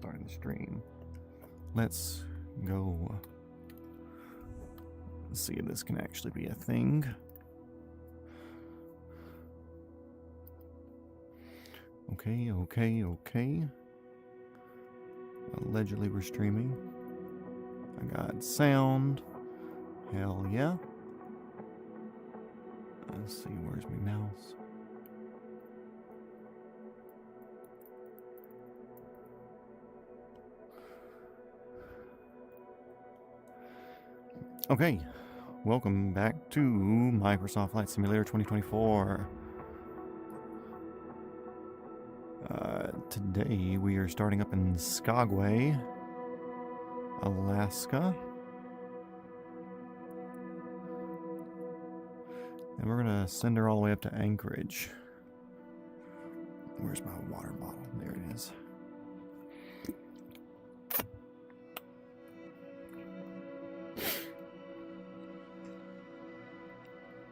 starting the stream. Let's go see if this can actually be a thing. Okay. Allegedly we're streaming. I got sound. Hell yeah. Let's see, where's my mouse? Okay, welcome back to Microsoft Flight Simulator 2024. Today we are starting up in Skagway, Alaska. And we're gonna send her all the way up to Anchorage. Where's my water bottle? There it is.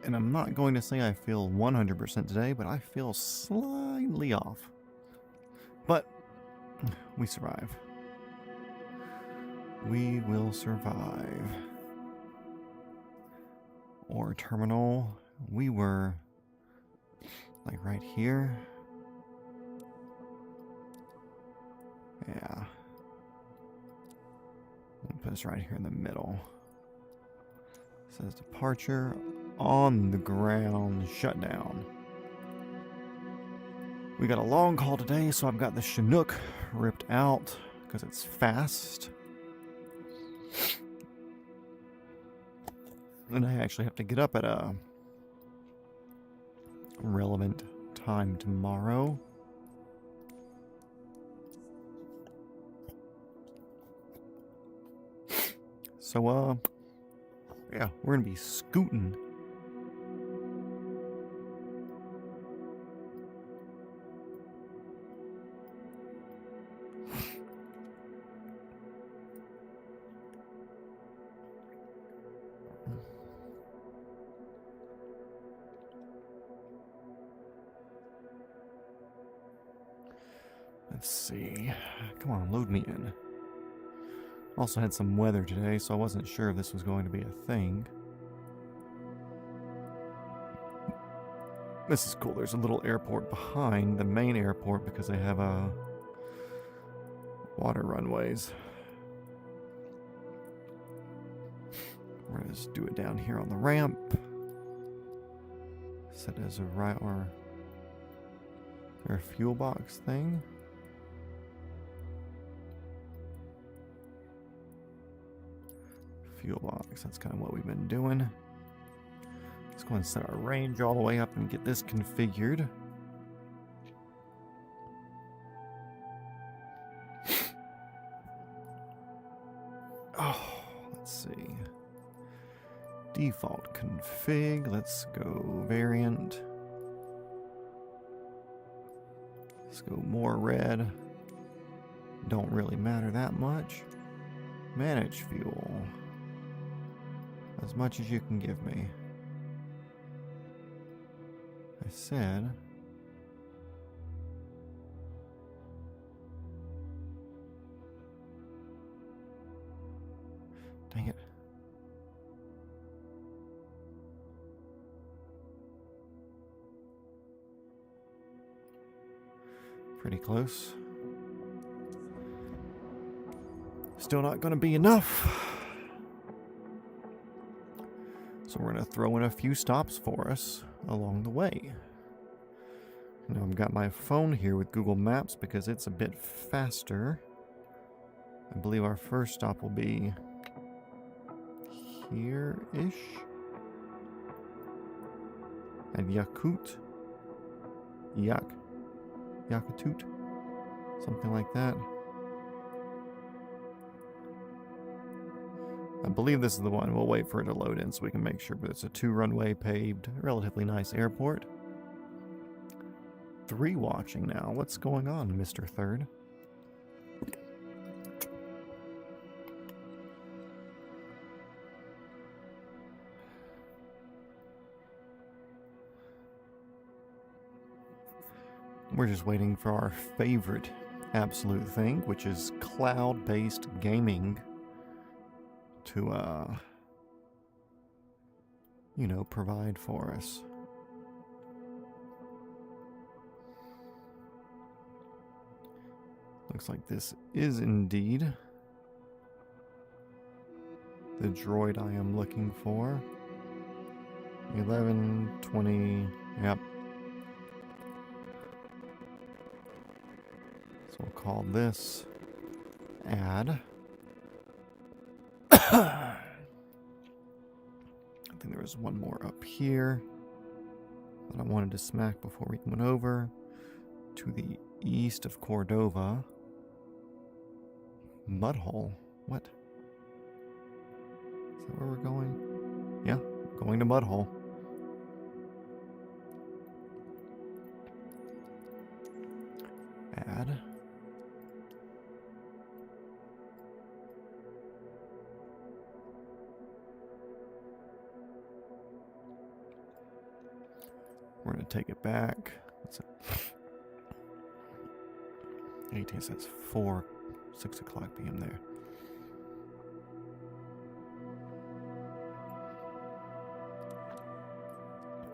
And I'm not going to say I feel 100% today, but I feel slightly off. But we survive. We will survive. Or terminal. We were like right here. Yeah. Put us right here in the middle. It says departure on the ground shutdown. We got a long haul today, so I've got the Chinook ripped out because it's fast. And I actually have to get up at a relevant time tomorrow. So, yeah, we're gonna be scooting. Let's see. Come on, load me in. Also had some weather today, so I wasn't sure if this was going to be a thing. This is cool. There's a little airport behind the main airport because they have water runways. We're gonna just do it down here on the ramp. Set as a right or a fuel box thing. Fuel box, that's kind of what we've been doing. Let's go and set our range all the way up and get this configured. Oh, let's see. Default config, let's go variant. Let's go more red. Don't really matter that much. Manage fuel. As much as you can give me. I said... Dang it. Pretty close. Still not going to be enough. So we're going to throw in a few stops for us along the way. Now I've got my phone here with Google Maps because it's a bit faster. I believe our first stop will be here-ish. At Yakut. Yakutut. Something like that. I believe this is the one. We'll wait for it to load in so we can make sure, but it's a 2-runway paved, relatively nice airport. 3 watching now. What's going on, Mr. Third? We're just waiting for our favorite absolute thing, which is cloud-based gaming to, you know, provide for us. Looks like this is indeed the droid I am looking for. 11, 20, yep. So we'll call this add. I think there was one more up here that I wanted to smack before we went over to the east of Cordova. Mudhole? What? Is that where we're going? Yeah, going to Mudhole. Add. We're going to take it back. What's it? 18 says 6 o'clock p.m. there.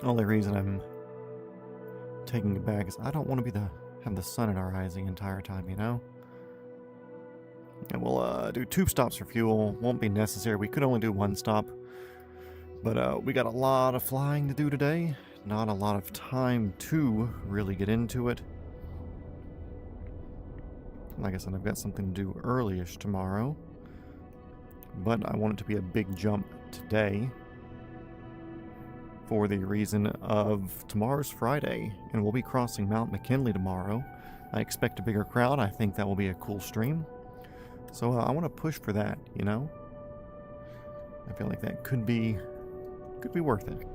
The only reason I'm taking it back is I don't want to have the sun in our eyes the entire time, you know? And we'll do 2 stops for fuel. Won't be necessary. We could only do 1 stop. But we got a lot of flying to do today. Not a lot of time to really get into it. Like I said, I've got something to do early-ish tomorrow. But I want it to be a big jump today. For the reason of tomorrow's Friday. And we'll be crossing Mount McKinley tomorrow. I expect a bigger crowd. I think that will be a cool stream. So I want to push for that, you know? I feel like that could be worth it.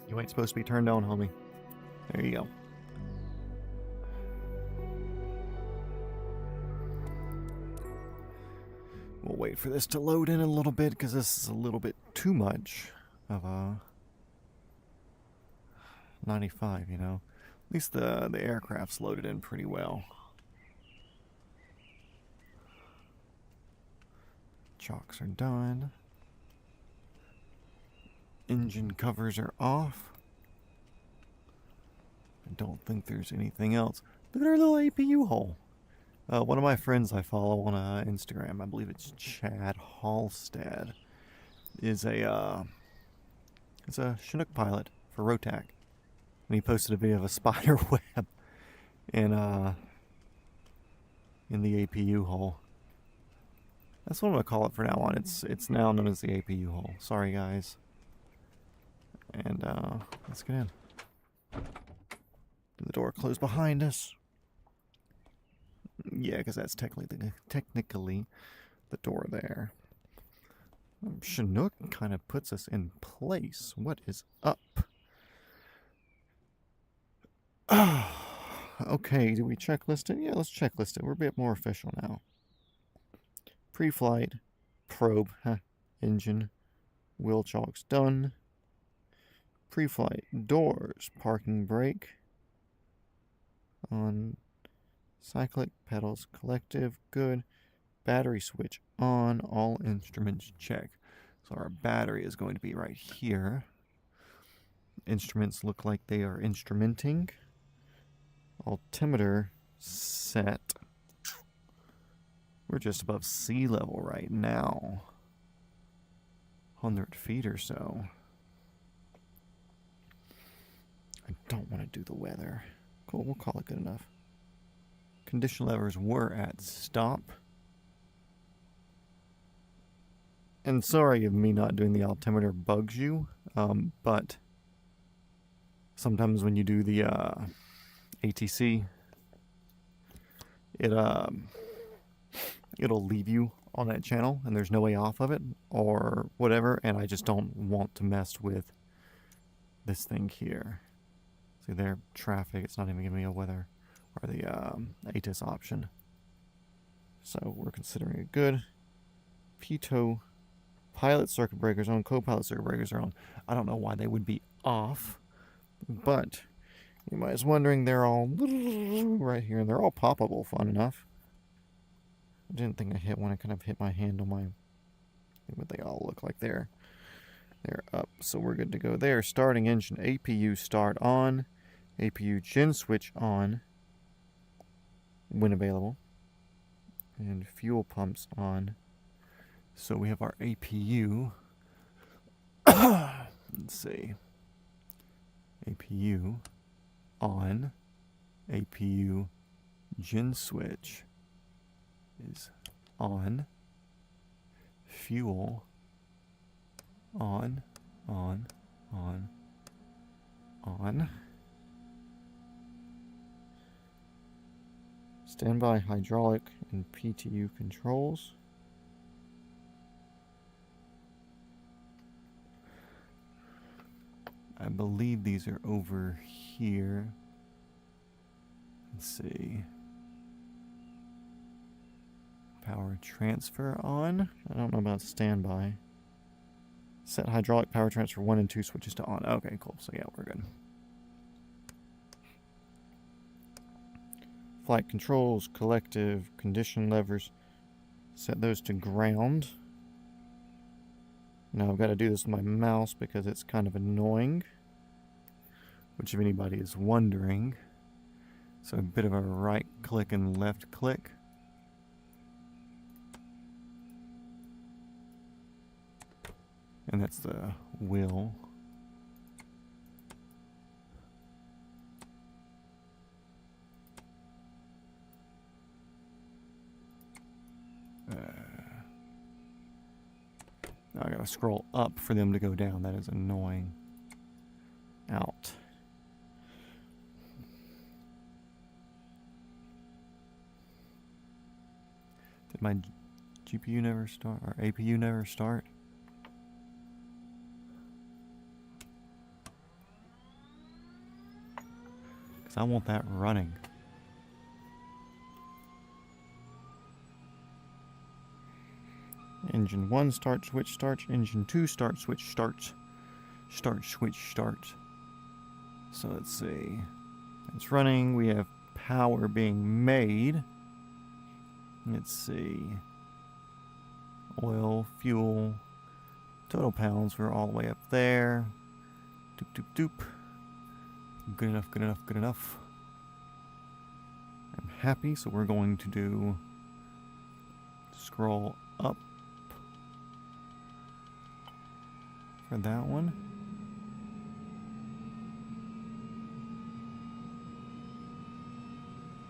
You ain't supposed to be turned on, homie. There you go. We'll wait for this to load in a little bit because this is a little bit too much of a 95, you know. At least the aircraft's loaded in pretty well. Chocks are done. Engine covers are off. I don't think there's anything else. Look at our little APU hole. One of my friends I follow on Instagram, I believe it's Chad Hallstad, is a Chinook pilot for Rotac. And he posted a video of a spider web in the APU hole. That's what I'm gonna call it for now on. It's now known as the APU hole. Sorry guys. And let's get in. The door closed behind us. Yeah, because that's technically the door there. Chinook kind of puts us in place. What is up? Okay, do we checklist it? Yeah, let's checklist it. We're a bit more official now. Pre-flight, probe, engine, wheel chocks done. Pre-flight, doors, parking brake. On cyclic, pedals, collective, good. Battery switch on, all instruments check. So our battery is going to be right here. Instruments look like they are instrumenting. Altimeter set. We're just above sea level right now. 100 feet or so. I don't want to do the weather. Cool, we'll call it good enough. Condition levers were at stop. And sorry if me not doing the altimeter bugs you, but sometimes when you do the ATC, it'll leave you on that channel and there's no way off of it or whatever, and I just don't want to mess with this thing here. See there, traffic, it's not even giving me a weather or the ATIS option. So we're considering it good. Pitot, pilot circuit breakers on, co-pilot circuit breakers are on. I don't know why they would be off, but You might be wondering, they're all right here, and they're all poppable, fun enough. I didn't think I hit one. I kind of hit my hand on my... But they all look like they're up, so we're good to go there. Starting engine, APU start on, APU gen switch on, when available, and fuel pumps on. So we have our APU. Let's see. APU on, APU gen switch is on, fuel on. Standby hydraulic and PTU controls. I believe these are over here. Let's see. Power transfer on. I don't know about standby. Set hydraulic power transfer 1 and 2 switches to on. Okay, cool. So yeah, we're good. Flight controls, collective, condition levers. Set those to ground. Now I've got to do this with my mouse because it's kind of annoying. Which, if anybody is wondering, so a bit of a right click and left click. And that's the wheel. Now I gotta scroll up for them to go down. That is annoying. Out. Did my GPU never start? Or APU never start? Because I want that running. Engine 1 start switch starts. Engine 2 start switch starts. Start switch starts. So let's see. It's running. We have power being made. Let's see. Oil, fuel, total pounds. We're all the way up there. Doop doop doop. Good enough, good enough, good enough. I'm happy, so we're going to do scroll up for that one.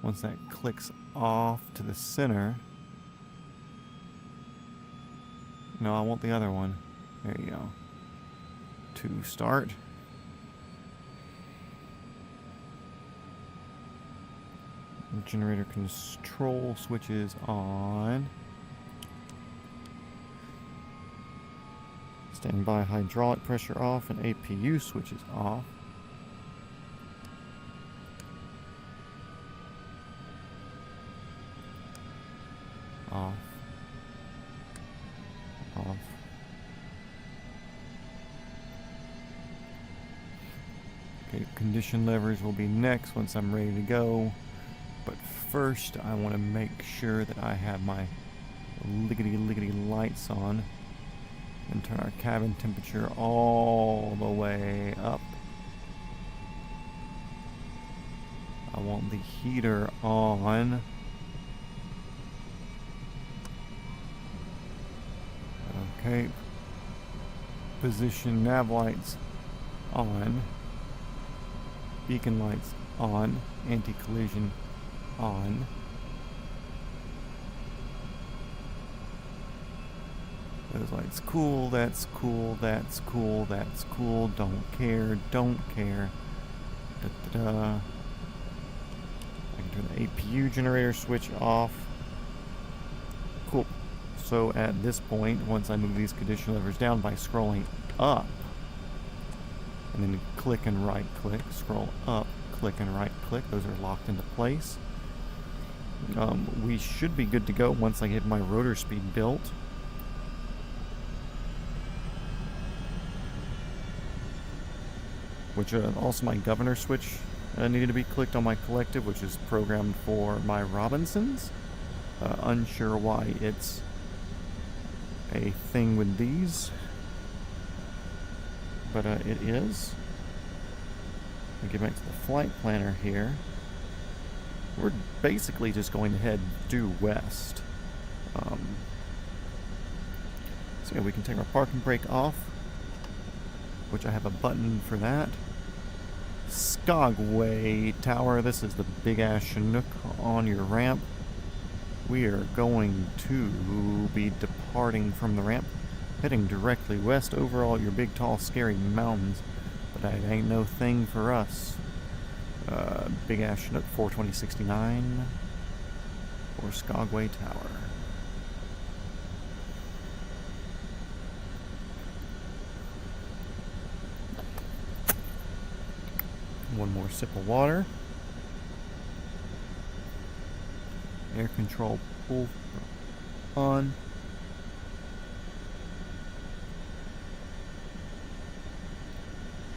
Once that clicks off to the center. No, I want the other one. There you go. To start. Generator control switches on. Standby hydraulic pressure off and APU switches off. Off. Off. Okay, condition levers will be next once I'm ready to go. But first, I want to make sure that I have my lickety lights on and turn our cabin temperature all the way up. I want the heater on. Okay. Position nav lights on. Beacon lights on. Anti-collision on. Those lights cool, that's cool, that's cool, that's cool, don't care, don't care. Da, da, da. I can turn the APU generator switch off. Cool. So at this point, once I move these condition levers down by scrolling up, and then click and right click, scroll up, click and right click, those are locked into place. We should be good to go once I get my rotor speed built. Which also my governor switch needed to be clicked on my collective, which is programmed for my Robinsons. Unsure why it's a thing with these, but it is. We get back to the flight planner here. We're basically just going to head due west. So yeah, we can take our parking brake off, which I have a button for that. Skagway Tower, this is the big ass Chinook on your ramp. We are going to be departing from the ramp, heading directly west over all your big tall scary mountains, but that ain't no thing for us. Big ass Chinook 42069 for Skagway Tower. One more sip of water. Air control pull on.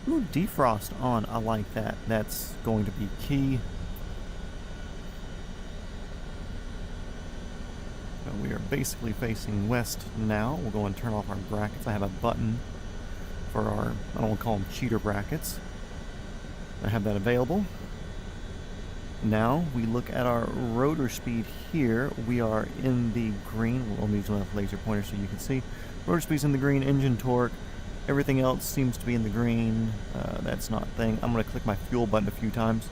Ooh, defrost on. I like that. That's going to be key. So we are basically facing west now. We'll go and turn off our brackets. I have a button for our, I don't want to call them cheater brackets. I have that available. Now we look at our rotor speed here. We are in the green. We'll use a laser pointer so you can see. Rotor speed's in the green, engine torque. Everything else seems to be in the green. That's not a thing. I'm going to click my fuel button a few times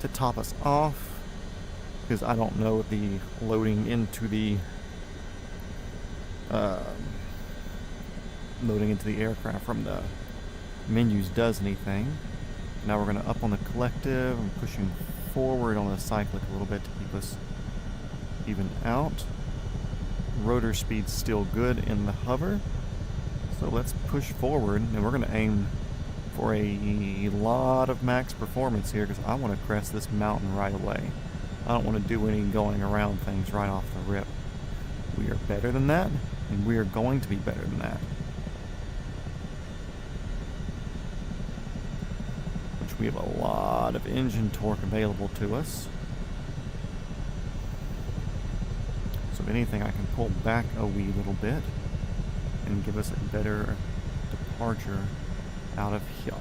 to top us off, because I don't know if the loading into the aircraft from the menus does anything. Now we're going to up on the collective. I'm pushing forward on the cyclic a little bit to keep us even out. Rotor speed's still good in the hover. So let's push forward, and we're going to aim for a lot of max performance here, because I want to crest this mountain right away. I don't want to do any going around things right off the rip. We are better than that, and we are going to be better than that. Which we have a lot of engine torque available to us. So if anything, I can pull back a wee little bit and give us a better departure out of here.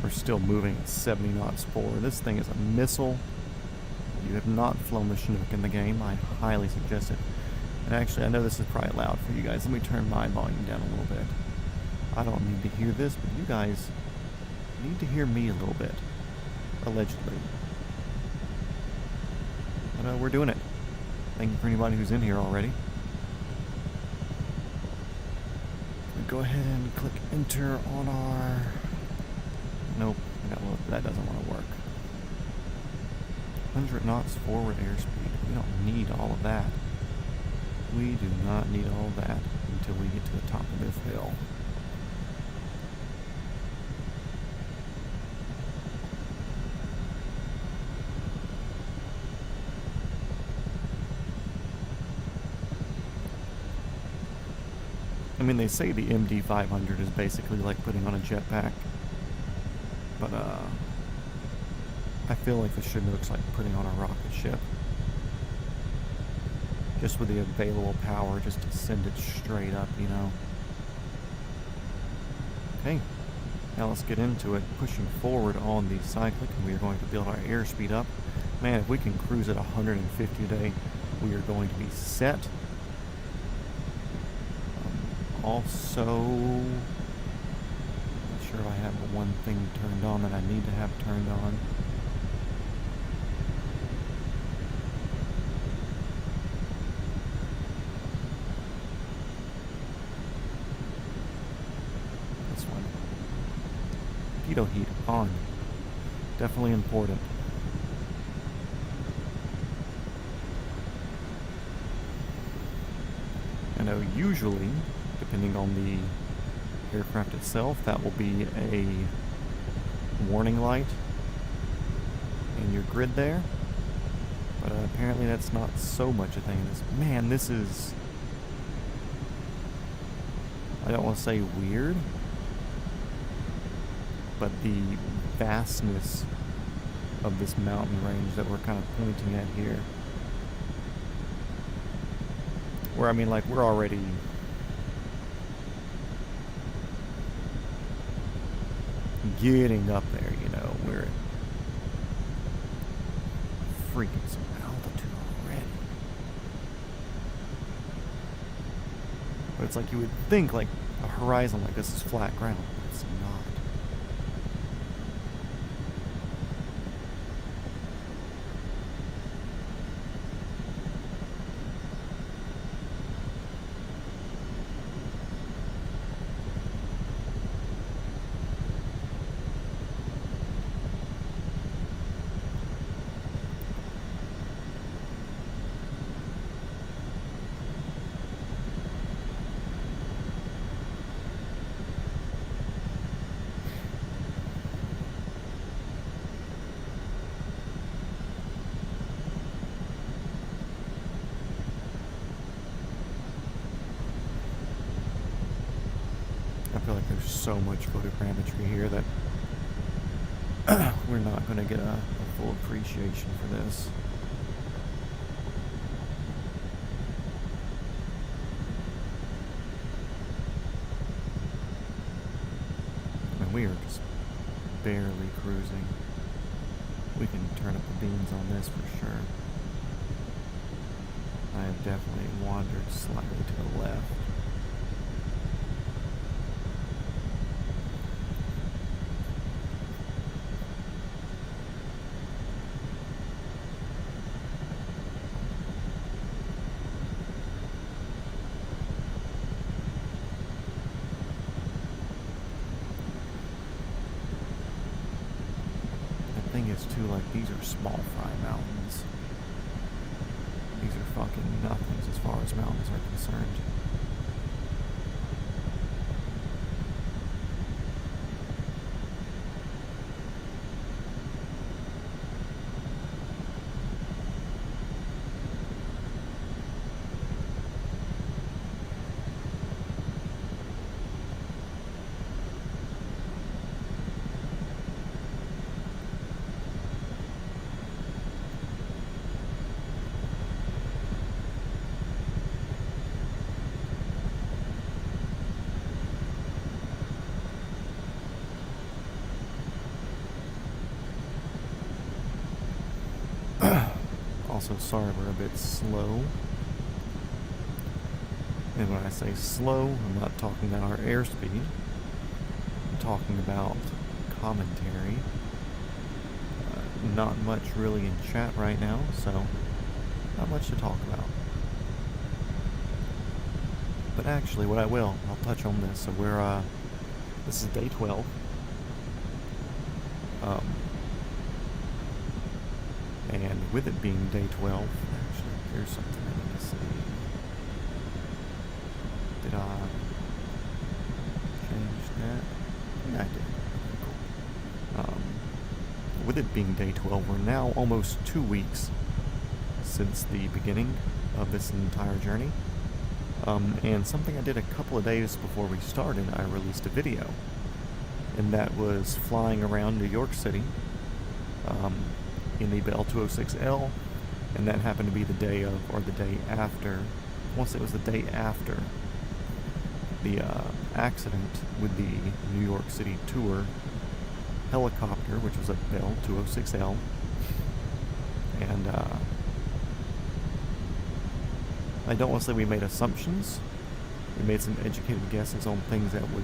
We're still moving at 70 knots forward. This thing is a missile. If you have not flown the Chinook in the game, I highly suggest it. And actually, I know this is probably loud for you guys. Let me turn my volume down a little bit. I don't need to hear this, but you guys need to hear me a little bit. Allegedly. But we're doing it. Thank you for anybody who's in here already. Go ahead and click enter on our... Nope, that doesn't want to work. 100 knots forward airspeed. We don't need all of that. We do not need all of that until we get to the top of this hill. I mean, they say the MD-500 is basically like putting on a jetpack, but I feel like the Chinook's like putting on a rocket ship. Just with the available power, just to send it straight up, you know. Okay, now let's get into it. Pushing forward on the cyclic, and we are going to build our airspeed up. Man, if we can cruise at 150 a day, we are going to be set. Also, not sure if I have one thing turned on that I need to have turned on. This one. Pitot heat on. Definitely important. I know usually, depending on the aircraft itself, that will be a warning light, in your grid there. But apparently that's not so much a thing in this. Man, this is... I don't want to say weird, but the vastness of this mountain range that we're kind of pointing at here. Where, I mean, like, we're already... getting up there, you know. We're at freaking some altitude already. But it's like you would think, like, a horizon like this is flat ground. But it's not. I feel like there's so much photogrammetry here that we're not going to get a full appreciation for this. I mean, we are just barely cruising. We can turn up the beans on this for sure. I have definitely wandered slightly to the left. Too, like, these are small fry mountains. These are fucking nothings as far as mountains are concerned. Also, sorry we're a bit slow. And when I say slow, I'm not talking about our airspeed. I'm talking about commentary. Not much really in chat right now, so not much to talk about. But actually, what I'll touch on this. So we're, this is day 12. And with it being day 12, actually, here's something I need to see. Did I change that? Yeah, I did. Cool. With it being day 12, we're now almost 2 weeks since the beginning of this entire journey. And something I did a couple of days before we started, I released a video. And that was flying around New York City. In the Bell 206L, and that happened to be the day of, or the day after, once it was the day after the accident with the New York City tour helicopter, which was a Bell 206L, and I don't want to say we made assumptions, we made some educated guesses on things that would,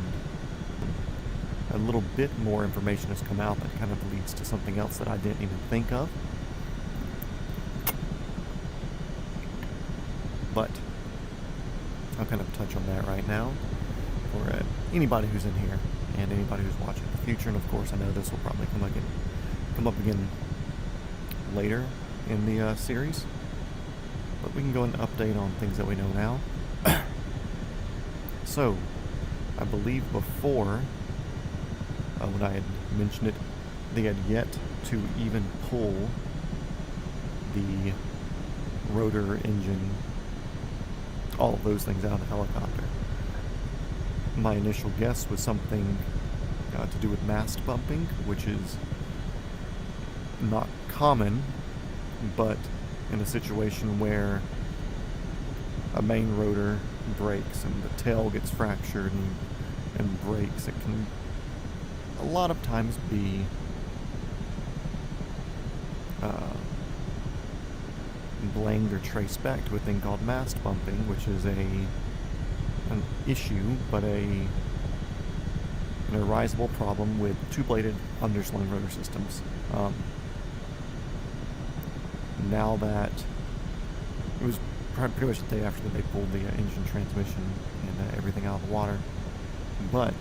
a little bit more information has come out that kind of leads to something else that I didn't even think of. But I'll kind of touch on that right now for anybody who's in here and anybody who's watching in the future. And of course, I know this will probably come up again later in the series. But we can go and update on things that we know now. So, I believe before, when I had mentioned it they had yet to even pull the rotor, engine, all of those things out of the helicopter. My initial guess was something to do with mast bumping, which is not common, but in a situation where a main rotor breaks and the tail gets fractured and breaks, it can a lot of times be blamed or traced back to a thing called mast bumping, which is an issue, but an arisable problem with two-bladed underslung rotor systems. Now that it was pretty much the day after they pulled the engine, transmission, and everything out of the water, but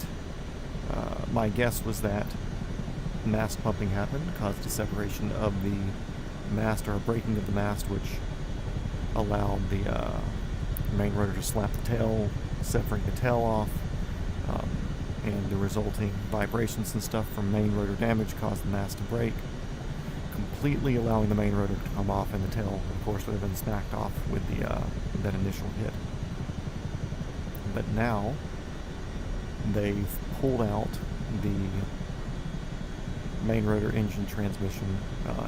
my guess was that mast bumping happened, caused a separation of the mast, or a breaking of the mast, which allowed the main rotor to slap the tail, severing the tail off, and the resulting vibrations and stuff from main rotor damage caused the mast to break, completely allowing the main rotor to come off, and the tail, of course, would have been snapped off with that initial hit. But now they've pulled out the main rotor, engine, transmission,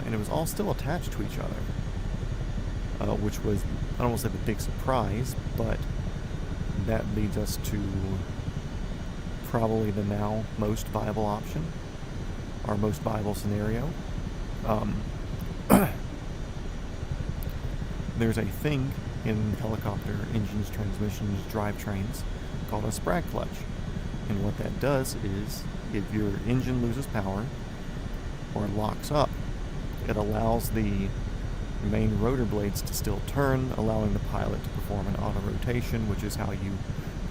and it was all still attached to each other, which was, I don't want to say the big surprise, but that leads us to probably the now most viable option, our most viable scenario. There's a thing in helicopter engines, transmissions, drivetrains called a sprag clutch, and what that does is, if your engine loses power or locks up, it allows the main rotor blades to still turn, allowing the pilot to perform an auto rotation, which is how you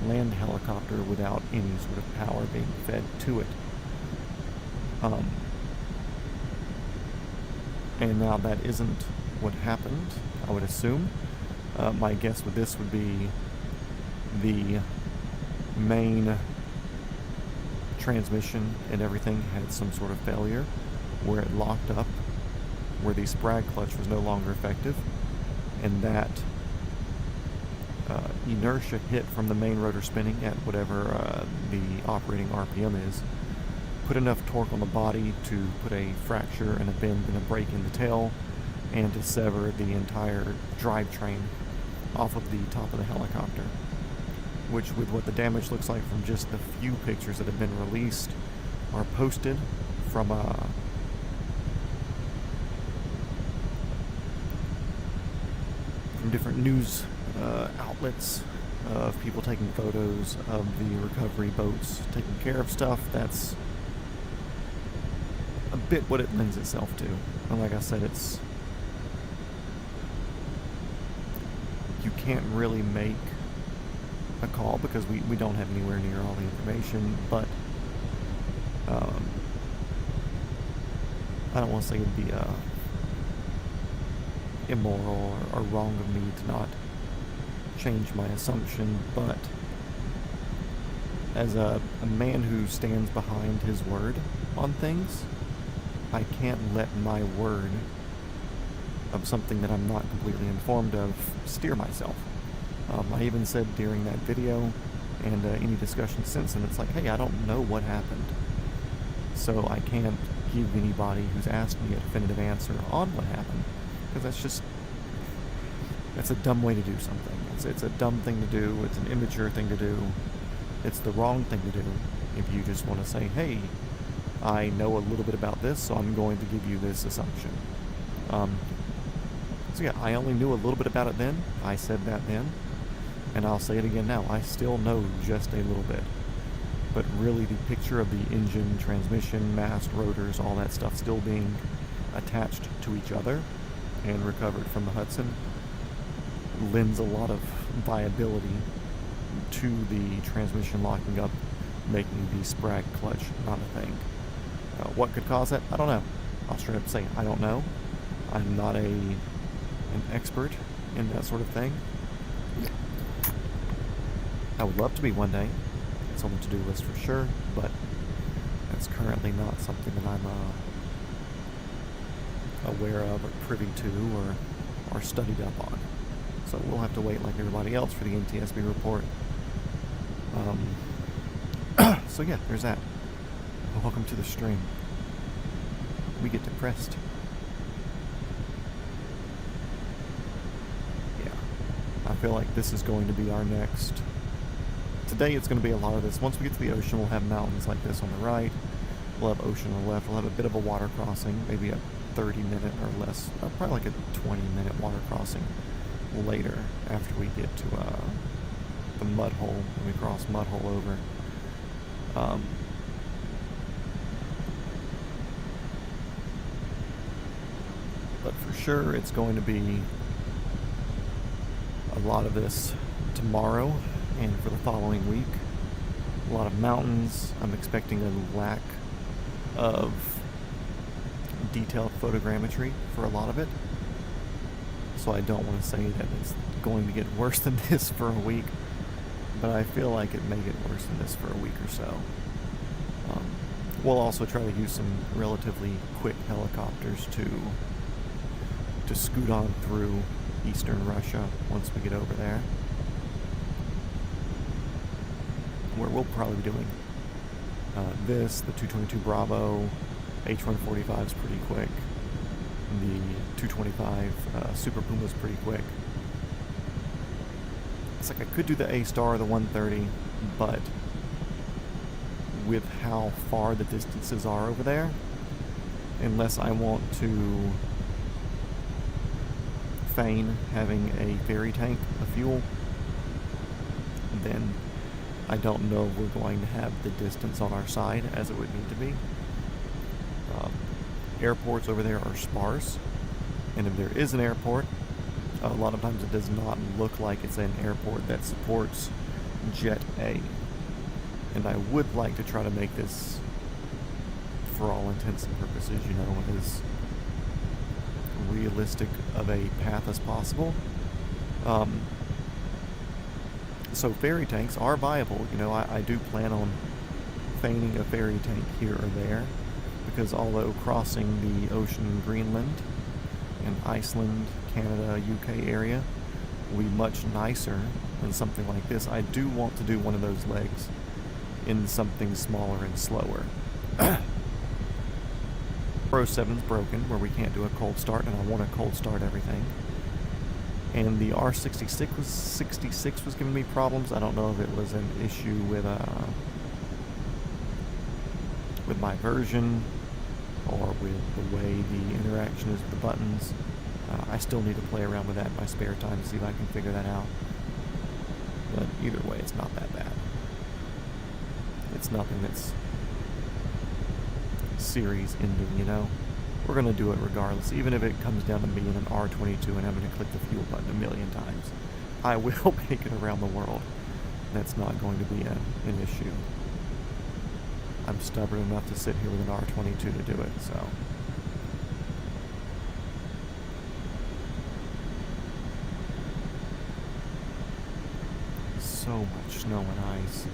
land a helicopter without any sort of power being fed to it. And now that isn't what happened, I would assume. My guess with this would be the main transmission and everything had some sort of failure where it locked up, where the sprag clutch was no longer effective, and that inertia hit from the main rotor spinning at whatever the operating RPM is, put enough torque on the body to put a fracture and a bend and a break in the tail, and to sever the entire drivetrain off of the top of the helicopter. Which, with what the damage looks like from just the few pictures that have been released or posted from different news outlets of people taking photos of the recovery boats taking care of stuff, that's a bit what it lends itself to. And like I said, you can't really make a call because we don't have anywhere near all the information, but I don't want to say it'd be immoral or wrong of me to not change my assumption, but as a man who stands behind his word on things, I can't let my word of something that I'm not completely informed of steer myself. I even said during that video and any discussion since then, it's like, hey, I don't know what happened, so I can't give anybody who's asked me a definitive answer on what happened, because that's a dumb way to do something. It's a dumb thing to do. It's an immature thing to do. It's the wrong thing to do if you just want to say, hey, I know a little bit about this, so I'm going to give you this assumption. So yeah, I only knew a little bit about it then. I said that then, and I'll say it again now. I still know just a little bit. But really, the picture of the engine, transmission, mast, rotors, all that stuff still being attached to each other and recovered from the Hudson lends a lot of viability to the transmission locking up, making the sprag clutch not a thing. What could cause that? I don't know. I'll straight up say I don't know. I'm not an expert in that sort of thing. I would love to be one day. It's on the to-do list for sure, but that's currently not something that I'm aware of or privy to or studied up on. So we'll have to wait like everybody else for the NTSB report. So yeah, there's that. Welcome to the stream. We get depressed. Yeah. I feel like this is going to be our next... Today it's going to be a lot of this. Once we get to the ocean, we'll have mountains like this on the right. We'll have ocean on the left. We'll have a bit of a water crossing, maybe a 30-minute or less, probably like a 20-minute water crossing later after we get to the mud hole, when we cross mud hole over. But for sure it's going to be a lot of this tomorrow and for the following week. A lot of mountains. I'm expecting a lack of detailed photogrammetry for a lot of it. So I don't want to say that it's going to get worse than this for a week, but I feel like it may get worse than this for a week or so. We'll also try to use some relatively quick helicopters to scoot on through eastern Russia once we get over there, where we'll probably be doing this, the 222 Bravo, H-145 is pretty quick, the 225 Super Puma is pretty quick. It's like I could do the A-Star or the 130, but with how far the distances are over there, unless I want to feign having a ferry tank of fuel, then I don't know if we're going to have the distance on our side as it would need to be. Airports over there are sparse, and if there is an airport, a lot of times it does not look like it's an airport that supports Jet A. And I would like to try to make this, for all intents and purposes, you know, as realistic of a path as possible. So ferry tanks are viable. You know, I do plan on feigning a ferry tank here or there, because although crossing the ocean in Greenland and Iceland, Canada, UK area will be much nicer than something like this, I do want to do one of those legs in something smaller and slower. Pro 7's broken, where we can't do a cold start, and I want to cold start everything. And the R66 was giving me problems. I don't know if it was an issue with my version or with the way the interaction is with the buttons. I still need to play around with that in my spare time to see if I can figure that out. But either way, it's not that bad. It's nothing that's series ending, you know? We're going to do it regardless, even if it comes down to me in an R22 and having to click the fuel button a million times. I will make it around the world. That's not going to be an issue. I'm stubborn enough to sit here with an R22 to do it, so. So much snow and ice.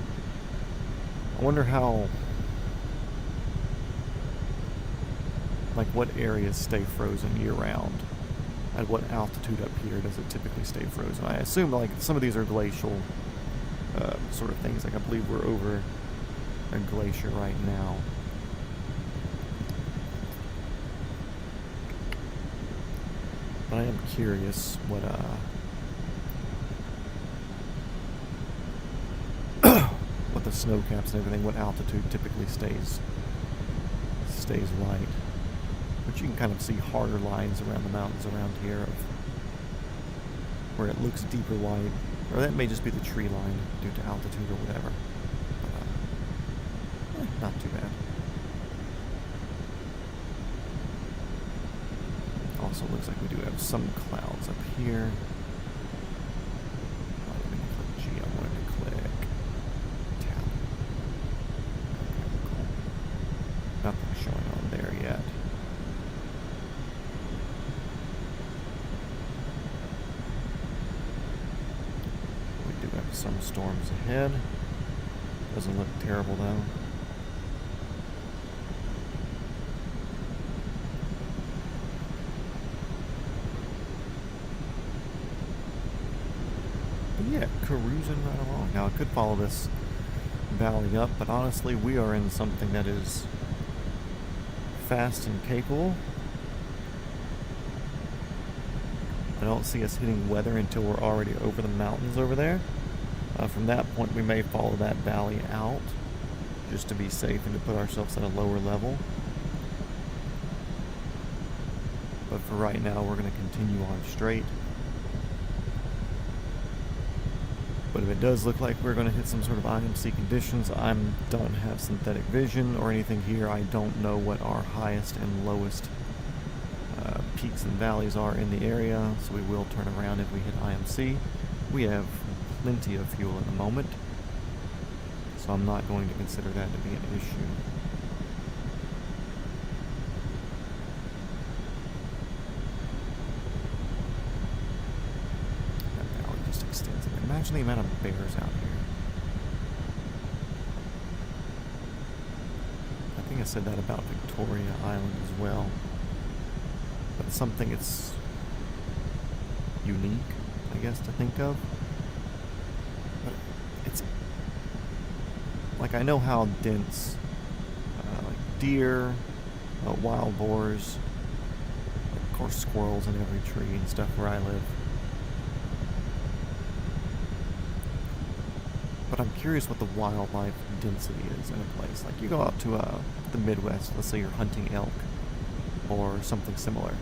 I wonder how, like, what areas stay frozen year-round? At what altitude up here does it typically stay frozen? I assume, like, some of these are glacial sort of things. Like, I believe we're over a glacier right now. But I am curious what what the snow caps and everything, what altitude typically stays white. But you can kind of see harder lines around the mountains around here of where it looks deeper white. Or that may just be the tree line due to altitude or whatever. But, not too bad. Also looks like we do have some clouds up here. I didn't click G, I wanted to click tab. Okay, cool. Nothing showing on there yet. We do have some storms ahead. Doesn't look terrible though. But yeah, cruising right along. Now I could follow this valley up, but honestly, we are in something that is fast and capable. I don't see us hitting weather until we're already over the mountains over there. From that point, we may follow that valley out just to be safe and to put ourselves at a lower level. But for right now, we're going to continue on straight. But if it does look like we're going to hit some sort of IMC conditions, I don't have synthetic vision or anything here. I don't know what our highest and lowest peaks and valleys are in the area, so we will turn around if we hit IMC. We have plenty of fuel at the moment, so I'm not going to consider that to be an issue. That valley just extends. Imagine the amount of bears out here. I think I said that about Victoria Island as well. But something it's unique, I guess, to think of. But it's like, I know how dense like deer, wild boars, of course squirrels in every tree and stuff where I live. But I'm curious what the wildlife density is in a place. Like, you go out to the Midwest, let's say you're hunting elk or something similar.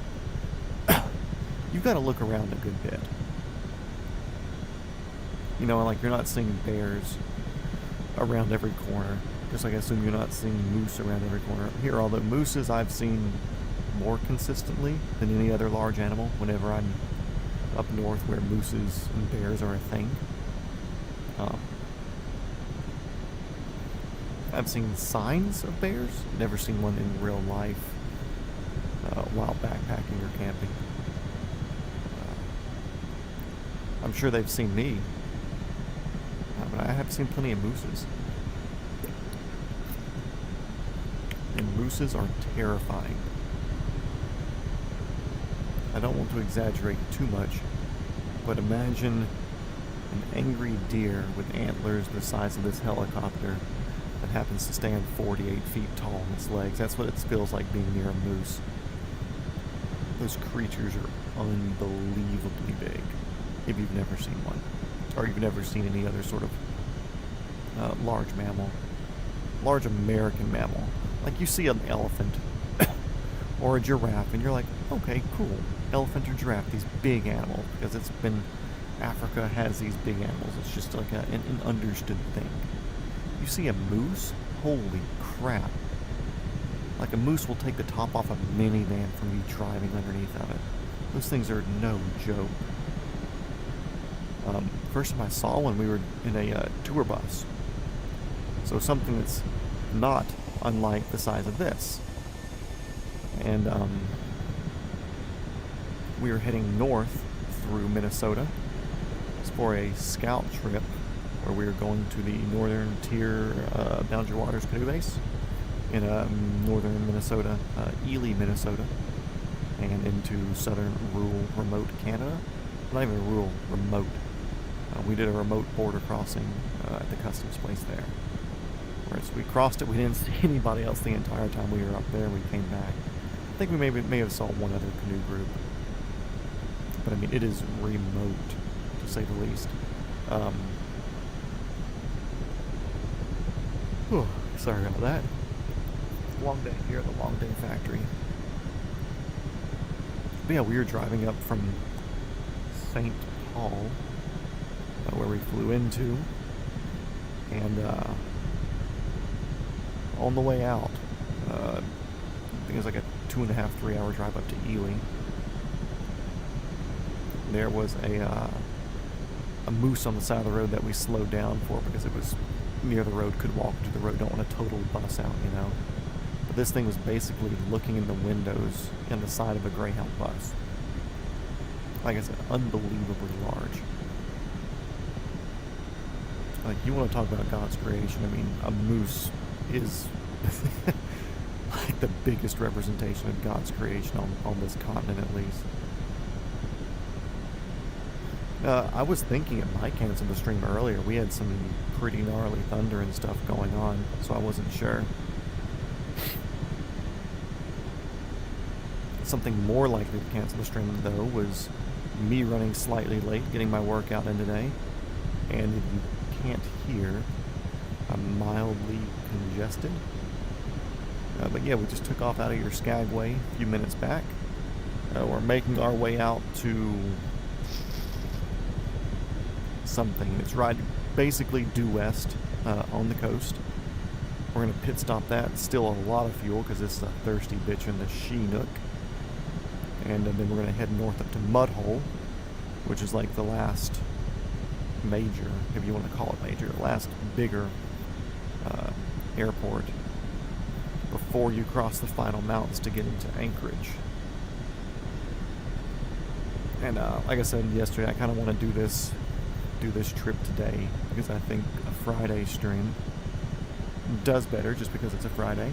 You've got to look around a good bit. You know, like, you're not seeing bears around every corner. Just like I assume you're not seeing moose around every corner. Here, although mooses I've seen more consistently than any other large animal whenever I'm up north where mooses and bears are a thing. I've seen signs of bears, never seen one in real life while backpacking or camping. I'm sure they've seen me, but I have seen plenty of mooses. And mooses are terrifying. I don't want to exaggerate too much, but imagine an angry deer with antlers the size of this helicopter that happens to stand 48 feet tall on its legs. That's what it feels like being near a moose. Those creatures are unbelievably big, if you've never seen one, or you've never seen any other sort of large mammal, large American mammal. Like, you see an elephant or a giraffe, and you're like, okay, cool, elephant or giraffe, these big animals, because Africa has these big animals. It's just like an understood thing. You see a moose? Holy crap. Like, a moose will take the top off a minivan from you driving underneath of it. Those things are no joke. First time I saw one, we were in a tour bus. So something that's not unlike the size of this. And we were heading north through Minnesota. It's for a scout trip where we were going to the Northern Tier Boundary Waters Canoe Base in northern Minnesota, Ely, Minnesota, and into southern rural remote Canada. Not even rural, remote. We did a remote border crossing at the customs place there. Whereas we crossed it, we didn't see anybody else the entire time we were up there. We came back. I think we may have saw one other canoe group. But I mean, it is remote, to say the least. Sorry about that. Long day here at the Long Day Factory. But yeah, we were driving up from St. Paul, where we flew into, and on the way out, I think it was like a 2.5, 3 hour drive up to Ely. There was a moose on the side of the road that we slowed down for because it was near the road, could walk to the road, don't want to totally bus out, you know. But this thing was basically looking in the windows in the side of a Greyhound bus. Like I said, unbelievably large. Like, you want to talk about God's creation, I mean, a moose is like the biggest representation of God's creation on this continent, at least. I was thinking it might cancel the stream earlier. We had some pretty gnarly thunder and stuff going on, so I wasn't sure. Something more likely to cancel the stream, though, was me running slightly late, getting my workout in today. And if you can't hear, I'm mildly congested. But yeah, we just took off out of your Skagway a few minutes back. We're making our way out to something. It's right basically due west on the coast. We're going to pit stop that. Still a lot of fuel because it's a thirsty bitch in the Chinook. And then we're going to head north up to Mudhole, which is like the last major, if you want to call it major, the last bigger airport before you cross the final mountains to get into Anchorage. And like I said yesterday, I kind of want to do this trip today because I think a Friday stream does better just because it's a Friday.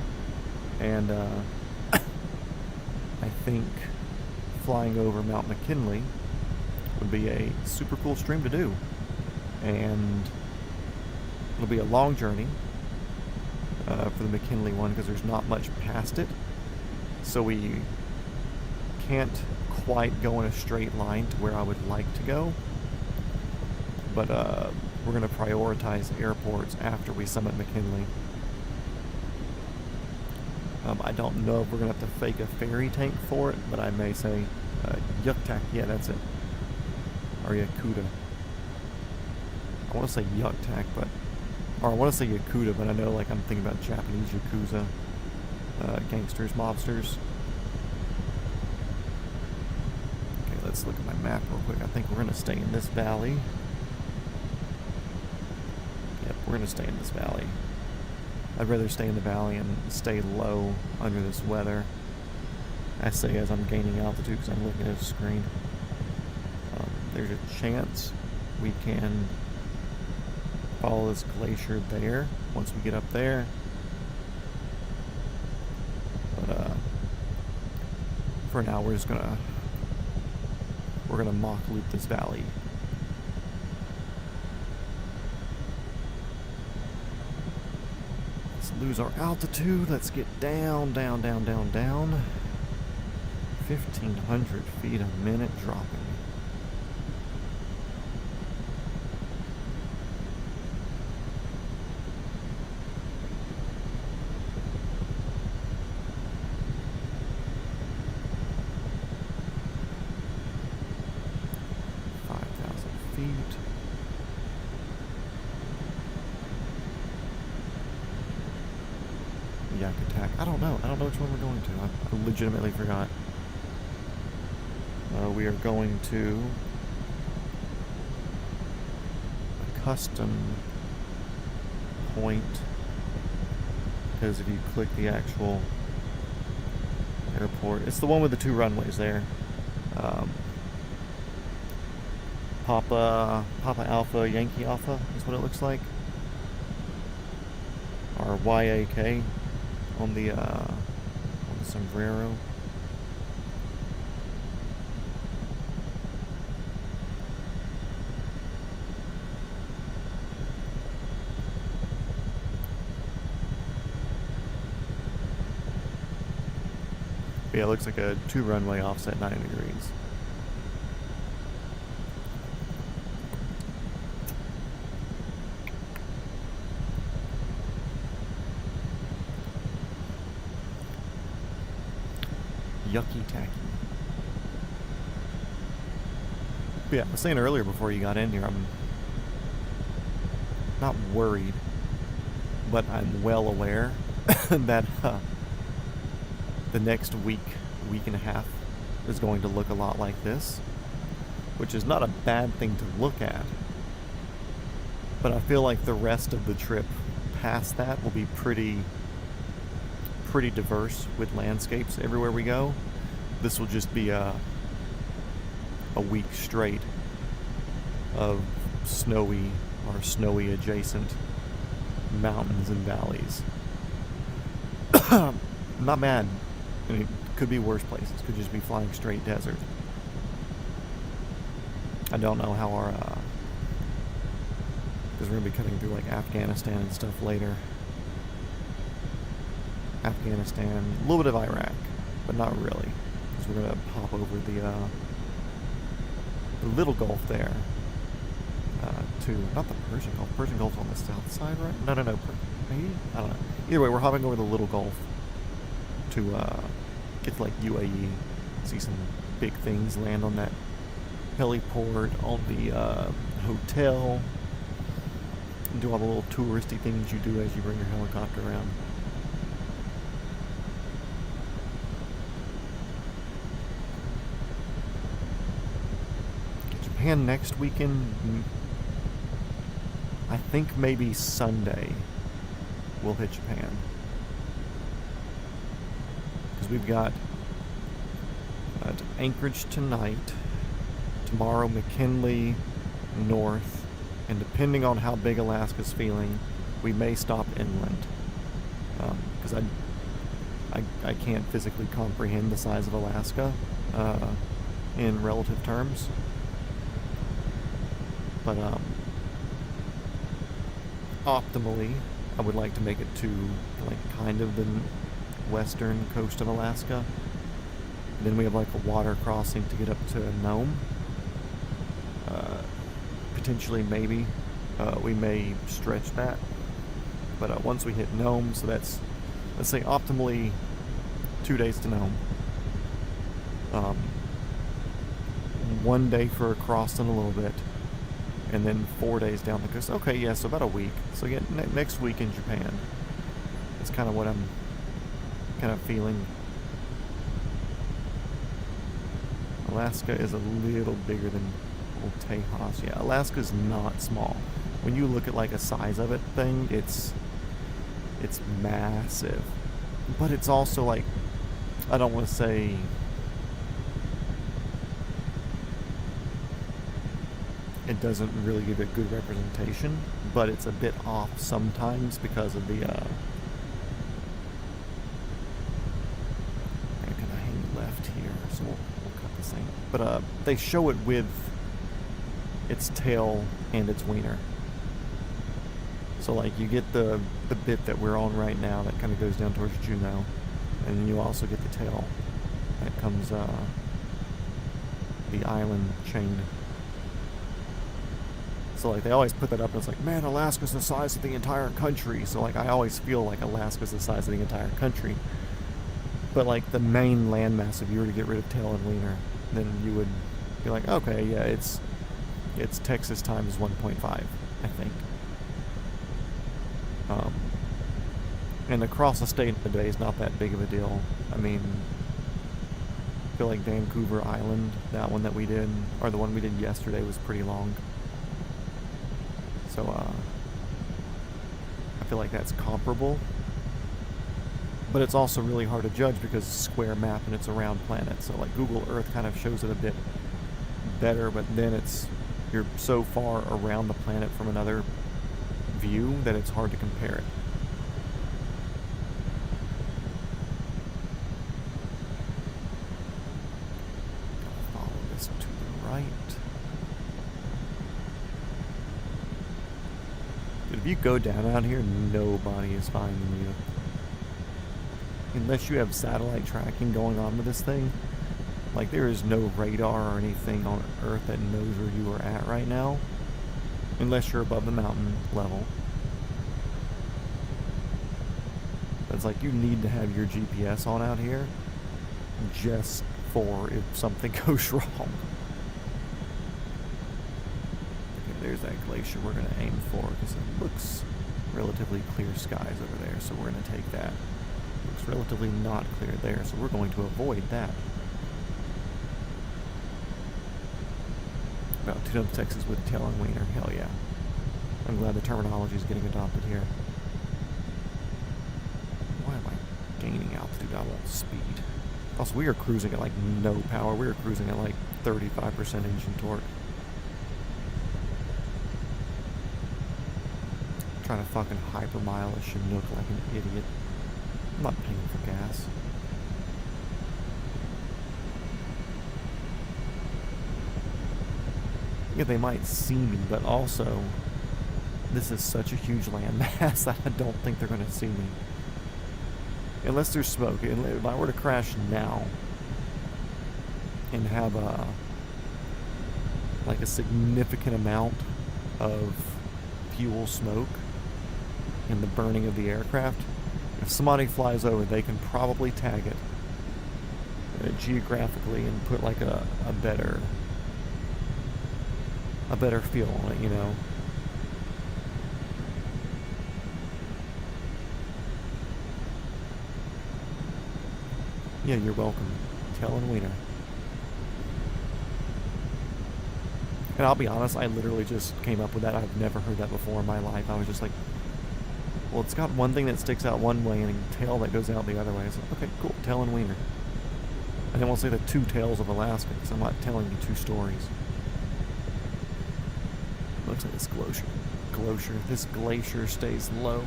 And I think flying over Mount McKinley would be a super cool stream to do. And it'll be a long journey for the McKinley one because there's not much past it. So we can't quite go in a straight line to where I would like to go. But we're going to prioritize airports after we summit McKinley. I don't know if we're going to have to fake a ferry tank for it, but I may say Yuktak, yeah, that's it. Or Yakuta. I want to say Yuktak, or I want to say Yakuta, but I know like I'm thinking about Japanese Yakuza, gangsters, mobsters. Okay, let's look at my map real quick. I think we're going to stay in this valley. Yep, we're going to stay in this valley. I'd rather stay in the valley and stay low under this weather. I say as I'm gaining altitude because I'm looking at a screen. There's a chance we can follow this glacier there once we get up there. But for now we're gonna mock loop this valley. Let's lose our altitude. Let's get down, down, down, down, down. 1,500 feet a minute dropping. I don't know which one we're going to. I legitimately forgot. We are going to a custom point, because if you click the actual airport, it's the one with the 2 runways there. Papa Alpha Yankee Alpha is what it looks like, or YAK on the sombrero. Yeah, it looks like a 2 runway offset 90 degrees. Yucky tacky. But yeah, I was saying earlier before you got in here, I'm not worried, but I'm well aware that the next week and a half is going to look a lot like this, which is not a bad thing to look at. But I feel like the rest of the trip past that will be pretty diverse with landscapes everywhere we go. This will just be a week straight of snowy or snowy adjacent mountains and valleys. Not bad. I mean, could be worse places. Could just be flying straight desert. I don't know how our, because we're going to be cutting through, like, Afghanistan and stuff later. Afghanistan, a little bit of Iraq, but not really, because we're going to hop over the little Gulf there, to, not the Persian Gulf. Persian Gulf's on the south side, right? No, maybe? I don't know. Either way, we're hopping over the little Gulf to, get to, like, UAE, see some big things, land on that heliport, on the, hotel, and do all the little touristy things you do as you bring your helicopter around. Japan next weekend, I think maybe Sunday we'll hit Japan. Because we've got Anchorage tonight, tomorrow McKinley, north, and depending on how big Alaska's feeling, we may stop inland. Because I can't physically comprehend the size of Alaska in relative terms. But optimally, I would like to make it to, like, kind of the western coast of Alaska. Then we have, like, a water crossing to get up to Nome. Potentially, maybe, we may stretch that. But once we hit Nome, so that's, let's say, optimally 2 days to Nome. 1 day for a crossing a little bit. And then 4 days down the coast. Okay, yeah, so about a week. So yeah, next week in Japan. That's kind of what I'm kind of feeling. Alaska is a little bigger than old Tejas. Yeah, Alaska's not small. When you look at, like, a size of it thing, it's massive. But it's also, like, I don't want to say, it doesn't really give it good representation, but it's a bit off sometimes because of the, I'm gonna hang left here, so we'll cut this thing. But, they show it with its tail and its wiener. So, like, you get the bit that we're on right now that kind of goes down towards Juneau, and then you also get the tail that comes, the island chain. So, like, they always put that up, and it's like, man, Alaska's the size of the entire country. So, like, I always feel like Alaska's the size of the entire country. But, like, the main landmass, if you were to get rid of tail and wiener, then you would be like, okay, yeah, it's Texas times 1.5, I think. And across the state today is not that big of a deal. I mean, I feel like Vancouver Island, that one that we did, or the one we did yesterday, was pretty long. So, I feel like that's comparable. But it's also really hard to judge because it's a square map and it's a round planet. So, like, Google Earth kind of shows it a bit better, but then you're so far around the planet from another view that it's hard to compare it. Follow this to the right. If you go down out here, nobody is finding you. Unless you have satellite tracking going on with this thing. Like, there is no radar or anything on Earth that knows where you are at right now. Unless you're above the mountain level. It's like you need to have your GPS on out here just for if something goes wrong. Okay, there's that glacier we're going to aim for because it looks relatively clear skies over there, so we're going to take that. Looks relatively not clear there, so we're going to avoid that. About to Texas with tail and wiener. Hell yeah. I'm glad the terminology is getting adopted here. Why am I gaining altitude? I want speed. Also, we are cruising at like no power. We are cruising at like 35% engine torque. Trying to fucking hypermile a Chinook like an idiot. I'm not paying for gas. Yeah, they might see me, but also, this is such a huge landmass that I don't think they're going to see me. Unless there's smoke. If I were to crash now and have like a significant amount of fuel smoke and the burning of the aircraft, if somebody flies over, they can probably tag it geographically and put like a better feel on it, you know. Yeah, you're welcome. Telling Wiener. And I'll be honest, I literally just came up with that. I've never heard that before in my life. I was just like, well, it's got one thing that sticks out one way and a tail that goes out the other way. I said, okay, cool, tail and wiener. And then we'll say the two tails of Alaska, because I'm not telling you two stories. Looks like this glacier stays low,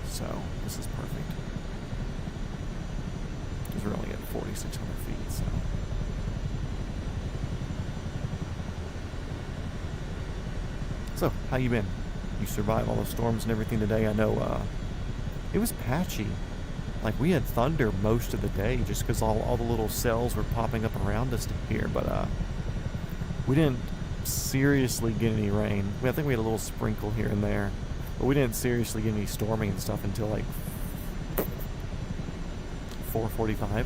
so this is perfect. Because we're only at 4,600 feet, so. So, how you been? You survived all the storms and everything today? I know it was patchy. Like, we had thunder most of the day just because all the little cells were popping up around us here. But we didn't seriously get any rain. I think we had a little sprinkle here and there. But we didn't seriously get any storming and stuff until like 4:45.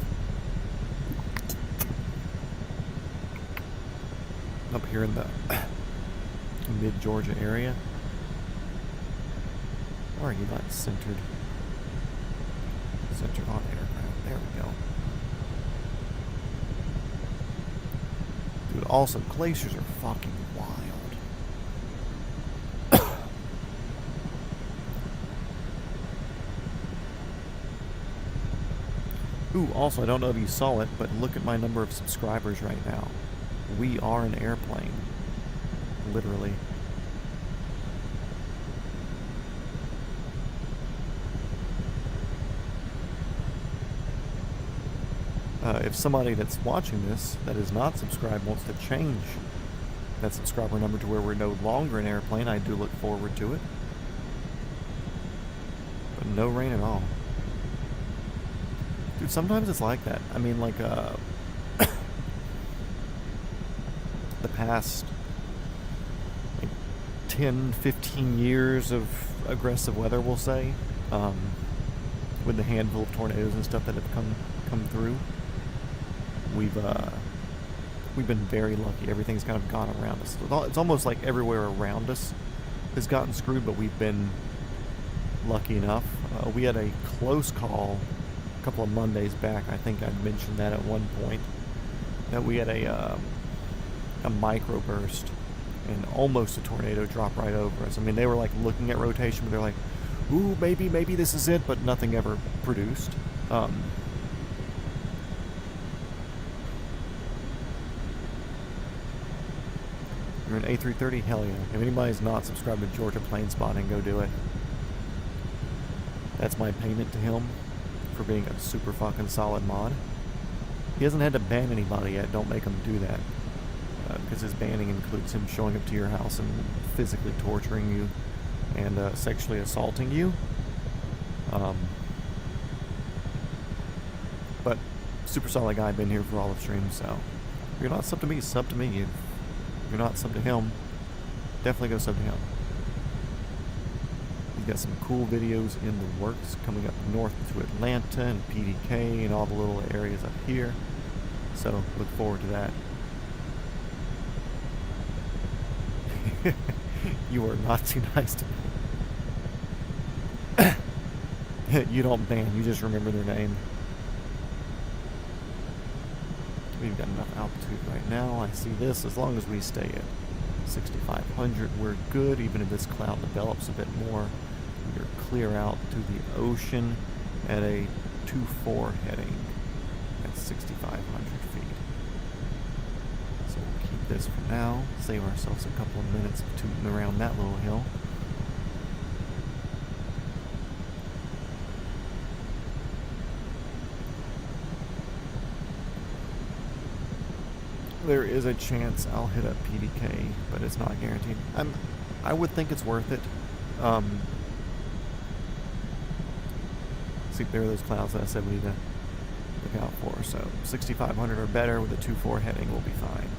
Up here in the mid-Georgia area. Or are you not centered? Centered on aircraft. There we go. Dude, also, glaciers are fucking wild. Ooh, also, I don't know if you saw it, but look at my number of subscribers right now. We are an airplane. Literally. If somebody that's watching this that is not subscribed wants to change that subscriber number to where we're no longer an airplane, I do look forward to it. But no rain at all. Dude, sometimes it's like that. I mean, like, the past like 10, 15 years of aggressive weather, we'll say, with the handful of tornadoes and stuff that have come through. We've been very lucky. Everything's kind of gone around us. It's almost like everywhere around us has gotten screwed, but we've been lucky enough. We had a close call a couple of Mondays back. I think I mentioned that at one point, that we had a microburst and almost a tornado drop right over us. I mean, they were like looking at rotation, but they're like, ooh, maybe this is it, but nothing ever produced. You're an A330? Hell yeah. If anybody's not subscribed to Georgia Plane Spotting, go do it. That's my payment to him for being a super fucking solid mod. He hasn't had to ban anybody yet. Don't make him do that. Because his banning includes him showing up to your house and physically torturing you and sexually assaulting you. But super solid guy, been here for all the streams, so if you're not sub to me, sub to me. If you're not sub to him, definitely go sub to him. He's got some cool videos in the works coming up north to Atlanta and PDK and all the little areas up here, so look forward to that. You are not too nice to me. You don't ban, you just remember their name. We've got enough altitude right now. I see this. As long as we stay at 6,500, we're good. Even if this cloud develops a bit more, we're clear out to the ocean at a 2-4 heading at 6,500 feet. So we'll keep this for now. Save ourselves a couple of minutes of tooting around that little hill. there is a chance I'll hit up PDK, but it's not guaranteed. I would think it's worth it. See, there are those clouds that I said we need to look out for. So 6,500 or better with a 2.4 heading will be fine.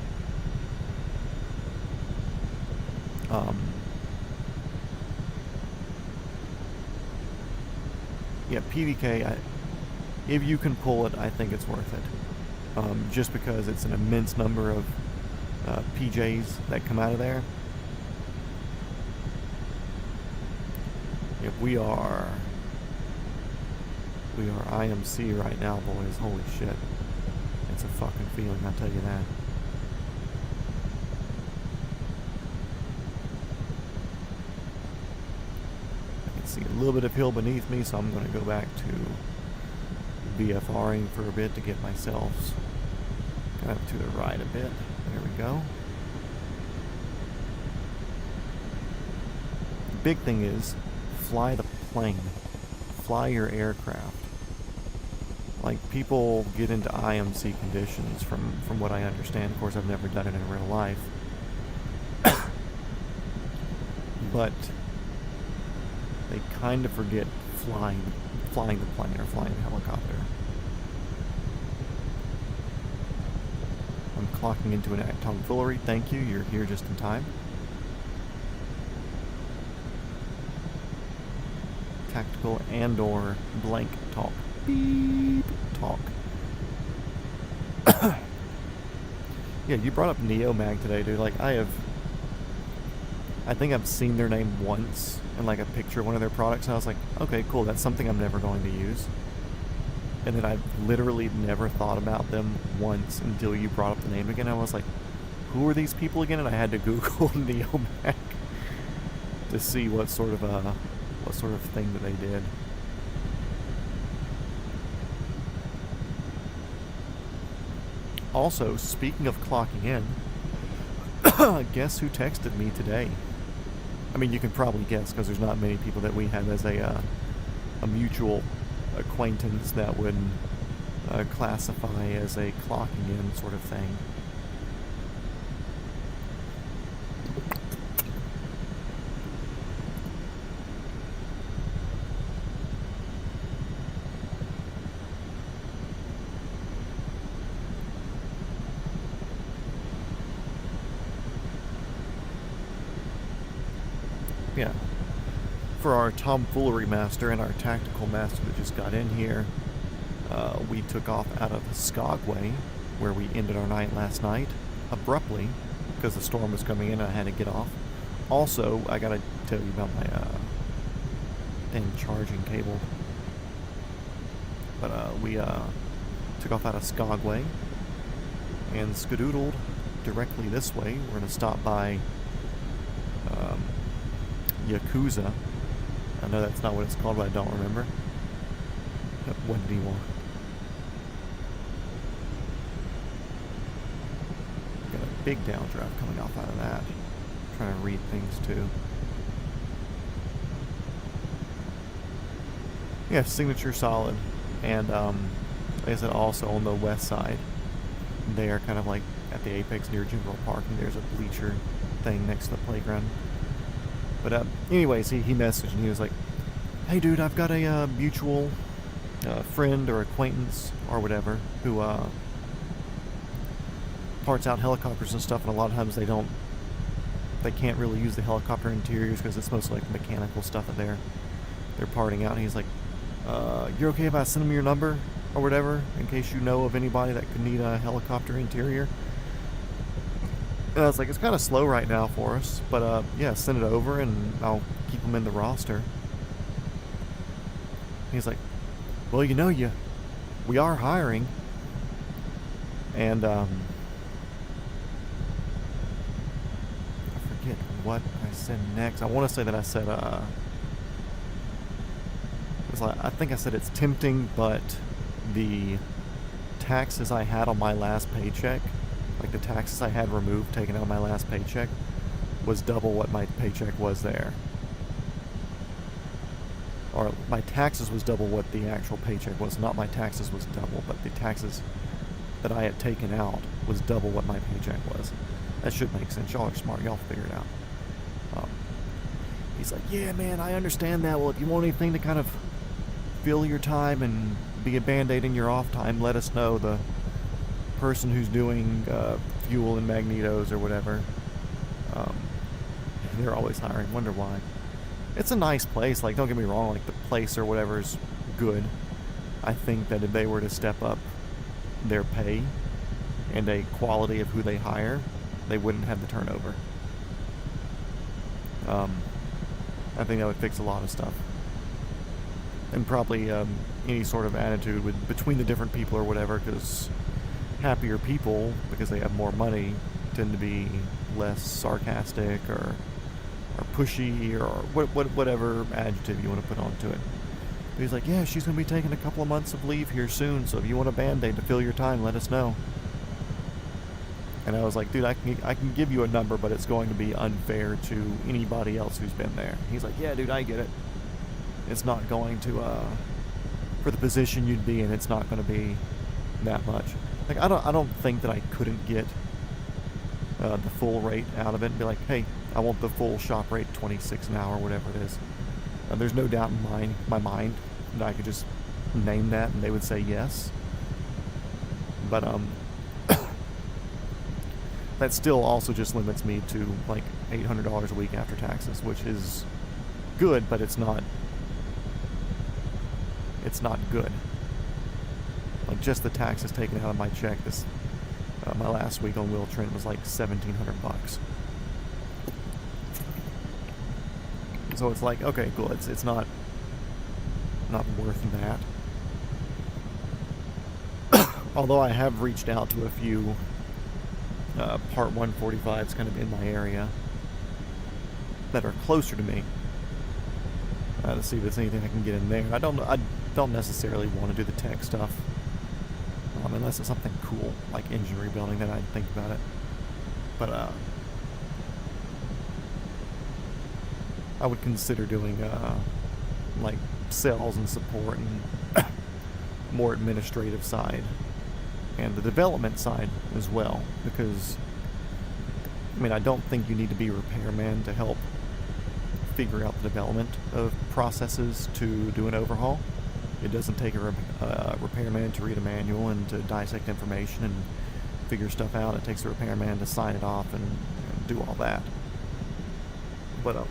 Yeah, PDK, if you can pull it, I think it's worth it. Just because it's an immense number of PJs that come out of there. If we are IMC right now, boys. Holy shit. It's a fucking feeling, I'll tell you that. I can see a little bit of hill beneath me, so I'm going to go back to VFRing for a bit to get myself kind of to the right a bit. There we go. The big thing is fly the plane. Fly your aircraft. Like, people get into IMC conditions from what I understand. Of course, I've never done it in real life. But they kind of forget flying the plane or flying the helicopter. I'm clocking into an tomfoolery. Thank you. You're here just in time. Tactical and or blank talk. Beep talk. Yeah, you brought up Neomag today, dude. Like, I think I've seen their name once in like a picture of one of their products, and I was like, okay, cool, that's something I'm never going to use. And then I've literally never thought about them once until you brought up the name again. I was like, who are these people again? And I had to Google Neomag to see what sort of thing that they did. Also, speaking of clocking in, guess who texted me today? I mean, you can probably guess because there's not many people that we have as a mutual acquaintance that would classify as a clocking in sort of thing. Yeah. For our tomfoolery master and our tactical master that just got in here, we took off out of Skagway, where we ended our night last night, abruptly, because the storm was coming in and I had to get off. Also, I gotta tell you about my damn charging cable. But we took off out of Skagway and skadoodled directly this way. We're gonna stop by Yakuza. I know that's not what it's called, but I don't remember. What do you want? Got a big downdraft coming off out of that. I'm trying to read things too. Yeah, signature solid. And like I said, also on the west side, they are kind of like at the apex near General Parking. There's a bleacher thing next to the playground. But anyways, he messaged and he was like, hey dude, I've got a mutual friend or acquaintance or whatever who parts out helicopters and stuff, and a lot of times they can't really use the helicopter interiors because it's mostly like mechanical stuff that they're parting out. And he's like, you're okay if I send him your number or whatever in case you know of anybody that could need a helicopter interior? And I was like, it's kind of slow right now for us, but yeah, send it over and I'll keep them in the roster. He's like, well, you know, we are hiring. And I forget what I said next. I want to say that I said, it's like, I think I said it's tempting, but the taxes I had on my last paycheck, like the taxes I had removed, taken out of my last paycheck, was double what my paycheck was there. Or my taxes was double what the actual paycheck was. Not my taxes was double, but the taxes that I had taken out was double what my paycheck was. That should make sense. Y'all are smart. Y'all figure it out. He's like, yeah, man, I understand that. Well, if you want anything to kind of fill your time and be a Band-Aid in your off time, let us know. The person who's doing fuel and magnetos or whatever, they're always hiring. Wonder why. It's a nice place. Like, don't get me wrong. Like, the place or whatever is good. I think that if they were to step up their pay and a quality of who they hire, they wouldn't have the turnover. I think that would fix a lot of stuff. And probably any sort of attitude between the different people or whatever, because happier people, because they have more money, tend to be less sarcastic or pushy or whatever adjective you want to put onto it. But he's like, yeah, she's going to be taking a couple of months of leave here soon, so if you want a Band-Aid to fill your time, let us know. And I was like, dude, I can give you a number, but it's going to be unfair to anybody else who's been there. He's like, yeah, dude, I get it. It's not going to, for the position you'd be in, it's not going to be that much. Like, I don't think that I couldn't get the full rate out of it and be like, hey, I want the full shop rate, 26 an hour, whatever it is. There's no doubt in my mind that I could just name that and they would say yes. But, that still also just limits me to like $800 a week after taxes, which is good, but it's not good. Like, just the taxes taken out of my check this my last week on Wheel Trent was like $1,700. So it's like, okay, cool. It's not worth that. Although I have reached out to a few Part 145s kind of in my area that are closer to me to see if there's anything I can get in there. I don't necessarily want to do the tech stuff unless it's something cool like engine rebuilding, then I'd think about it. But I would consider doing like sales and support and more administrative side and the development side as well, because I mean, I don't think you need to be a repairman to help figure out the development of processes to do an overhaul. It doesn't take a repairman to read a manual and to dissect information and figure stuff out. It takes a repairman to sign it off and do all that. But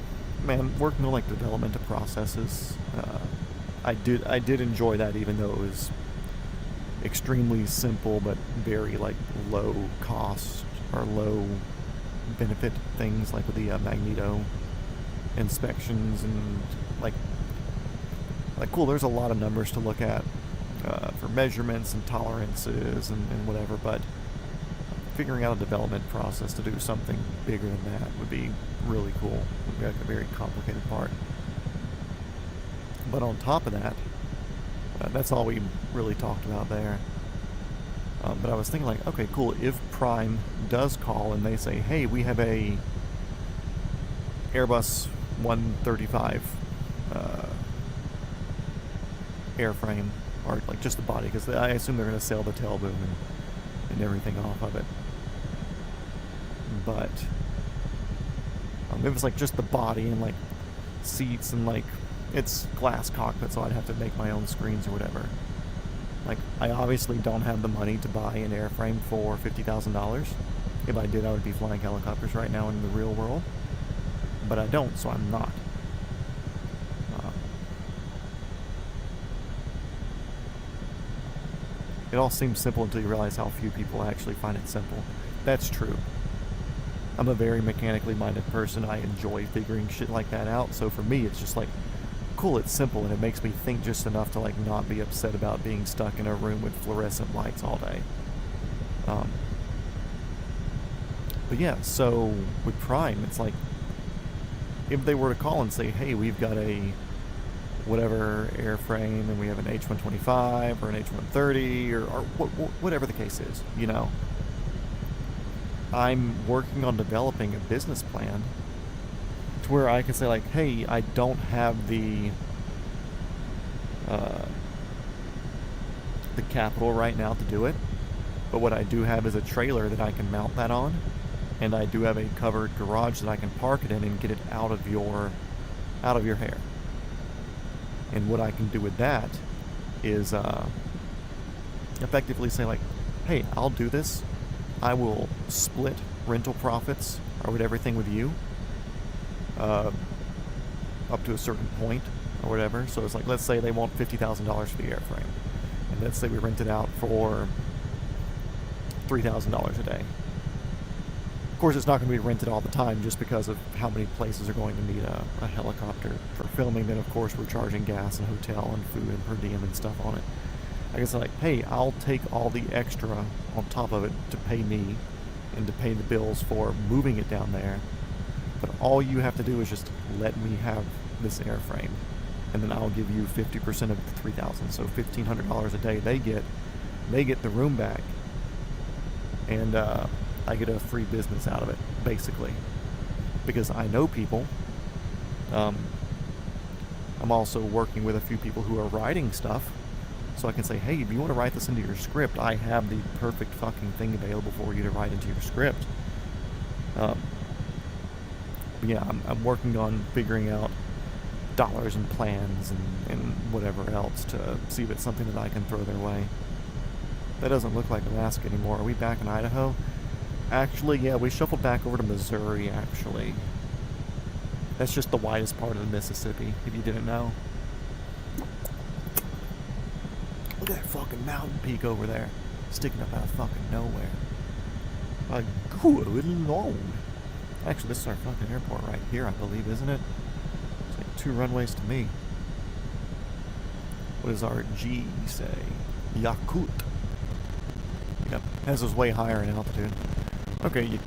man, working on like development of processes, I did enjoy that, even though it was extremely simple but very like low cost or low benefit things, like with the magneto inspections and like cool, there's a lot of numbers to look at for measurements and tolerances and whatever, but figuring out a development process to do something bigger than that would be really cool. It would be like a very complicated part. But on top of that, that's all we really talked about there. But I was thinking like, okay, cool, if Prime does call and they say, hey, we have a Airbus 135 airframe, or like just the body, because I assume they're going to sell the tail boom and everything off of it. But it was like just the body and like seats and like it's glass cockpit, so I'd have to make my own screens or whatever. Like, I obviously don't have the money to buy an airframe for $50,000. If I did, I would be flying helicopters right now in the real world. But I don't, so I'm not. It all seems simple until you realize how few people actually find it simple. That's true. I'm a very mechanically minded person. I enjoy figuring shit like that out. So for me, it's just like, cool, it's simple, and it makes me think just enough to like not be upset about being stuck in a room with fluorescent lights all day. But yeah, so with Prime, it's like, if they were to call and say, hey, we've got a whatever airframe, and we have an H125 or an H130 or whatever the case is, you know, I'm working on developing a business plan to where I can say like, hey, I don't have the capital right now to do it, But what I do have is a trailer that I can mount that on, and I do have a covered garage that I can park it in and get it out of your hair. And what I can do with that is effectively say, like, hey, I'll do this. I will split rental profits or with everything with you up to a certain point or whatever. So it's like, let's say they want $50,000 for the airframe, and let's say we rent it out for $3,000 a day. Of course, it's not going to be rented all the time just because of how many places are going to need a helicopter for filming. Then, of course, we're charging gas and hotel and food and per diem and stuff on it. I guess like, hey, I'll take all the extra on top of it to pay me and to pay the bills for moving it down there. But all you have to do is just let me have this airframe, and then I'll give you 50% of the $3,000. So $1,500 a day they get the room back, and I get a free business out of it, basically, because I know people. I'm also working with a few people who are writing stuff. So I can say, hey, if you want to write this into your script, I have the perfect fucking thing available for you to write into your script. Yeah, I'm working on figuring out dollars and plans and whatever else to see if it's something that I can throw their way. That doesn't look like Alaska anymore. Are we back in Idaho? Actually, yeah, we shuffled back over to Missouri, actually. That's just the widest part of the Mississippi, if you didn't know. Look at that fucking mountain peak over there, sticking up out of fucking nowhere. My good lord. Actually, this is our fucking airport right here, I believe, isn't it? It's like 2 runways to me. What does our G say? Yakut. Yep, this is way higher in altitude. Okay,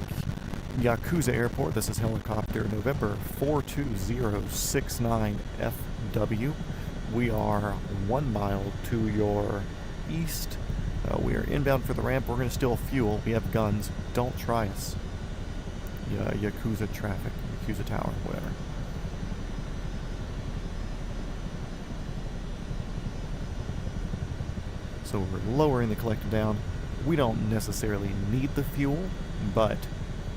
Yakuza Airport. This is helicopter November 42069 FW. We are 1 mile to your east. We are inbound for the ramp. We're going to steal fuel. We have guns. Don't try us. Yakuza traffic. Yakuza Tower. Whatever. So we're lowering the collective down. We don't necessarily need the fuel, but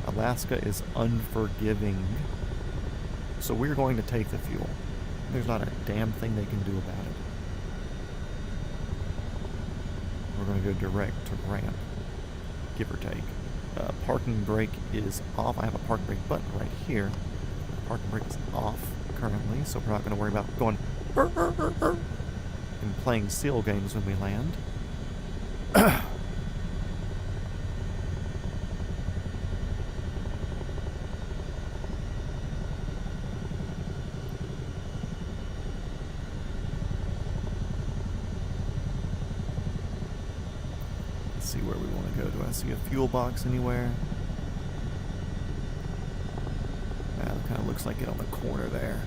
Alaska is unforgiving. So we're going to take the fuel. There's not a damn thing they can do about it. We're going to go direct to ramp, give or take. Parking brake is off. I have a parking brake button right here. Parking brake is off currently, so we're not going to worry about going and playing seal games when we land. See where we want to go. Do I see a fuel box anywhere? Yeah, it kind of looks like it on the corner there.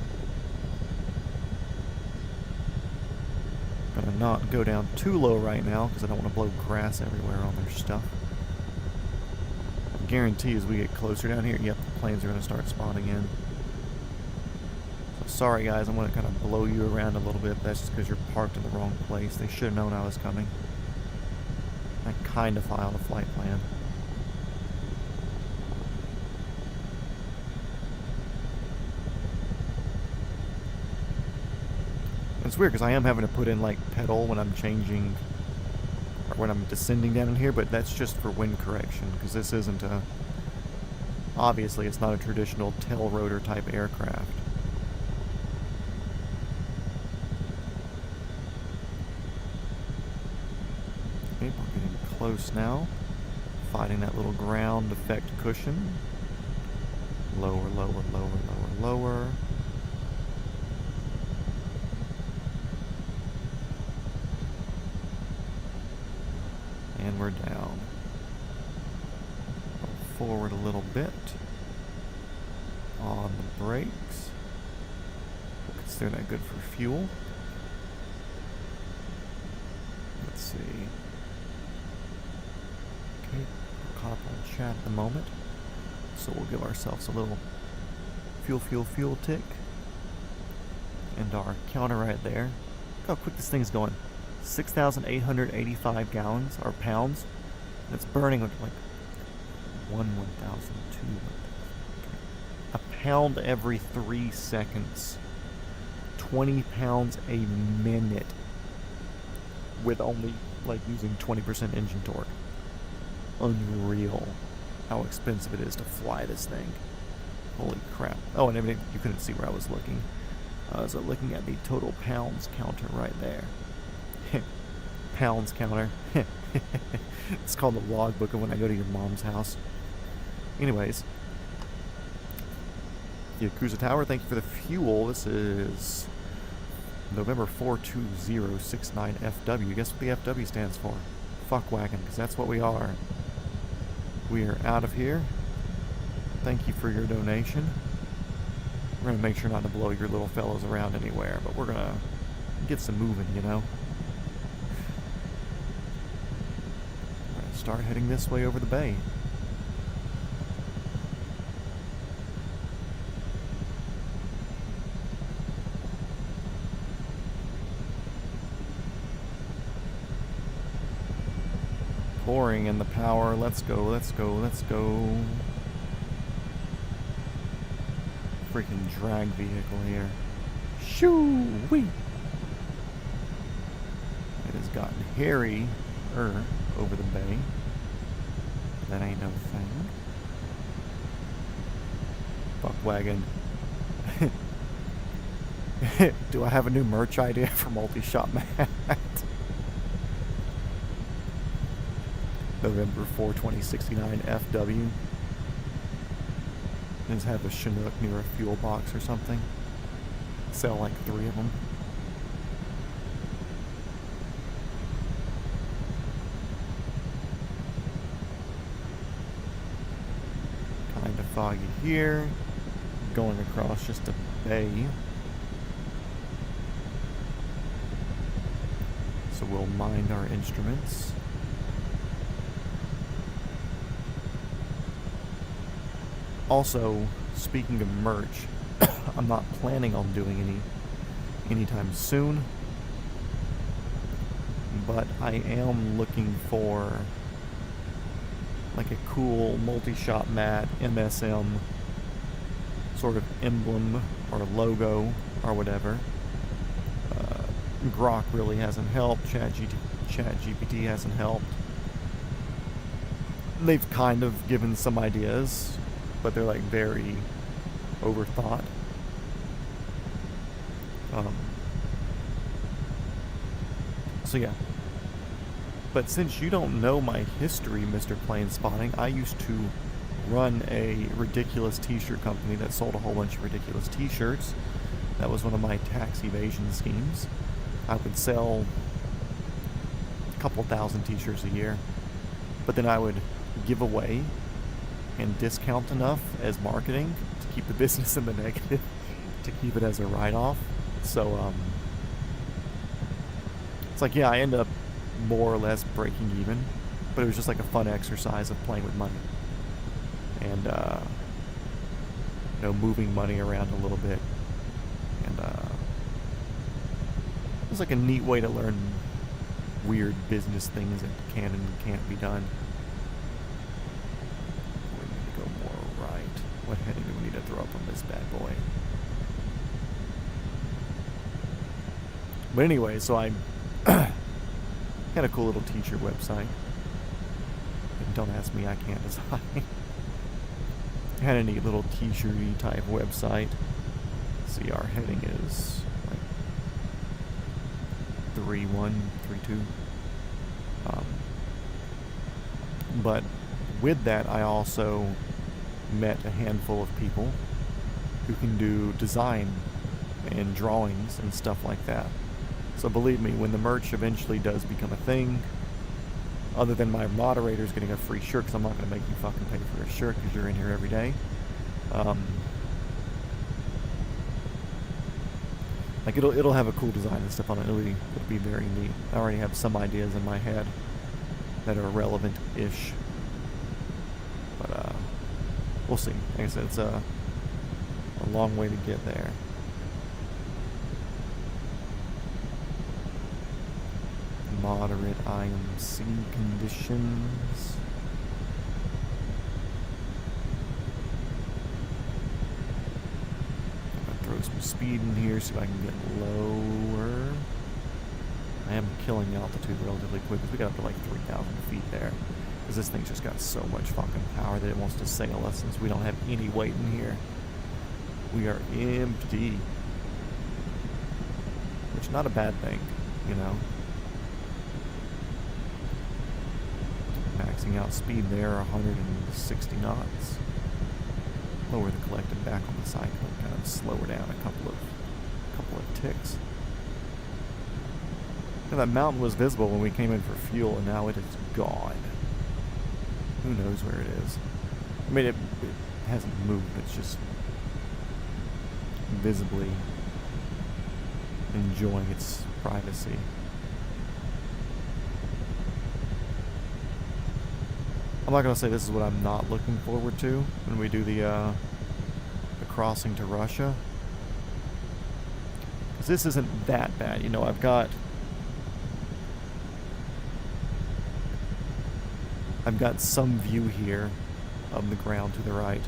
Gonna not go down too low right now because I don't want to blow grass everywhere on their stuff. I guarantee as we get closer down here, yep, the planes are gonna start spawning in. So sorry guys, I'm gonna kind of blow you around a little bit. That's just because you're parked in the wrong place. They should have known I was coming. I kind of filed a flight plan. It's weird because I am having to put in like pedal when I'm changing or when I'm descending down in here, but that's just for wind correction because this isn't a, obviously it's not a traditional tail rotor type aircraft. Okay, we're getting close now. Fighting that little ground effect cushion. Lower, lower, lower, lower, lower. And we're down. Forward a little bit. On the brakes. Consider that good for fuel. Let's see. Okay, we're caught up on chat at the moment. So we'll give ourselves a little fuel tick. And our counter right there. Look how quick this thing's going. 6,885 gallons, or pounds. It's burning like 1,000, 2, a pound every 3 seconds. 20 pounds a minute with only like using 20% engine torque. Unreal how expensive it is to fly this thing. Holy crap. Oh, and I mean, you couldn't see where I was looking. I was looking at the total pounds counter right there. Pounds counter. It's called the logbook of when I go to your mom's house. Anyways. Yakuza Tower, thank you for the fuel. This is November 42069FW. Guess what the FW stands for? Fuckwagon, because that's what we are. We are out of here. Thank you for your donation. We're going to make sure not to blow your little fellows around anywhere, but we're going to get some moving, you know? We're going to start heading this way over the bay. Pouring in the power. Let's go, let's go, let's go. Freaking drag vehicle here. Shoo-wee! It has gotten hairy over the bay. That ain't no thing. Fuckwagon. Do I have a new merch idea for multi-shot Matt? November 4, 2069 FW. Just have a Chinook near a fuel box or something. Sell like 3 of them. Kind of foggy here. Going across just a bay. So we'll mind our instruments. Also, speaking of merch, I'm not planning on doing any anytime soon, but I am looking for like a cool multi-shot mat MSM sort of emblem or logo or whatever. Grok really hasn't helped. ChatGPT hasn't helped. They've kind of given some ideas, but they're like very overthought. So yeah. But since you don't know my history, Mr. Plane Spotting, I used to run a ridiculous t-shirt company that sold a whole bunch of ridiculous t-shirts. That was one of my tax evasion schemes. I would sell a couple thousand t-shirts a year, but then I would give away and discount enough as marketing to keep the business in the negative, to keep it as a write-off. So it's like, yeah, I end up more or less breaking even, but it was just like a fun exercise of playing with money and moving money around a little bit, and it was like a neat way to learn weird business things that can and can't be done. We need to go more right. What heading do we need to throw up on this bad boy? But anyway, so I had a cool little t-shirt website. And don't ask me, I can't design. Had a neat little t-shirt-y type website. See, our heading is like 3132. But with that, I also met a handful of people who can do design and drawings and stuff like that. So believe me, when the merch eventually does become a thing, other than my moderators getting a free shirt, because I'm not going to make you fucking pay for a shirt because you're in here every day. Like it'll have a cool design and stuff on it. It'll be very neat. I already have some ideas in my head that are relevant-ish, but we'll see. Like I said, it's a long way to get there. Moderate IMC conditions. throw some speed in here, see if I can get lower. I am killing altitude relatively quick because we got up to like 3,000 feet there. Because this thing's just got so much fucking power that it wants to sail us since we don't have any weight in here. We are empty. Which is not a bad thing, you know. Maxing out speed there, 160 knots. Lower the collective back on the cycle, kind of slow her down a couple of ticks. And that mountain was visible when we came in for fuel, and now it is gone. Who knows where it is? I mean, it hasn't moved. It's just visibly enjoying its privacy. I'm not going to say this is what I'm not looking forward to when we do the crossing to Russia. Because this isn't that bad. You know, I've got some view here of the ground to the right.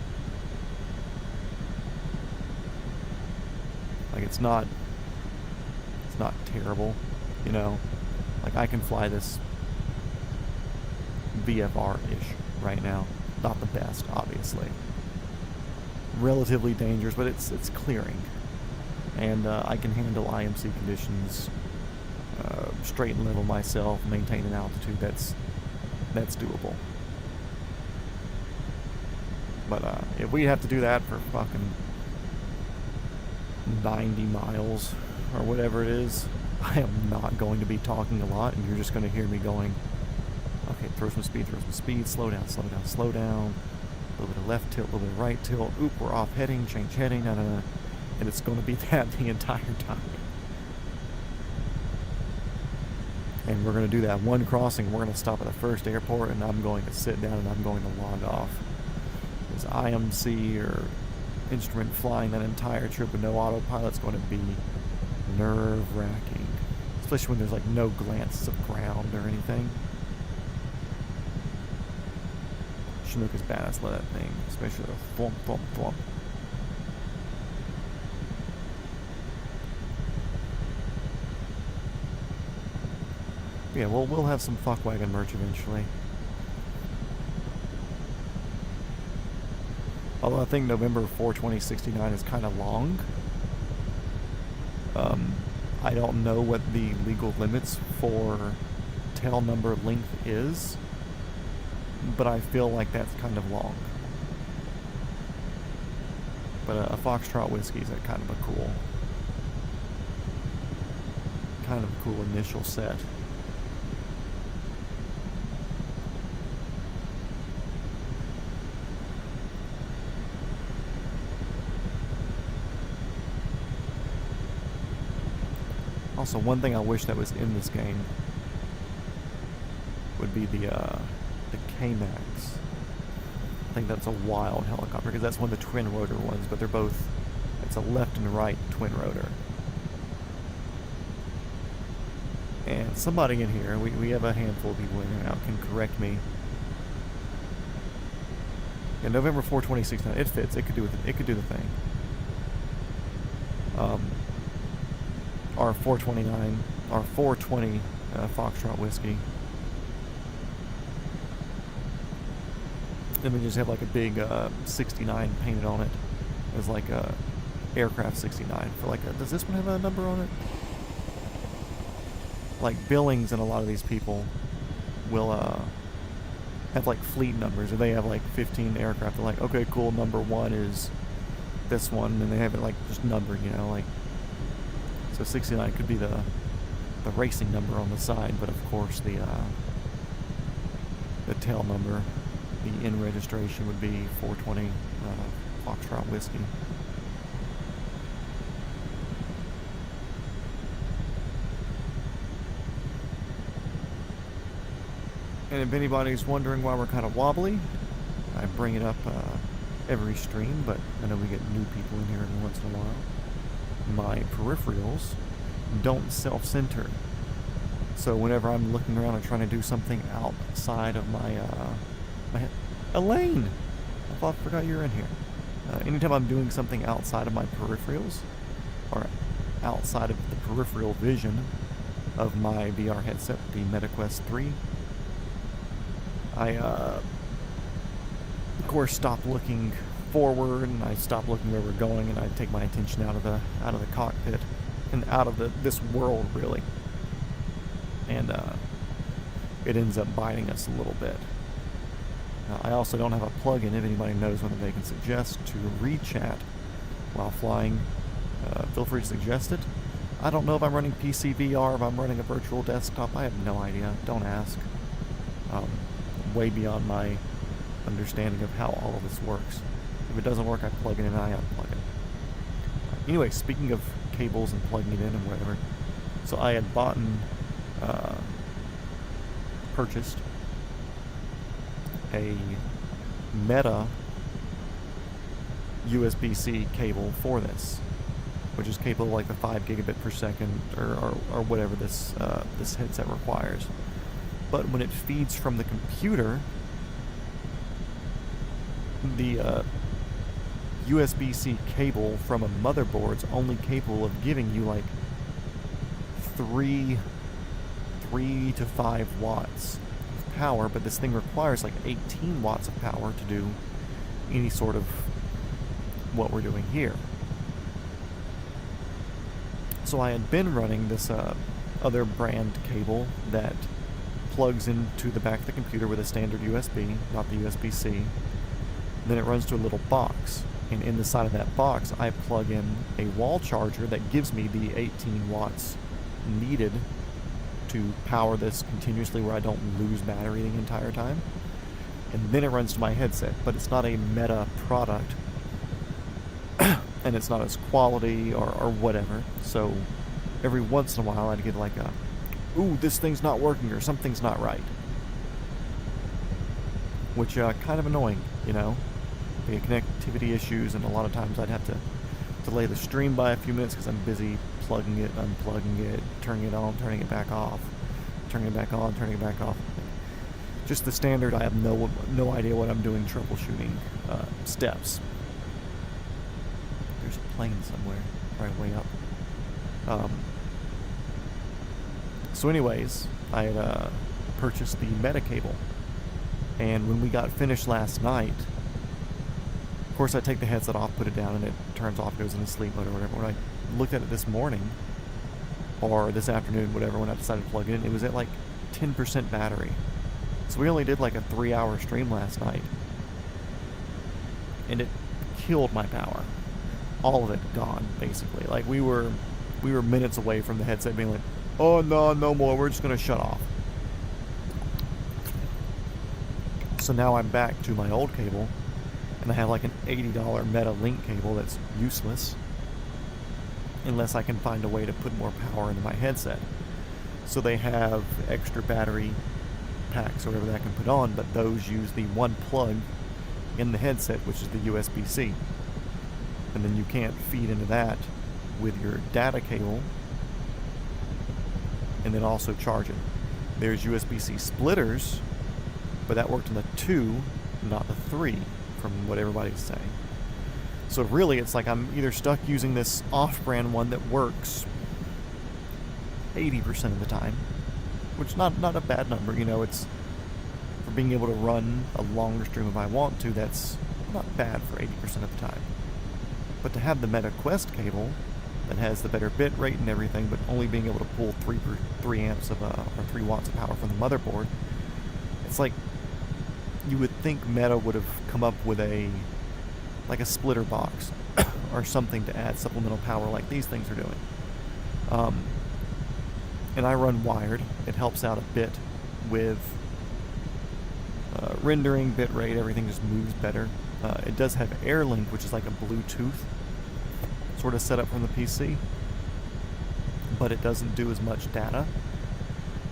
Like, it's not terrible, you know. Like, I can fly this VFR-ish right now. Not the best, obviously. Relatively dangerous, but it's clearing. And I can handle IMC conditions, straight and level myself, maintain an altitude that's doable. But if we have to do that for fucking 90 miles or whatever it is, I am not going to be talking a lot, and you're just going to hear me going, okay, throw some speed, slow down, a little bit of left tilt, a little bit of right tilt, oop, we're off heading, change heading, and it's going to be that the entire time. And we're going to do that one crossing, we're going to stop at the first airport, and I'm going to sit down and I'm going to log off. Because IMC or instrument flying that entire trip with no autopilot's going to be nerve-wracking. Especially when there's like no glances of ground or anything. Chinook is badass, let that thing, especially the thwomp, thwomp, thwomp. Yeah, we'll have some fuckwagon merch eventually. Although I think November 4, 2069 is kind of long. I don't know what the legal limits for tail number length is, but I feel like that's kind of long. But a Foxtrot whiskey is kind of a cool initial set. Also, one thing I wish that was in this game would be the K-Max. I think that's a wild helicopter, because that's one of the twin rotor ones, but they're both, it's a left and right twin rotor. And somebody in here, we have a handful of people in here now, can correct me. Yeah, November 4, 2069, it fits, it could do the thing. Our 420 Foxtrot whiskey. Then we just have like a big 69 painted on it as like a aircraft 69 for like a, does this one have a number on it? Like Billings and a lot of these people will have like fleet numbers, or they have like 15 aircraft. They're like, okay, cool, number 1 is this one, and they have it like just numbered, you know, like. So 69 could be the racing number on the side, but of course the tail number, the in registration would be 420 Foxtrot whiskey. And if anybody's wondering why we're kind of wobbly, I bring it up every stream, but I know we get new people in here every once in a while. My peripherals don't self-center. So whenever I'm looking around and trying to do something outside of my head. Elaine! I forgot you were in here. Anytime I'm doing something outside of my peripherals, or outside of the peripheral vision of my VR headset, the MetaQuest 3, I, of course, stop looking forward, and I stop looking where we're going, and I take my attention out of the cockpit and out of this world, really. And it ends up biting us a little bit. I also don't have a plug-in. If anybody knows whether they can suggest to read chat while flying, feel free to suggest it. I don't know if I'm running PC VR, if I'm running a virtual desktop. I have no idea. Don't ask. Way beyond my understanding of how all of this works. If it doesn't work, I plug it in and I unplug it. Anyway, speaking of cables and plugging it in and whatever, so I had purchased a Meta USB-C cable for this, which is capable of like the 5 gigabit per second or whatever this headset requires. But when it feeds from the computer, the USB-C cable from a motherboard's only capable of giving you like 3 to 5 watts of power, but this thing requires like 18 watts of power to do any sort of what we're doing here. So I had been running this other brand cable that plugs into the back of the computer with a standard USB, not the USB-C. Then it runs to a little box, and in the side of that box I plug in a wall charger that gives me the 18 watts needed to power this continuously where I don't lose battery the entire time. And then it runs to my headset, but it's not a Meta product and it's not as quality or whatever. So every once in a while I'd get like a, ooh, this thing's not working or something's not right. Which kind of annoying, you know. The connectivity issues, and a lot of times I'd have to delay the stream by a few minutes because I'm busy plugging it, unplugging it, turning it on, turning it back off, turning it back on, turning it back off. Just the standard, I have no idea what I'm doing troubleshooting steps. There's a plane somewhere, right way up. So anyways, I had purchased the Meta cable, and when we got finished last night, of course I take the headset off, put it down, and it turns off, goes into sleep mode or whatever. When I looked at it this morning, or this afternoon, whatever, when I decided to plug it in, it was at like 10% battery. So we only did like a 3-hour stream last night, and it killed my power. All of it gone, basically. Like we were minutes away from the headset being like, oh no more, we're just gonna shut off. So now I'm back to my old cable, and I have like an $80 Meta Link cable that's useless unless I can find a way to put more power into my headset. So they have extra battery packs or whatever that I can put on, but those use the one plug in the headset, which is the USB-C. And then you can't feed into that with your data cable and then also charge it. There's USB-C splitters, but that worked on the 2, not the 3, from what everybody's saying. So really it's like I'm either stuck using this off-brand one that works 80% of the time, which is not a bad number, you know. It's for being able to run a longer stream if I want to, that's not bad for 80% of the time. But to have the MetaQuest cable that has the better bit rate and everything, but only being able to pull 3 amps of or 3 watts of power from the motherboard, it's like you would think Meta would have come up with a splitter box or something to add supplemental power like these things are doing. And I run wired. It helps out a bit with rendering, bitrate, everything just moves better. It does have AirLink, which is like a Bluetooth sort of setup from the PC, but it doesn't do as much data.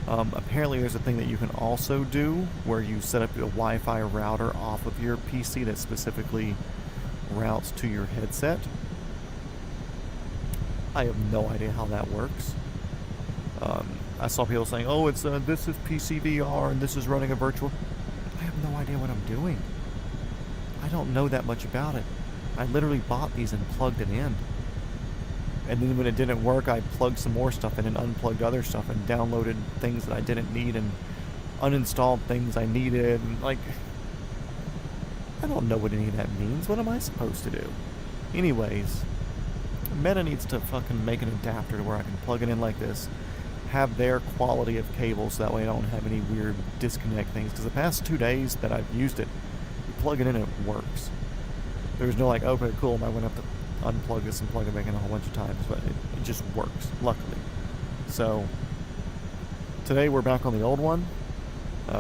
Apparently there's a thing that you can also do where you set up a Wi-Fi router off of your PC that specifically routes to your headset. I have no idea how that works. I saw people saying, oh, it's this is PC VR and this is running a virtual. I have no idea what I'm doing. I don't know that much about it. I literally bought these and plugged it in. And then when it didn't work, I plugged some more stuff in and unplugged other stuff and downloaded things that I didn't need and uninstalled things I needed. And like, I don't know what any of that means. What am I supposed to do? Anyways, Meta needs to fucking make an adapter to where I can plug it in like this, have their quality of cable so that way I don't have any weird disconnect things. Because the past 2 days that I've used it, you plug it in and it works. There's no like, okay, cool, I went up to unplug this and plug it back in a whole bunch of times, but it just works, luckily. So, today we're back on the old one,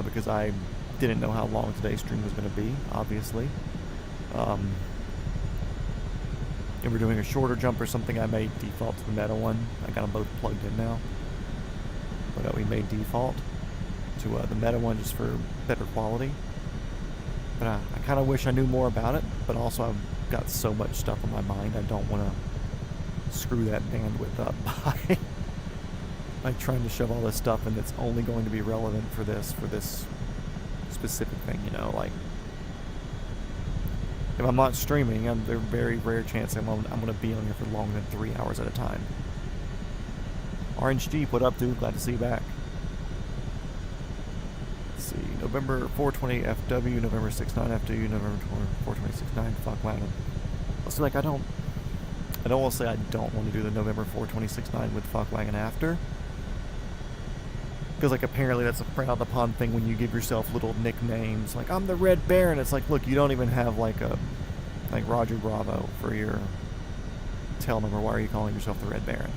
because I didn't know how long today's stream was going to be, obviously. If we're doing a shorter jump or something, I may default to the Meta one. I got them both plugged in now. But we may default to the Meta one just for better quality. But I kind of wish I knew more about it, but also I've got so much stuff on my mind, I don't want to screw that bandwidth up by trying to shove all this stuff in that's only going to be relevant for this specific thing, you know, like, if I'm not streaming, there's a very rare chance I'm going to be on here for longer than 3 hours at a time. Orange Jeep, what up, dude? Glad to see you back. Let's see, November 420 FW, November 69 FW, November 42069, fuck wagon. Let's see, like, I don't want to say I don't want to do the November 42069 with fuck wagon after. Because, like, apparently that's a frowned upon thing when you give yourself little nicknames. Like, I'm the Red Baron. It's like, look, you don't even have, like, Roger Bravo for your tail number. Why are you calling yourself the Red Baron?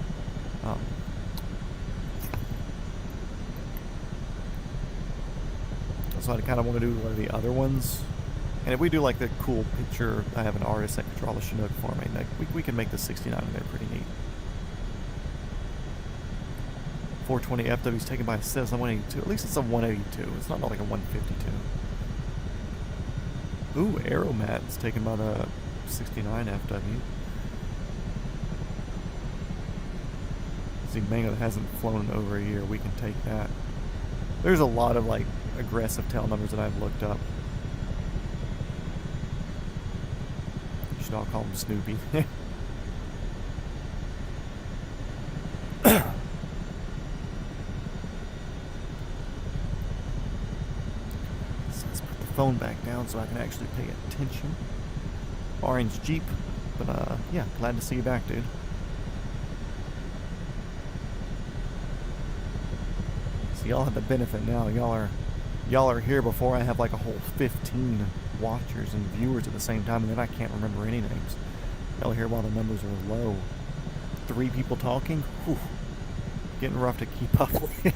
So I kind of want to do one of the other ones. And if we do, like, the cool picture, I have an artist that could draw the Chinook for me. Like, we can make the 69 in there pretty neat. 420 FW is taken by a Cessna 182. At least it's a 182. It's not like a 152. Ooh, Aeromat is taken by the 69 FW. See, Mango that hasn't flown in over a year. We can take that. There's a lot of, like, aggressive tail numbers that I've looked up. You should all call him Snoopy. Phone back down so I can actually pay attention. Orange Jeep, but yeah, glad to see you back, dude. So y'all have the benefit now. Y'all are here before I have like a whole 15 watchers and viewers at the same time, and then I can't remember any names. Y'all are here while the numbers are low. 3 people talking. Whew. Getting rough to keep up with.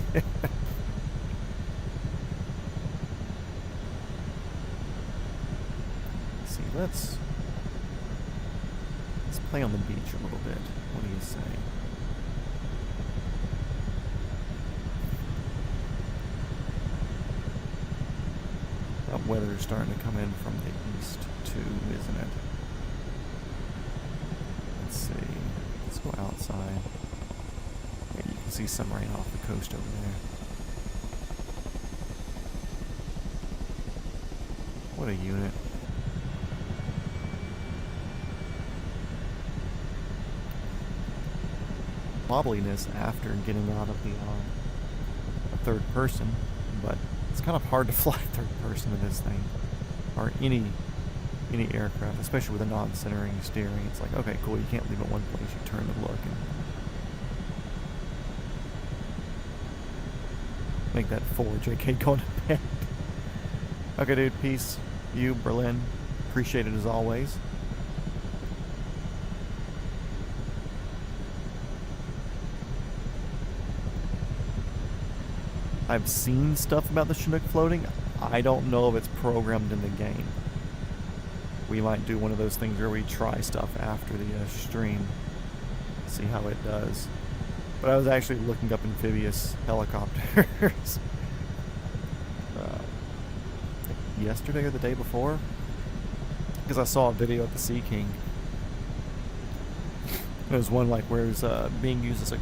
Let's play on the beach a little bit. What do you say? That weather is starting to come in from the east too, isn't it? Let's see. Let's go outside. Yeah, you can see some rain off the coast over there. What a unit. Wobbliness after getting out of the third person, but it's kind of hard to fly third person in this thing, or any aircraft, especially with a non-centering steering. It's like, okay, cool, you can't leave at one place, you turn and look and make that 4 JK going to bed. Okay, dude, peace. You, Berlin, appreciate it as always. I've seen stuff about the Chinook floating. I don't know if it's programmed in the game. We might do one of those things where we try stuff after the stream, see how it does. But I was actually looking up amphibious helicopters yesterday or the day before, because I saw a video at the Sea King. It was one like where it's being used as I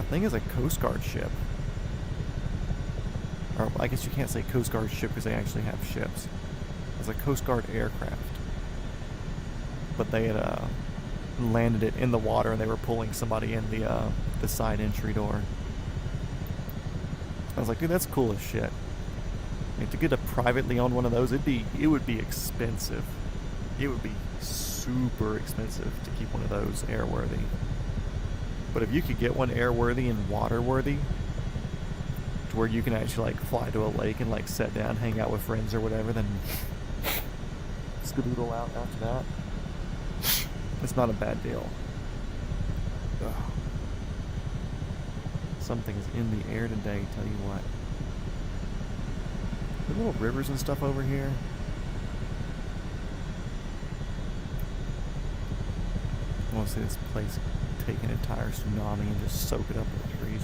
think as a Coast Guard ship. Or I guess you can't say Coast Guard ship because they actually have ships. It's a Coast Guard aircraft. but they had landed it in the water and they were pulling somebody in the side entry door. I was like, dude, that's cool as shit. I mean, to get a privately owned one of those, it would be expensive. It would be super expensive to keep one of those airworthy. But if you could get one airworthy and waterworthy, to where you can actually like fly to a lake and like sit down, hang out with friends or whatever, then skedoodle out after that, it's not a bad deal. Ugh. Something is in the air today, tell you what. The little rivers and stuff over here. I want to see this place take an entire tsunami and just soak it up with the trees.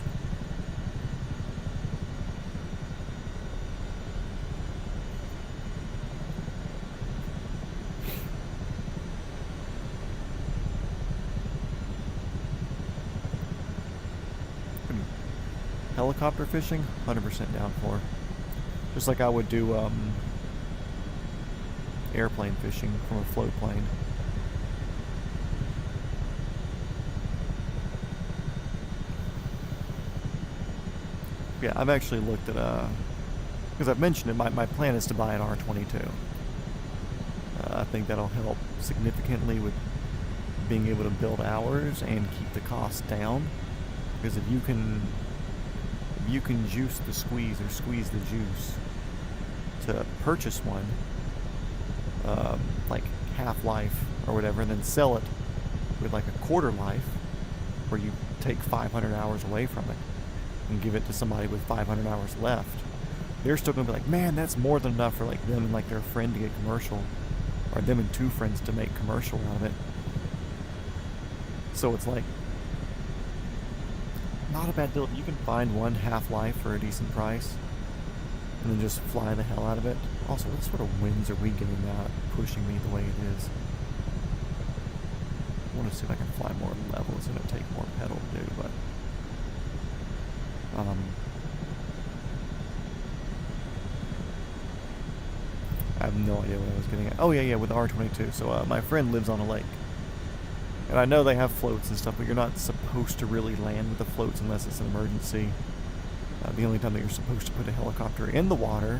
Helicopter fishing, 100% down for. Just like I would do airplane fishing from a float plane. Yeah, I've actually looked at because I've mentioned it, my plan is to buy an R22. I think that'll help significantly with being able to build hours and keep the cost down. Because if you can juice the squeeze or squeeze the juice to purchase one, like half-life or whatever, and then sell it with like a quarter life, where you take 500 hours away from it and give it to somebody with 500 hours left, they're still going to be like, man, that's more than enough for like them and like their friend to get commercial, or them and two friends to make commercial out of it. So it's like, not a bad deal if you can find one half-life for a decent price and then just fly the hell out of it. Also, what sort of winds are we getting now pushing me the way it is? I want to see if I can fly more level. It's going to take more pedal to do, but I have no idea what I was getting at. Oh yeah, with the R22. So my friend lives on a lake. And I know they have floats and stuff, but you're not supposed to really land with the floats unless it's an emergency. The only time that you're supposed to put a helicopter in the water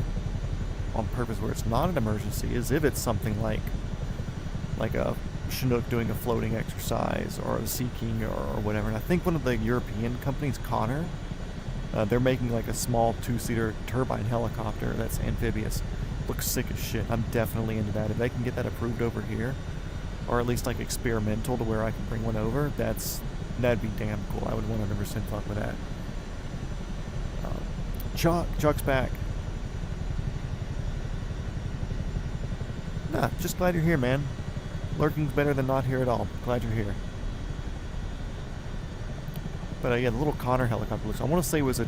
on purpose where it's not an emergency is if it's something like a Chinook doing a floating exercise or a Sea King or whatever. And I think one of the European companies, Connor, they're making like a small 2-seater turbine helicopter that's amphibious. Looks sick as shit. I'm definitely into that. If they can get that approved over here, or at least like experimental to where I can bring one over, that'd be damn cool. I would 100% fuck with that. Chuck's back. Nah, just glad you're here, man. Lurking's better than not here at all. Glad you're here. But yeah, the little Connor helicopter looks, I want to say it was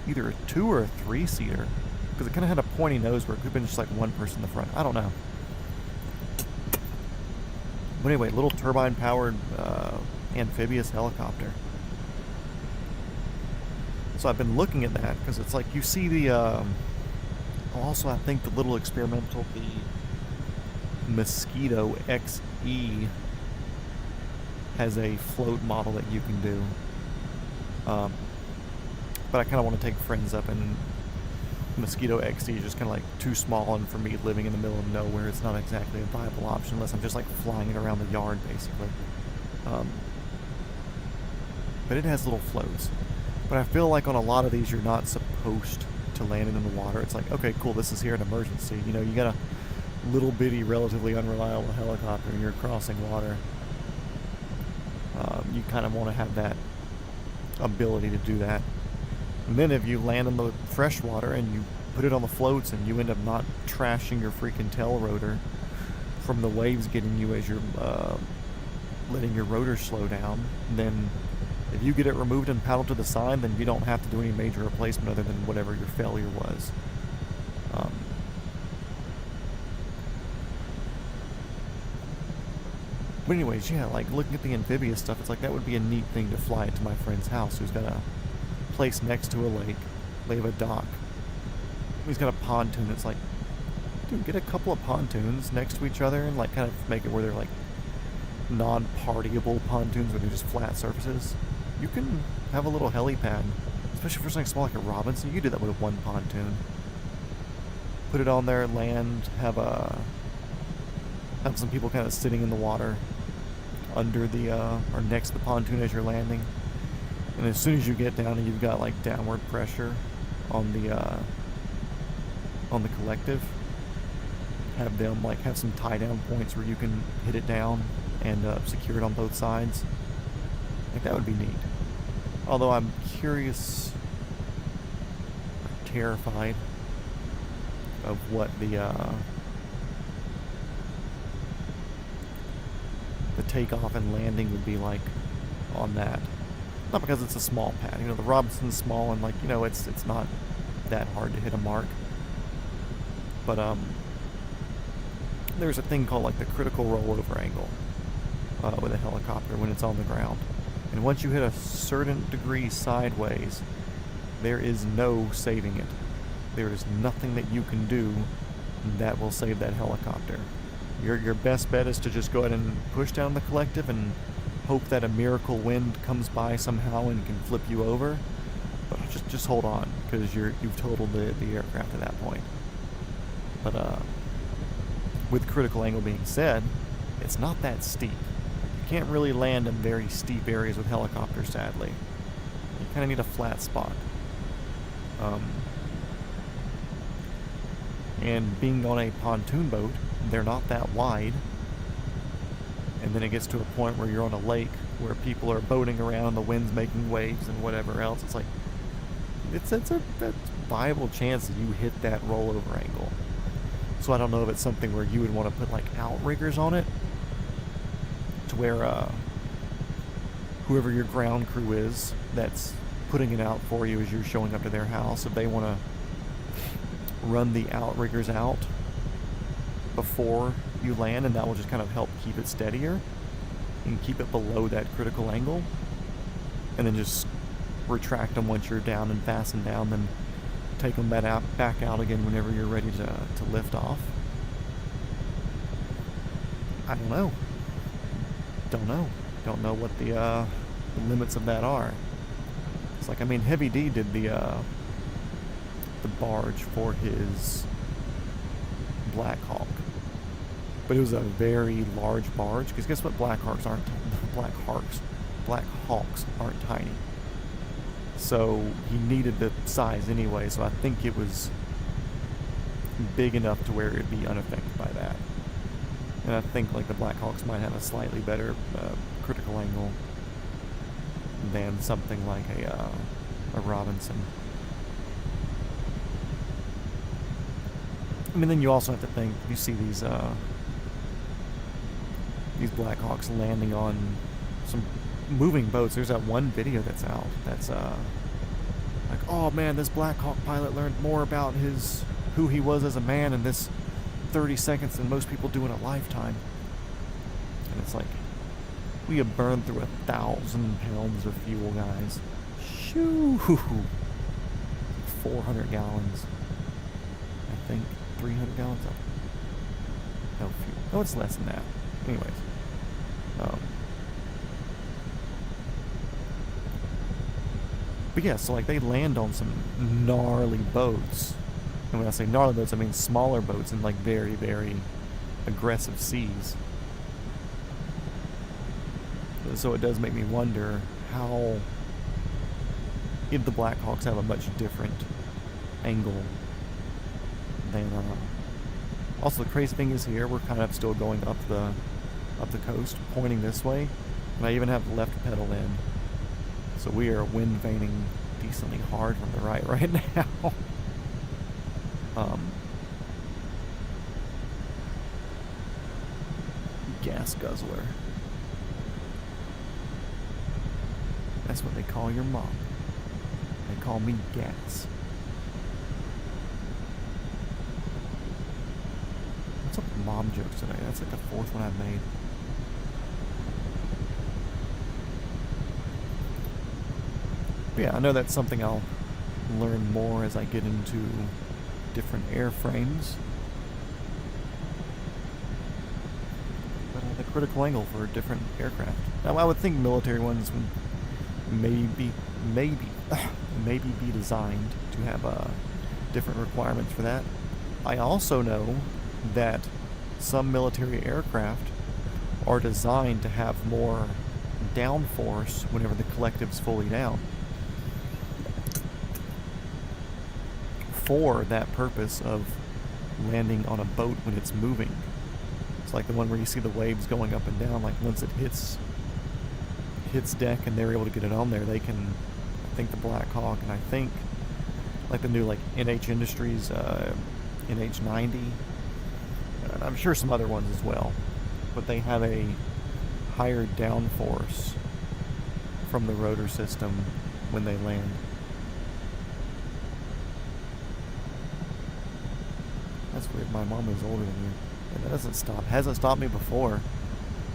either a 2 or a 3-seater, because it kind of had a pointy nose where it could have been just like one person in the front. I don't know. But anyway, little turbine-powered amphibious helicopter. So I've been looking at that because it's like you see the. Also, I think the little experimental, the Mosquito XE, has a float model that you can do. But I kind of want to take friends up, and Mosquito XE is just kind of like too small, and for me living in the middle of nowhere, it's not exactly a viable option unless I'm just like flying it around the yard basically. But it has little floats. But I feel like on a lot of these you're not supposed to land it in the water. It's like, okay, cool, this is here an emergency. You know, you got a little bitty, relatively unreliable helicopter and you're crossing water. You kind of want to have that ability to do that. And then if you land in the fresh water and you put it on the floats and you end up not trashing your freaking tail rotor from the waves getting you as you're letting your rotor slow down, then if you get it removed and paddled to the side, then you don't have to do any major replacement other than whatever your failure was. But anyways, yeah, like looking at the amphibious stuff, it's like that would be a neat thing to fly it to my friend's house who's got a place next to a lake. They have a dock. He's got a pontoon. It's like, dude, get a couple of pontoons next to each other and like kind of make it where they're like non-partyable pontoons where they're just flat surfaces, you can have a little helipad, especially for something small like a Robinson. You can do that with one pontoon. Put it on there, land, have some people kind of sitting in the water under the or next to the pontoon as you're landing, and as soon as you get down and you've got like downward pressure on the collective, have them like have some tie down points where you can hit it down and secure it on both sides. Like that would be neat. Although I'm curious, or terrified of what the takeoff and landing would be like on that. Not because it's a small pad. You know, the Robinson's small and like, you know, it's not that hard to hit a mark. But there's a thing called like the critical rollover angle with a helicopter when it's on the ground. And once you hit a certain degree sideways, there is no saving it. There is nothing that you can do that will save that helicopter. Your best bet is to just go ahead and push down the collective and hope that a miracle wind comes by somehow and can flip you over. But just hold on, because you've totaled the aircraft at that point. But with critical angle being said, it's not that steep. You can't really land in very steep areas with helicopters, sadly. You kind of need a flat spot. And being on a pontoon boat, they're not that wide. And then it gets to a point where you're on a lake where people are boating around, the wind's making waves and whatever else. It's like, it's a viable chance that you hit that rollover angle. So I don't know if it's something where you would want to put like outriggers on it, to where whoever your ground crew is that's putting it out for you as you're showing up to their house, if they want to run the outriggers out before you land, and that will just kind of help keep it steadier and keep it below that critical angle, and then just retract them once you're down and fasten down, then take them back out again whenever you're ready to lift off. I don't know what the limits of that are. It's like, I mean, Heavy D did the barge for his Black Hawk, but it was a very large barge, because guess what, Black Hawks aren't tiny. So he needed the size anyway, so I think it was big enough to where it'd be unaffected by that. And I think like the Black Hawks might have a slightly better critical angle than something like a Robinson. I mean, then you also have to think, you see these Black Hawks landing on some moving boats. There's that one video that's out that's like, oh man, this Black Hawk pilot learned more about who he was as a man in this 30 seconds than most people do in a lifetime. And it's like, we have burned through 1,000 pounds of fuel, guys. Shoo! 400 gallons. I think 300 gallons of fuel. No, it's less than that. Anyways. But yeah, so like they land on some gnarly boats. And when I say gnarly boats, I mean smaller boats in like very, very aggressive seas. So it does make me wonder how, if the Black Hawks have a much different angle than also the crazy thing is here we're kind of still going up the coast, pointing this way, and I even have the left pedal in. So we are wind veining decently hard from the right now. Gas guzzler. That's what they call your mom. They call me Gas. What's up with mom jokes today? That's like the fourth one I've made. But yeah, I know that's something I'll learn more as I get into different airframes. But the critical angle for different aircraft. Now, I would think military ones would maybe be designed to have different requirements for that. I also know that some military aircraft are designed to have more downforce whenever the collective's fully down, for that purpose of landing on a boat when it's moving. It's like the one where you see the waves going up and down. Like once it hits deck and they're able to get it on there, they can, I think the Black Hawk, and I think like the new like NH Industries NH90, and I'm sure some other ones as well, but they have a higher downforce from the rotor system when they land. That's weird. My mom is older than you. And that doesn't stop. Hasn't stopped me before.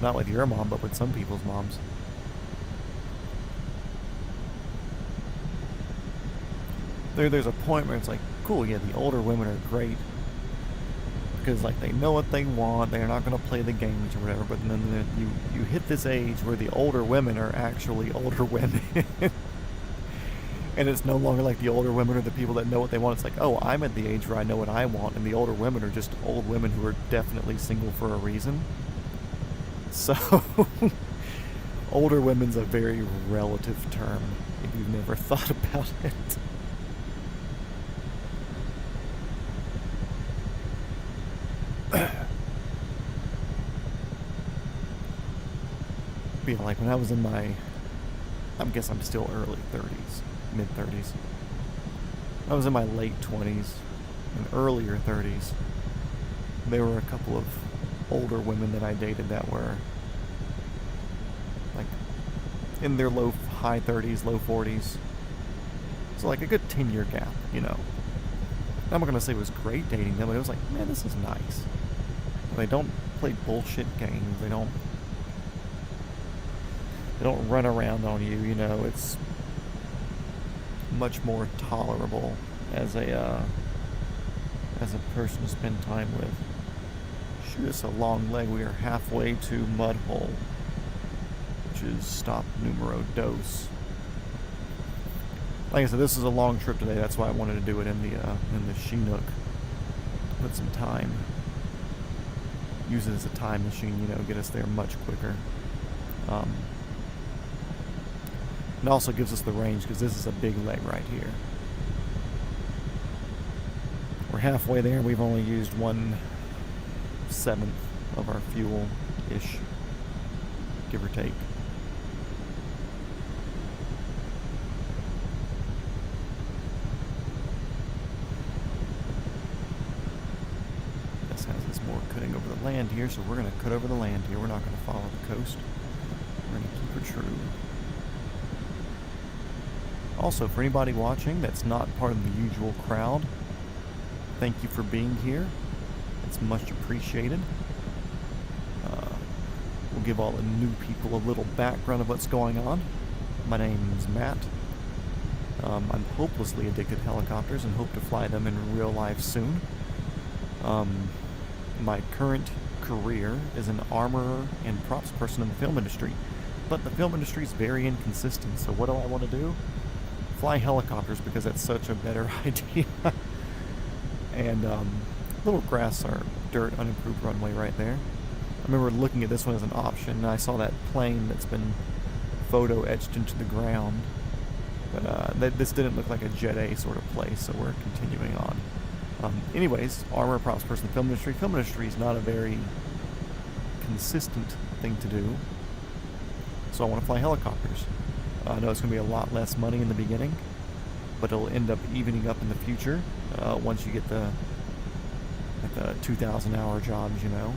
Not with your mom, but with some people's moms. There's a point where it's like, cool, yeah, the older women are great. Because, like, they know what they want. They're not going to play the games or whatever. But then you hit this age where the older women are actually older women. And it's no longer like the older women are the people that know what they want. It's like, oh, I'm at the age where I know what I want. And the older women are just old women who are definitely single for a reason. So, older women's a very relative term if you've never thought about it. But yeah, like when I was in my, I guess I'm still early 30s, mid 30s. I was in my late 20s and earlier 30s. There were a couple of older women that I dated that were like in their high 30s, low 40s. So like a good 10-year gap, you know. I'm not going to say it was great dating them, but it was like, man, this is nice. They don't play bullshit games. They don't run around on you, you know. It's much more tolerable as a person to spend time with. Shoot us a long leg. We are halfway to Mudhole, which is stop numero dos. Like I said, this is a long trip today. That's why I wanted to do it in the Chinook. Put some time. Use it as a time machine, you know, get us there much quicker. It also gives us the range because this is a big leg right here. We're halfway there and we've only used 1/7 of our fuel-ish, give or take. This has us more cutting over the land here, so we're going to cut over the land here. We're not going to follow the coast. We're going to keep her true. Also, for anybody watching that's not part of the usual crowd, thank you for being here. It's much appreciated. We'll give all the new people a little background of what's going on. My name's Matt. I'm hopelessly addicted to helicopters and hope to fly them in real life soon. My current career is an armorer and props person in the film industry, but the film industry is very inconsistent, so what do I want to do? Fly helicopters because that's such a better idea. And little grass or dirt unimproved runway right there. I remember looking at this one as an option, and I saw that plane that's been photo etched into the ground. But this didn't look like a Jet A sort of place, so we're continuing on. Anyways, armor, props person, film industry. Film industry is not a very consistent thing to do, so I want to fly helicopters. I know it's going to be a lot less money in the beginning, but it'll end up evening up in the future once you get the 2,000-hour jobs, you know.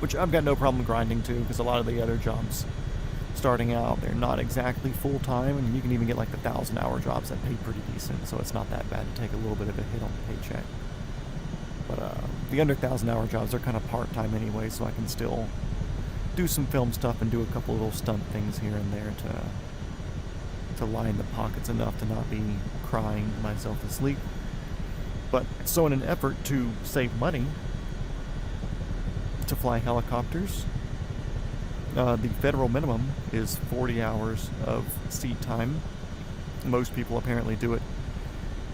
Which I've got no problem grinding to, because a lot of the other jobs starting out, they're not exactly full-time, and you can even get like the 1,000-hour jobs that pay pretty decent, so it's not that bad to take a little bit of a hit on the paycheck. But the under 1,000-hour jobs are kind of part-time anyway, so I can still do some film stuff and do a couple little stunt things here and there to line the pockets enough to not be crying myself to sleep. But so in an effort to save money, to fly helicopters. The federal minimum is 40 hours of seat time. Most people apparently do it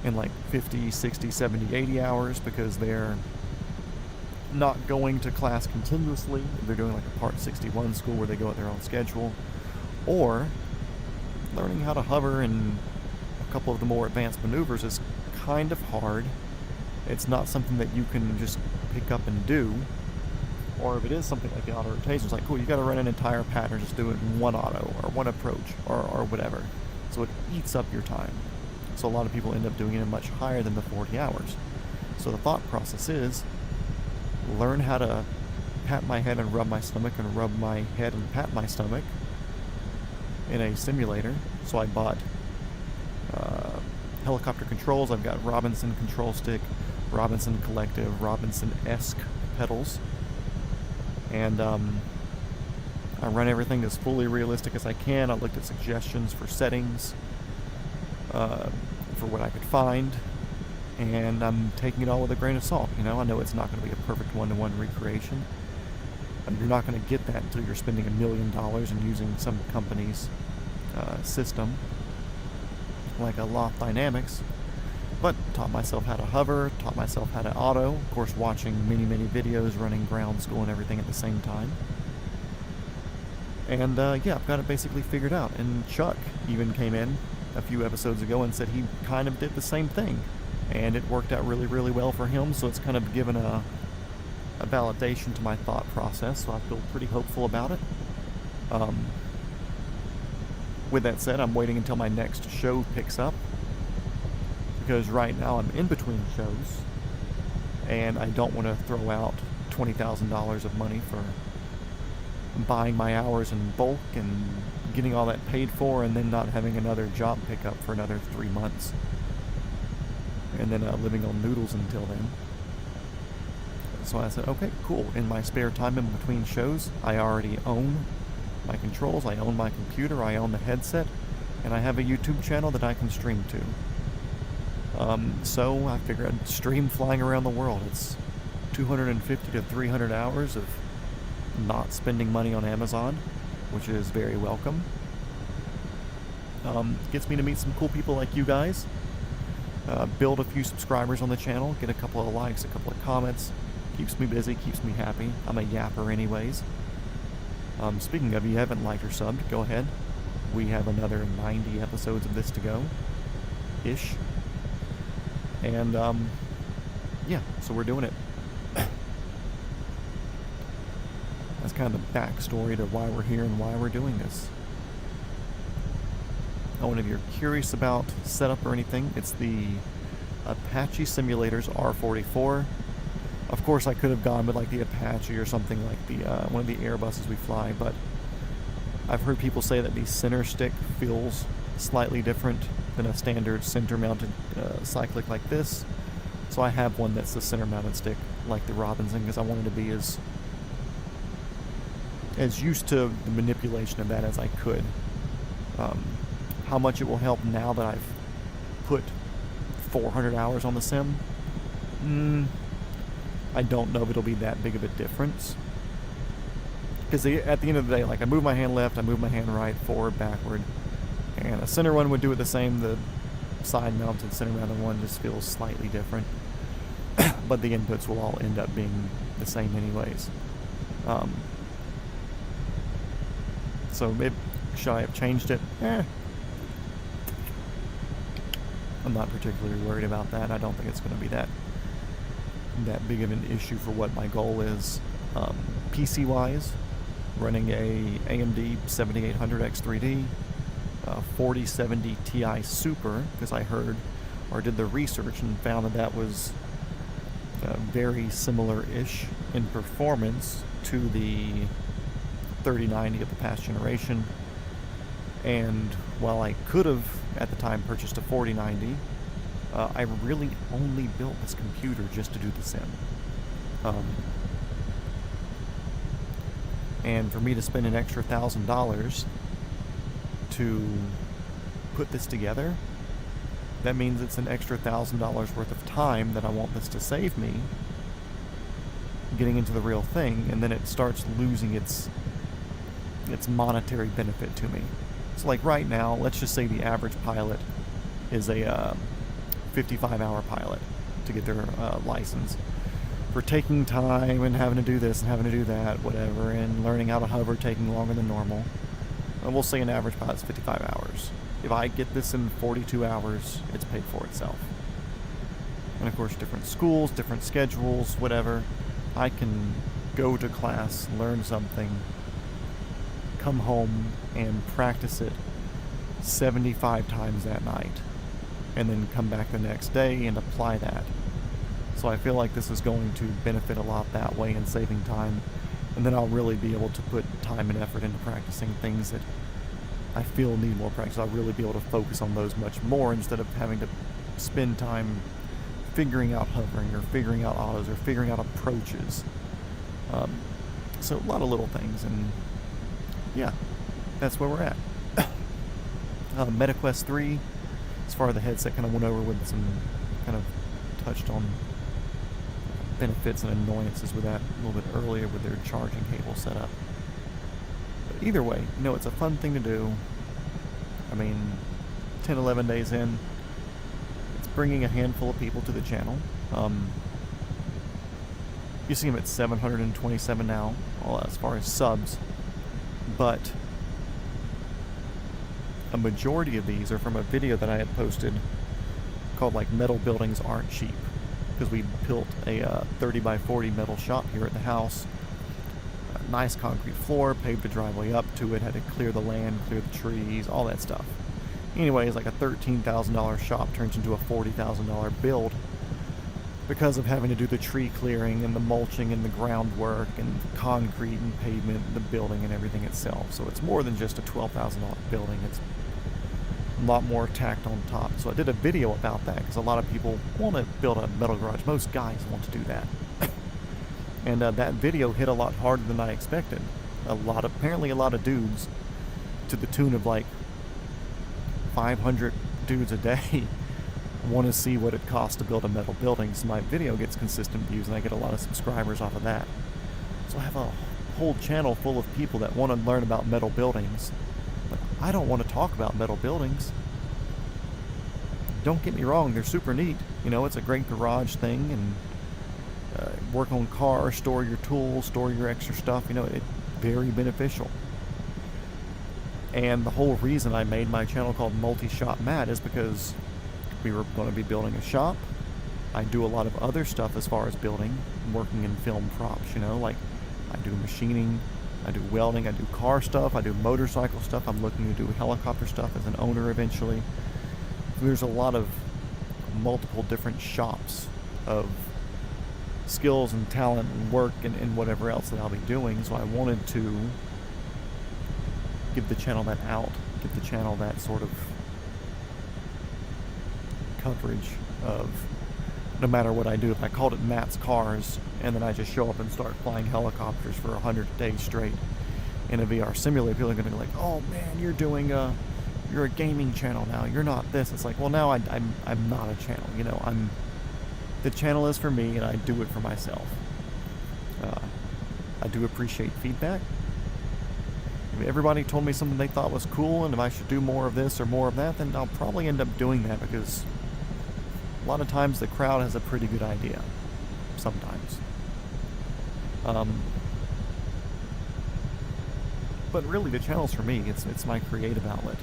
in like 50, 60, 70, 80 hours because they're not going to class continuously. They're doing like a Part 61 school where they go at their own schedule. Or learning how to hover and a couple of the more advanced maneuvers is kind of hard. It's not something that you can just pick up and do. Or if it is something like the auto rotation, it's like, cool, you got to run an entire pattern, just do it in one auto or one approach or whatever. So it eats up your time. So a lot of people end up doing it much higher than the 40 hours. So the thought process is learn how to pat my head and rub my stomach and rub my head and pat my stomach in a simulator. So I bought helicopter controls. I've got Robinson control stick, Robinson Collective, Robinson-esque pedals. And I run everything as fully realistic as I can. I looked at suggestions for settings, for what I could find, and I'm taking it all with a grain of salt. You know, I know it's not going to be a perfect one-to-one recreation. You're not going to get that until you're spending $1 million and using some company's system, like a Loft Dynamics. But taught myself how to hover, taught myself how to auto, of course watching many videos, running ground school and everything at the same time. And yeah, I've got it basically figured out. And Chuck even came in a few episodes ago and said he kind of did the same thing. And it worked out really well for him, so it's kind of given a validation to my thought process, so I feel pretty hopeful about it. With that said, I'm waiting until my next show picks up, because right now I'm in between shows, and I don't want to throw out $20,000 of money for buying my hours in bulk and getting all that paid for, and then not having another job pick up for another 3 months, and then living on noodles until then. So I said, okay, cool. In my spare time in between shows, I already own my controls, I own my computer, I own the headset, and I have a YouTube channel that I can stream to. So I figured I'd stream flying around the world. It's 250 to 300 hours of not spending money on Amazon, which is very welcome. Gets me to meet some cool people like you guys, build a few subscribers on the channel, get a couple of likes, a couple of comments, keeps me busy, keeps me happy. I'm a yapper anyways. Speaking of, you haven't liked or subbed, go ahead. We have another 90 episodes of this to go, ish. And, yeah, so we're doing it. That's kind of the backstory to why we're here and why we're doing this. Oh, and if you're curious about setup or anything, it's the Apache Simulators R44. Of course, I could have gone with like the Apache or something like the one of the Airbuses we fly, but I've heard people say that the center stick feels slightly different than a standard center-mounted cyclic like this. So I have one that's the center-mounted stick, like the Robinson, because I wanted to be as used to the manipulation of that as I could. How much it will help now that I've put 400 hours on the sim, I don't know if it'll be that big of a difference. Because at the end of the day, like, I move my hand left, I move my hand right, forward, backward, and a center one would do it the same. The side-mounted, center-mounted one just feels slightly different. But the inputs will all end up being the same anyways. So should I have changed it? I'm not particularly worried about that. I don't think it's going to be that big of an issue for what my goal is. PC-wise, running a AMD 7800 X3D, 4070 Ti Super, because I heard or did the research and found that that was very similar-ish in performance to the 3090 of the past generation. And while I could have at the time purchased a 4090, I really only built this computer just to do the sim. And for me to spend an extra $1,000 to put this together, that means it's an extra $1,000 worth of time that I want this to save me. getting into the real thing, and then it starts losing its monetary benefit to me. So like right now, let's just say the average pilot is a 55-hour pilot to get their license. For taking time and having to do this and having to do that, whatever, and learning how to hover taking longer than normal. And we'll say an average pilot's 55 hours. If I get this in 42 hours, it's paid for itself. And of course, different schools, different schedules, whatever. I can go to class, learn something, come home and practice it 75 times that night, and then come back the next day and apply that. So I feel like this is going to benefit a lot that way in saving time, and then I'll really be able to put time and effort into practicing things that I feel need more practice. I'll really be able to focus on those much more instead of having to spend time figuring out hovering or figuring out autos or figuring out approaches. So a lot of little things, and yeah, that's where we're at. MetaQuest 3, as far as the headset, kind of went over with some, kind of touched on benefits and annoyances with that a little bit earlier with their charging cable setup. But either way, it's a fun thing to do. I mean, 10, 11 days in, it's bringing a handful of people to the channel. You see them at 727 now, as far as subs, but a majority of these are from a video that I had posted called like Metal Buildings Aren't Cheap, because we built a 30 by 40 metal shop here at the house. A nice concrete floor, paved the driveway up to it, had to clear the land, clear the trees, all that stuff. Anyways, like a $13,000 shop turns into a $40,000 build because of having to do the tree clearing and the mulching and the groundwork and the concrete and pavement and the building and everything itself. So it's more than just a $12,000 building. It's a lot more tacked on top. So I did a video about that because a lot of people want to build a metal garage. Most guys want to do that. And that video hit a lot harder than I expected. Apparently a lot of dudes, to the tune of like 500 dudes a day, want to see what it costs to build a metal building. So my video gets consistent views and I get a lot of subscribers off of that. So I have a whole channel full of people that want to learn about metal buildings. But I don't want to talk about metal buildings. Don't get me wrong, they're super neat. It's a great garage thing, and work on cars, store your tools, store your extra stuff. It's very beneficial. And the whole reason I made my channel called Multi-Shop Matt is because we were going to be building a shop. I do a lot of other stuff as far as building, working in film props, like I do machining, I do welding, I do car stuff, I do motorcycle stuff. I'm looking to do helicopter stuff as an owner eventually. So there's a lot of multiple different shops of skills and talent and work and whatever else that I'll be doing. So I wanted to give the channel that out, give the channel that sort of coverage of no matter what I do. If I called it Matt's Cars and then I just show up and start flying helicopters for 100 days straight in a VR simulator, people are going to be like, oh man, you're a gaming channel now, you're not this. It's like, well, now I'm not a channel. The channel is for me and I do it for myself. I do appreciate feedback. If everybody told me something they thought was cool and if I should do more of this or more of that, then I'll probably end up doing that, because a lot of times the crowd has a pretty good idea. Sometimes. But really the channel's for me. It's my creative outlet.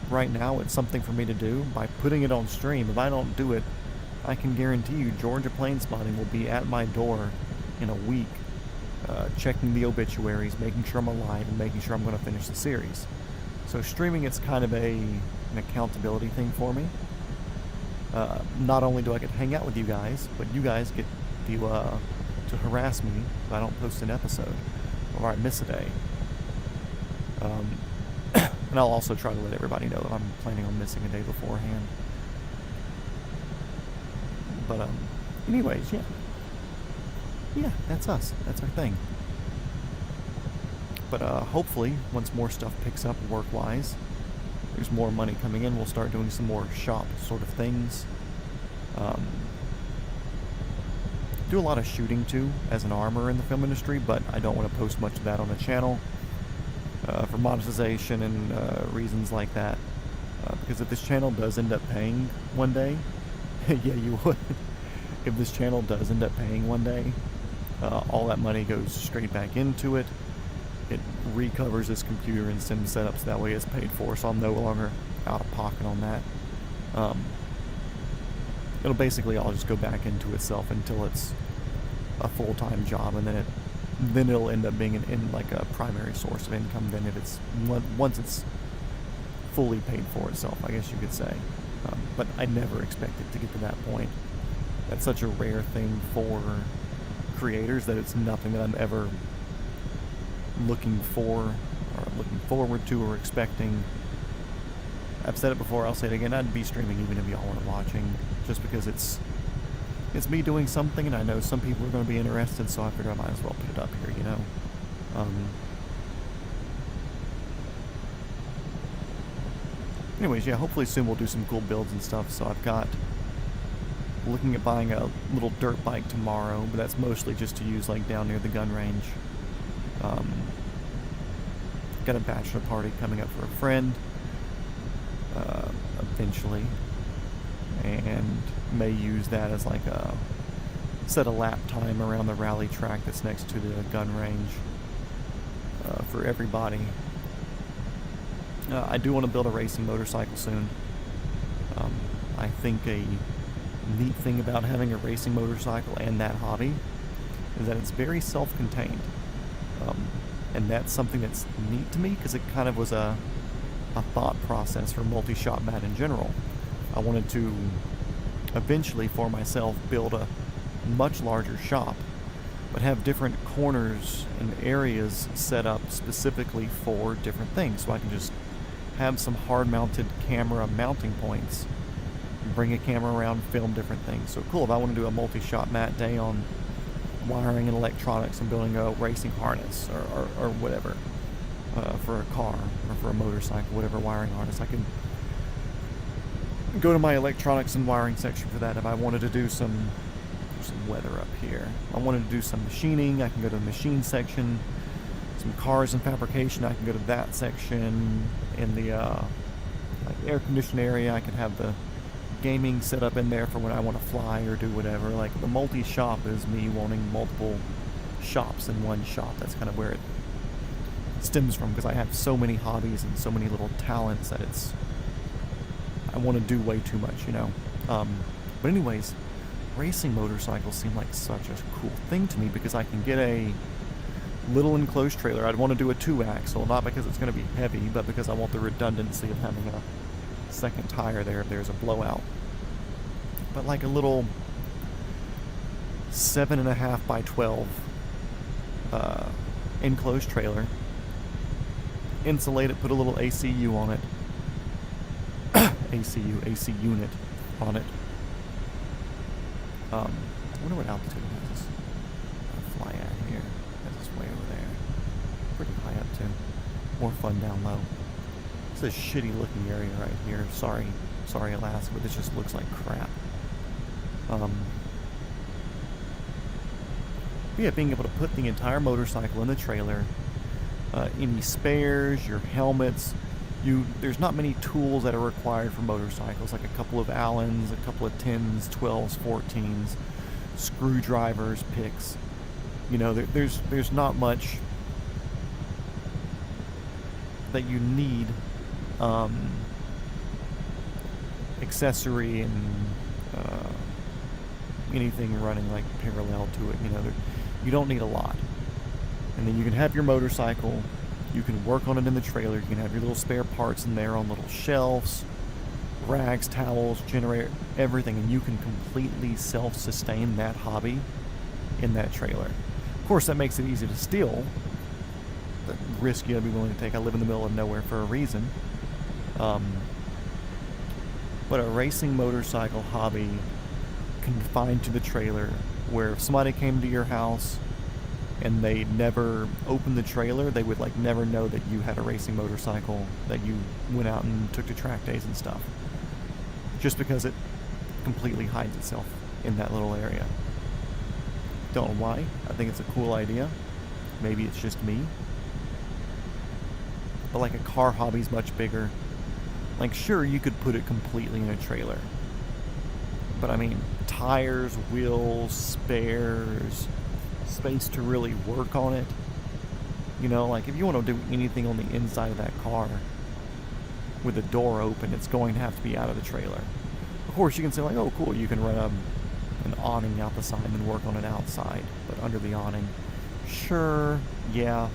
Right now it's something for me to do. By putting it on stream, if I don't do it, I can guarantee you Georgia Plane Spotting will be at my door in a week, checking the obituaries, making sure I'm alive, and making sure I'm going to finish the series. So streaming, it's kind of an accountability thing for me. Not only do I get to hang out with you guys, but you guys get to harass me if I don't post an episode or I miss a day. And I'll also try to let everybody know that I'm planning on missing a day beforehand. But anyways, yeah, that's us. That's our thing. But hopefully, once more stuff picks up work-wise, there's more money coming in, we'll start doing some more shop sort of things. do a lot of shooting too as an armor in the film industry, but I don't want to post much of that on the channel for monetization and reasons like that. Because if this channel does end up paying one day, yeah, you would. If this channel does end up paying one day, all that money goes straight back into it. It recovers this computer and sim setups, that way it's paid for, so I'm no longer out of pocket on that. It'll basically all just go back into itself until it's a full-time job, and then it'll end up being like a primary source of income. Then if it's once it's fully paid for itself, I guess you could say. But I never expected to get to that point. That's such a rare thing for creators that it's nothing that I'm ever looking for or looking forward to or expecting. I've said it before, I'll say it again, I'd be streaming even if y'all weren't watching, just because it's me doing something, and I know some people are going to be interested, so I figured I might as well put it up here, you know. Anyways, yeah, hopefully soon we'll do some cool builds and stuff. So I've got, looking at buying a little dirt bike tomorrow, but that's mostly just to use like down near the gun range. Got a bachelor party coming up for a friend eventually, and may use that as like a set a lap time around the rally track that's next to the gun range for everybody. I do want to build a racing motorcycle soon. I think a neat thing about having a racing motorcycle and that hobby is that it's very self-contained. And that's something that's neat to me, because it kind of was a thought process for multi-shop mat in general. I wanted to eventually for myself build a much larger shop, but have different corners and areas set up specifically for different things, so I can just have some hard-mounted camera mounting points, bring a camera around, film different things. So cool, if I want to do a multi-shop mat day on wiring and electronics and building a racing harness or whatever for a car or for a motorcycle, whatever wiring harness, I can go to my electronics and wiring section for that. If I wanted to do some weather up here, I wanted to do some machining, I can go to the machine section. Some cars and fabrication, I can go to that section. In the like air conditioned area, I can have the gaming set up in there for when I want to fly or do whatever. Like the multi-shop is me wanting multiple shops in one shop. That's kind of where it stems from, because I have so many hobbies and so many little talents that I want to do way too much, you know. But anyways, racing motorcycles seem like such a cool thing to me, because I can get a little enclosed trailer. I'd want to do a 2-axle, not because it's going to be heavy, but because I want the redundancy of having a second tire there if there's a blowout. But like a little 7.5 by 12 enclosed trailer, insulate it, put a little ACU on it, AC unit on it. I wonder what altitude it is. I'll fly at here. Way over there. Pretty high up too. More fun down low. It's a shitty looking area right here. Sorry Alaska, but this just looks like crap. Yeah, being able to put the entire motorcycle in the trailer, any spares, your helmets, there's not many tools that are required for motorcycles, like a couple of Allens, a couple of 10s, 12s, 14s, screwdrivers, picks. You know, there's not much that you need accessory and anything running like parallel to it. You know, you don't need a lot. And then you can have your motorcycle, you can work on it in the trailer, you can have your little spare parts in there on little shelves, rags, towels, generator, everything, and you can completely self-sustain that hobby in that trailer. Of course, that makes it easy to steal. The risk you gotta be willing to take. I live in the middle of nowhere for a reason. But a racing motorcycle hobby confined to the trailer, where if somebody came to your house and they never opened the trailer, they would like never know that you had a racing motorcycle that you went out and took to track days and stuff. Just because it completely hides itself in that little area. Don't know why. I think it's a cool idea. Maybe it's just me. But like a car hobby's much bigger. Like sure, you could put it completely in a trailer. But I mean, tires, wheels, spares, space to really work on it. You know, like if you want to do anything on the inside of that car with the door open, it's going to have to be out of the trailer. Of course, you can say like, oh cool, you can run an awning out the side and work on it outside, but under the awning. Sure, yeah.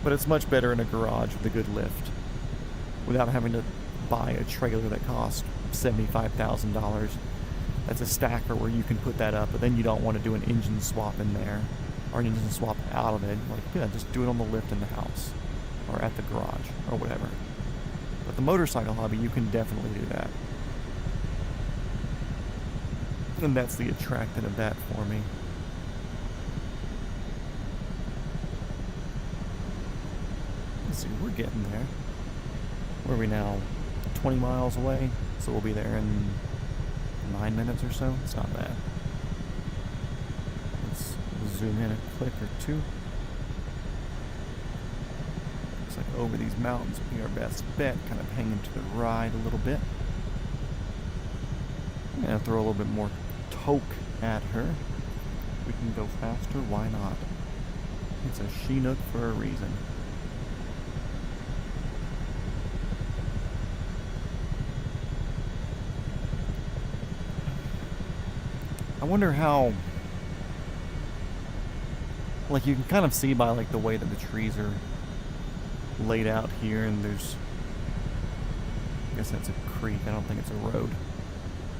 But it's much better in a garage with a good lift without having to buy a trailer that costs $75,000. That's a stacker where you can put that up, but then you don't want to do an engine swap in there or an engine swap out of it. Like, yeah, just do it on the lift in the house or at the garage or whatever. But the motorcycle hobby, you can definitely do that. And that's the attractant of that for me. Let's see, we're getting there. Where are we now? 20 miles away? So we'll be there in 9 minutes or so. It's not bad. Let's zoom in a click or two. Looks like over these mountains will be our best bet. Kind of hanging to the right a little bit. I'm going to throw a little bit more toke at her. We can go faster, why not? It's a Chinook for a reason. I wonder how, like you can kind of see by like the way that the trees are laid out here, and there's, I guess that's a creek, I don't think it's a road.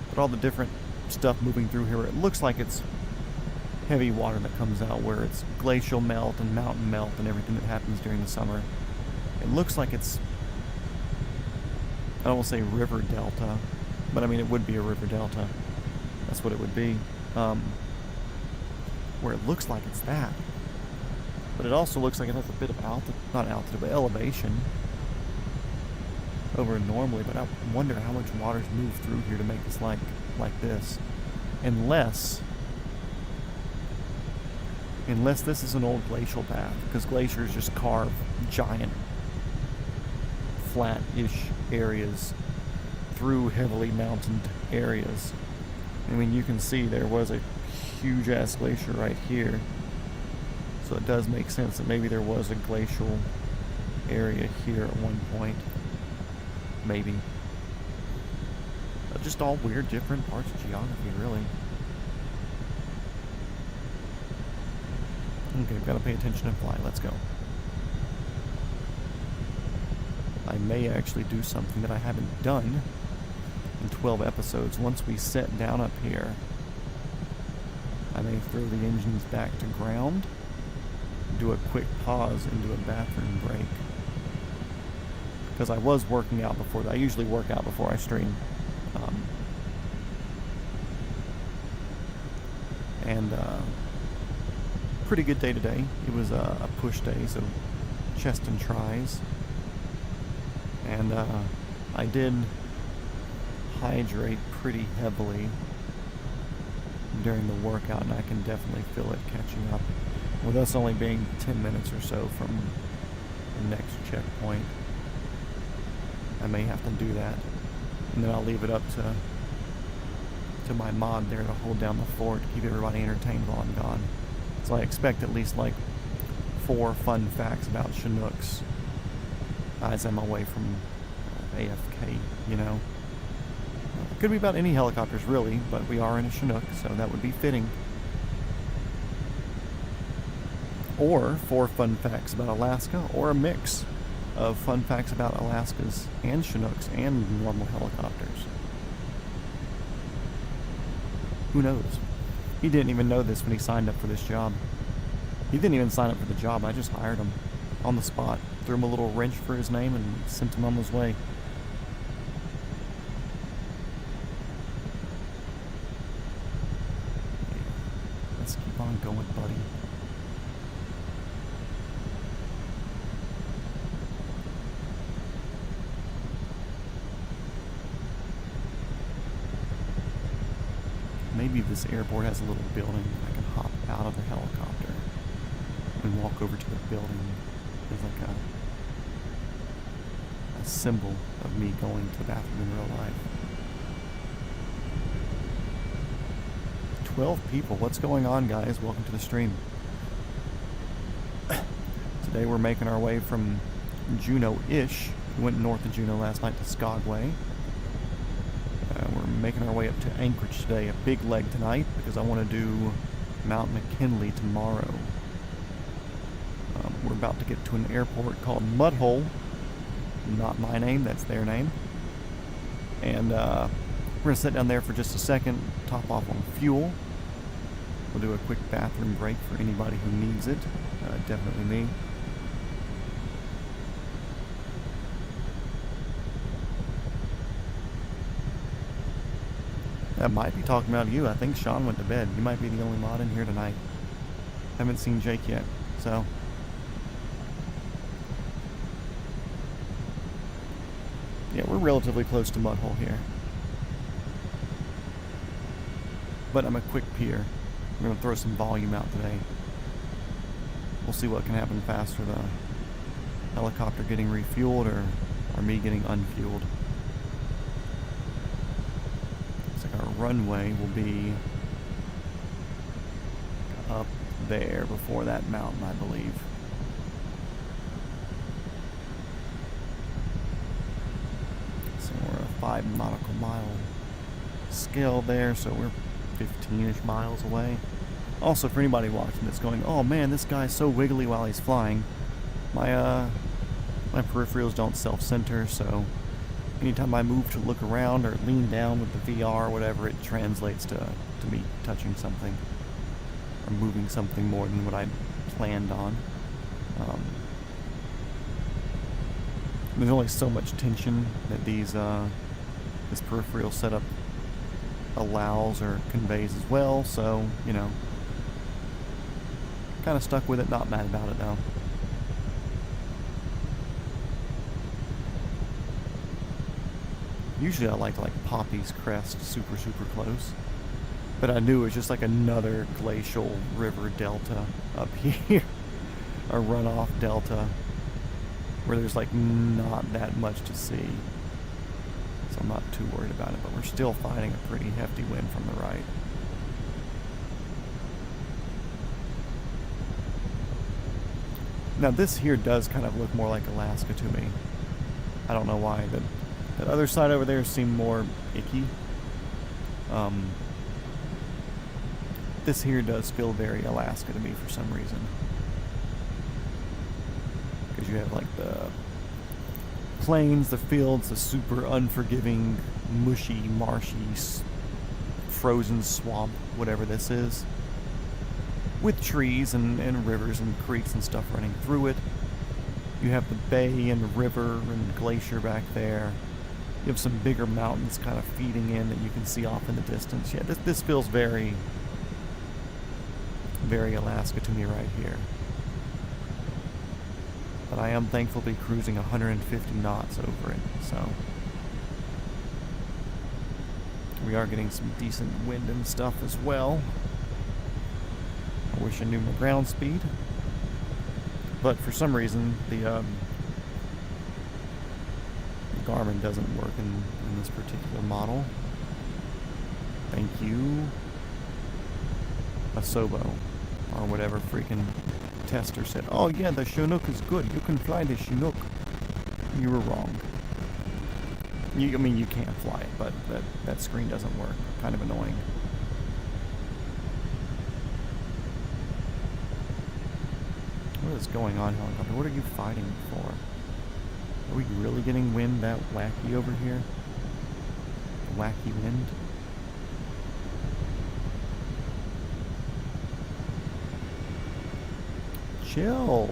But all the different stuff moving through here, it looks like it's heavy water that comes out where it's glacial melt and mountain melt and everything that happens during the summer. It looks like it's, I don't want to say river delta, but I mean it would be a river delta. That's what it would be. Where it looks like it's that. But it also looks like it has a bit of not altitude, but elevation over normally. But I wonder how much water's moved through here to make this like this. Unless this is an old glacial path, because glaciers just carve giant flat-ish areas through heavily mountained areas. I mean, you can see there was a huge-ass glacier right here. So it does make sense that maybe there was a glacial area here at one point. Maybe. But just all weird, different parts of geography, really. Okay, I've got to pay attention and fly. Let's go. I may actually do something that I haven't done in 12 episodes. Once we set down up here, I may throw the engines back to ground, do a quick pause, and do a bathroom break. Because I was working out before that. I usually work out before I stream. Pretty good day today. It was a push day, so chest and tries. And I did hydrate pretty heavily during the workout, and I can definitely feel it catching up. With us only being 10 minutes or so from the next checkpoint, I may have to do that. And then I'll leave it up to my mod there to hold down the fort, to keep everybody entertained while I'm gone. So I expect at least like 4 fun facts about Chinooks as I'm away from AFK, you know. Could be about any helicopters really, but we are in a Chinook, so that would be fitting. Or 4 fun facts about Alaska, or a mix of fun facts about Alaskas and Chinooks and normal helicopters. Who knows? He didn't even know this when he signed up for this job. He didn't even sign up for the job, I just hired him on the spot. Threw him a little wrench for his name and sent him on his way. Let's keep on going, buddy. Maybe this airport has a little building I can hop out of the helicopter and walk over to the building is like a symbol of me going to the bathroom in real life. 12 people. What's going on, guys? Welcome to the stream. Today we're making our way from Juneau-ish. We went north of Juneau last night to Skagway. We're making our way up to Anchorage today. A big leg tonight because I want to do Mount McKinley tomorrow. We're about to get to an airport called Mudhole. Not my name, that's their name. And we're going to sit down there for just a second, top off on fuel. We'll do a quick bathroom break for anybody who needs it. Definitely me. That might be talking about you. I think Sean went to bed. You might be the only mod in here tonight. Haven't seen Jake yet, so. Yeah, we're relatively close to Mudhole here. But I'm a quick peer. I'm going to throw some volume out today. We'll see what can happen faster, the helicopter getting refueled or me getting unfueled. Looks like our runway will be up there before that mountain, I believe. So we're a 5 nautical mile scale there, so we're 15-ish miles away. Also, for anybody watching that's going, oh man, this guy's so wiggly while he's flying, my peripherals don't self-center, so anytime I move to look around or lean down with the VR or whatever, it translates to me touching something or moving something more than what I planned on. There's only so much tension that this peripheral setup allows or conveys as well, so, you know, kind of stuck with it, not mad about it though. Usually I like Poppy's Crest super close, but I knew it was just like another glacial river delta up here, a runoff delta where there's like not that much to see. So I'm not too worried about it, but we're still fighting a pretty hefty wind from the right. Now this here does kind of look more like Alaska to me. I don't know why. That other side over there seemed more icky. This here does feel very Alaska to me for some reason. Because you have like the plains, the fields, the super unforgiving, mushy, marshy, frozen swamp, whatever this is, with trees and rivers and creeks and stuff running through it. You have the bay and river and glacier back there. You have some bigger mountains kind of feeding in that you can see off in the distance. Yeah, this feels very, very Alaska to me right here. But I am thankful to be cruising 150 knots over it, so we are getting some decent wind and stuff as well. I wish I knew my ground speed, but for some reason the Garmin doesn't work in this particular model. Thank you, Asobo, or whatever freaking tester said, oh yeah, the Chinook is good, you can fly the Chinook. You were wrong. I mean, you can fly it, but that screen doesn't work. Kind of annoying. What is going on, helicopter? What are you fighting for? Are we really getting wind that wacky over here? The wacky wind? Chill.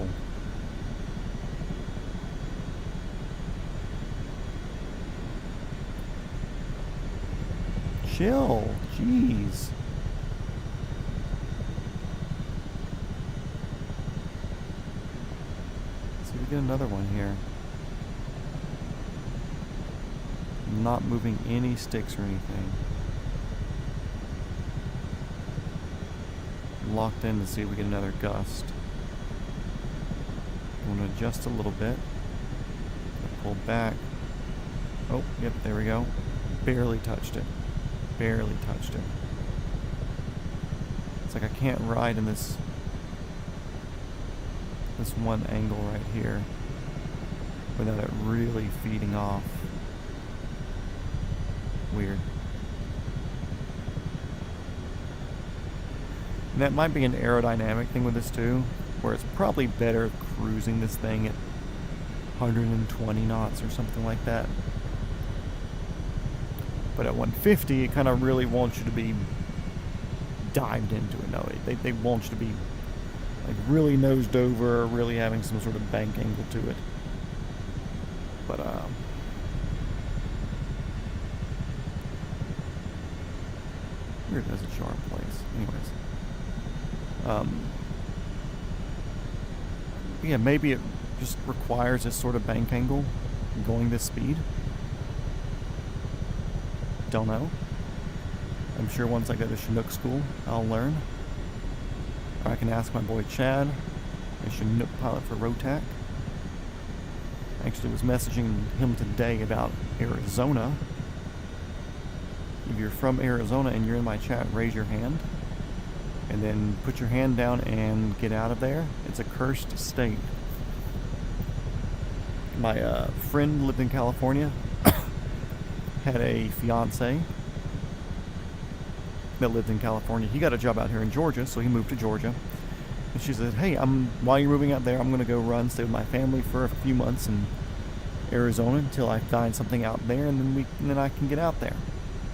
Chill. Jeez. Let's see if we get another one here. I'm not moving any sticks or anything. locked in to see if we get another gust. I'm going to adjust a little bit. Pull back. Oh, yep, there we go. Barely touched it. Barely touched it. It's like I can't ride in this one angle right here without it really feeding off. Weird. And that might be an aerodynamic thing with this too, where it's probably better cruising this thing at 120 knots or something like that. But at 150, it kind of really wants you to be dived into it. No, they want you to be like really nosed over, really having some sort of bank angle to it. But weird as a sharp place. Anyways, yeah, maybe it just requires this sort of bank angle going this speed. Don't know. I'm sure once I go to Chinook school, I'll learn. Or I can ask my boy Chad, a Chinook pilot for Rotac. I actually was messaging him today about Arizona. If you're from Arizona and you're in my chat, raise your hand. And then put your hand down and get out of there. It's a cursed state. My friend lived in California. Had a fiance that lived in California. He got a job out here in Georgia, so he moved to Georgia. And she said, hey, while you're moving out there, I'm going to go stay with my family for a few months in Arizona until I find something out there, and then I can get out there.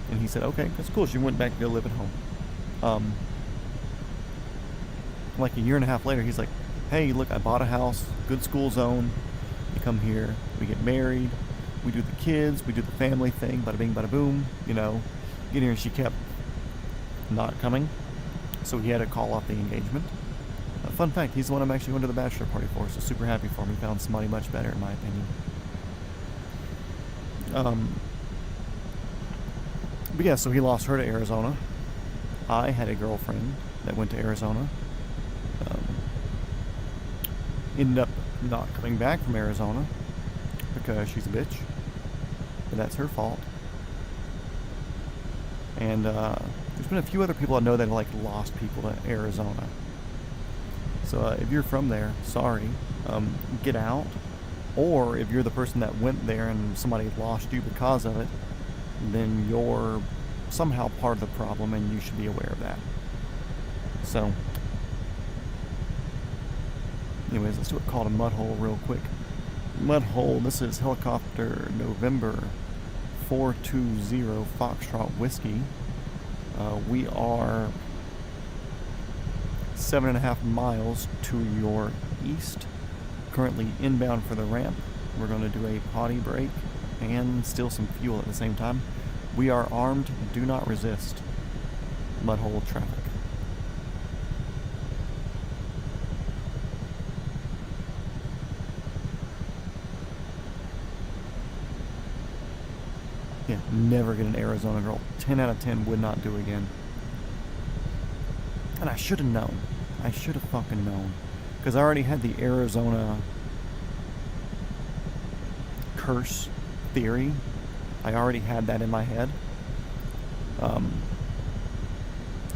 And he said, okay, that's cool. She went back to go live at home. Like a year and a half later, he's like, hey, look, I bought a house, good school zone. You come here, we get married, we do the kids, we do the family thing, bada bing, bada boom, you know. Get here, and she kept not coming, so he had to call off the engagement. Fun fact, he's the one I'm actually going to the bachelor party for, so super happy for him. He found somebody much better, in my opinion. But yeah, so he lost her to Arizona. I had a girlfriend that went to Arizona. Ended up not coming back from Arizona because she's a bitch. But that's her fault. And there's been a few other people I know that like lost people to Arizona. So if you're from there, sorry, get out. Or if you're the person that went there and somebody lost you because of it, then you're somehow part of the problem and you should be aware of that. So, anyways, let's do a call to Mudhole real quick. Mudhole, this is helicopter November 420 Foxtrot Whiskey. We are 7.5 miles to your east. Currently inbound for the ramp. We're going to do a potty break and steal some fuel at the same time. We are armed. Do not resist. Mudhole traffic. Yeah, never get an Arizona girl. 10 out of 10 would not do again. And I should have known. I should have fucking known. Because I already had the Arizona curse theory. I already had that in my head.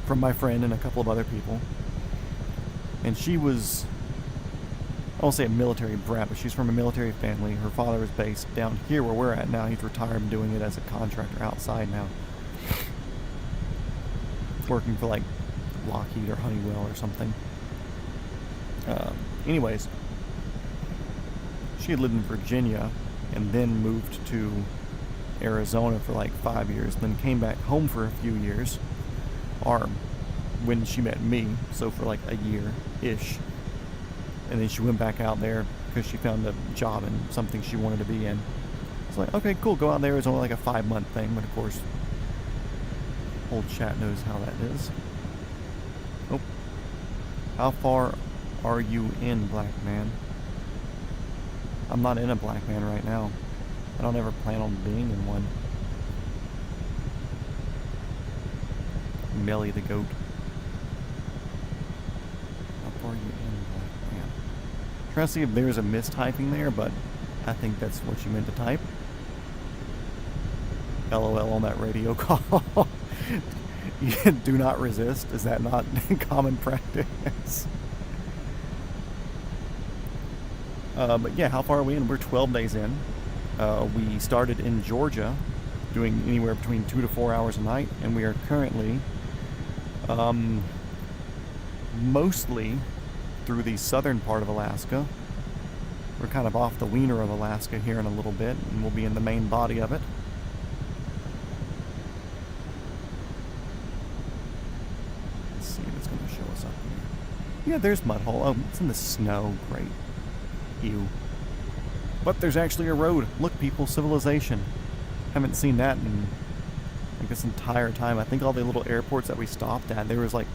From my friend and a couple of other people. And she was, I won't say a military brat, but she's from a military family. Her father is based down here where we're at now. He's retired and doing it as a contractor outside now. Working for like Lockheed or Honeywell or something. Anyways, she had lived in Virginia and then moved to Arizona for like 5 years, then came back home for a few years, or when she met me, so for like a year-ish. And then she went back out there because she found a job in something she wanted to be in. It's like, okay, cool, go out there. It's only like a 5-month thing, but of course, old chat knows how that is. Oh, how far are you in, black man? I'm not in a black man right now. I don't ever plan on being in one. Melly the goat. are you in, Black Man? Trying to see if there's a mistyping there, but I think that's what you meant to type. LOL on that radio call. Do not resist. Is that not common practice? But yeah, how far are we in? We're 12 days in. We started in Georgia, doing anywhere between 2 to 4 hours a night, and we are currently mostly through the southern part of Alaska. We're kind of off the wiener of Alaska here in a little bit, and we'll be in the main body of it. Let's see if it's going to show us up here. Yeah, there's Mudhole. Oh, it's in the snow. Great. Ew. But there's actually a road. Look, people, civilization. Haven't seen that in like this entire time. I think all the little airports that we stopped at, there was like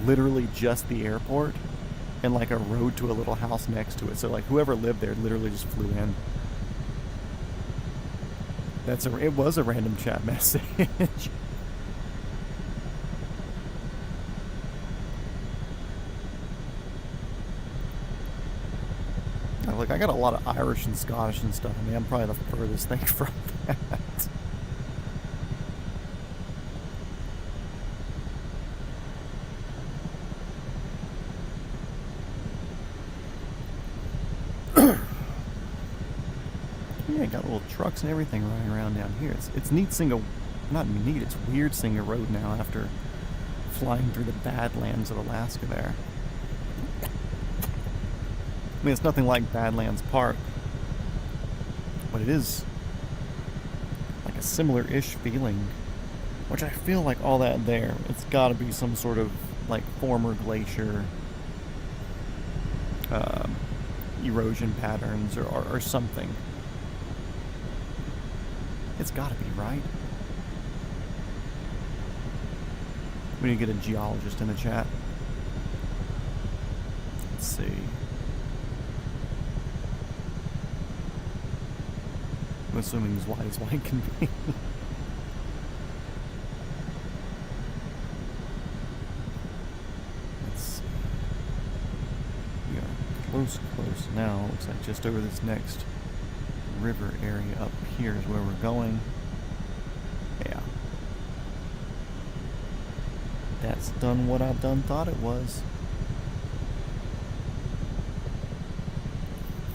literally just the airport and like a road to a little house next to it. So like whoever lived there literally just flew in. It was a random chat message. Like, I got a lot of Irish and Scottish and stuff. I mean, I'm probably the furthest thing from that. Yeah, got little trucks and everything running around down here. It's neat seeing not neat, it's weird seeing a road now after flying through the Badlands of Alaska there. I mean, it's nothing like Badlands Park, but it is like a similar-ish feeling, which I feel like all that there, it's got to be some sort of like former glacier erosion patterns or something. It's got to be, right? We need to get a geologist in the chat. Let's see. I'm assuming as wide as white can be. Let's see. We are close now. Looks like just over this next river area up here is where we're going. Yeah. That's done what I've done thought it was.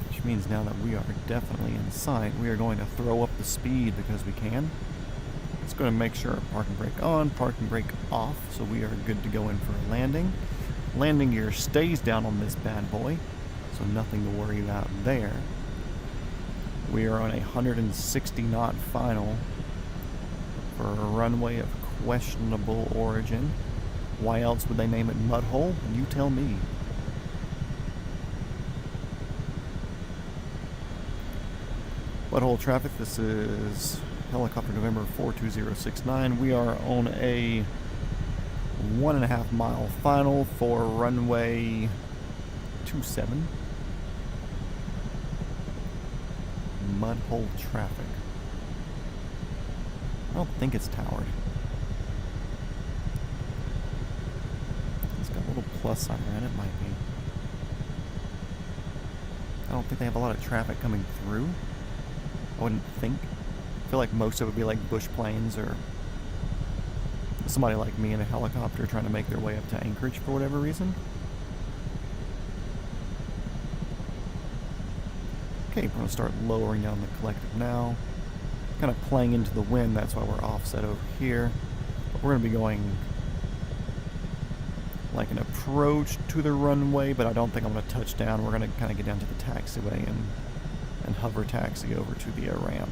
Which means now that we are definitely in sight, we are going to throw up the speed because we can. It's going to make sure parking brake on, parking brake off, so we are good to go in for a landing. Landing gear stays down on this bad boy, so nothing to worry about there. We are on a 160 knot final for a runway of questionable origin. Why else would they name it Mudhole? You tell me. Mudhole traffic, this is helicopter November 42069. We are on a 1.5 mile final for runway 27. Mudhole traffic. I don't think it's towered. It's got a little plus sign around it, might be. I don't think they have a lot of traffic coming through. I wouldn't think. I feel like most of it would be like bush planes or somebody like me in a helicopter trying to make their way up to Anchorage for whatever reason. Okay, we're going to start lowering down the collective now. Kind of playing into the wind, that's why we're offset over here. But we're going to be going like an approach to the runway, but I don't think I'm going to touch down. We're going to kind of get down to the taxiway and hover taxi over to the ramp.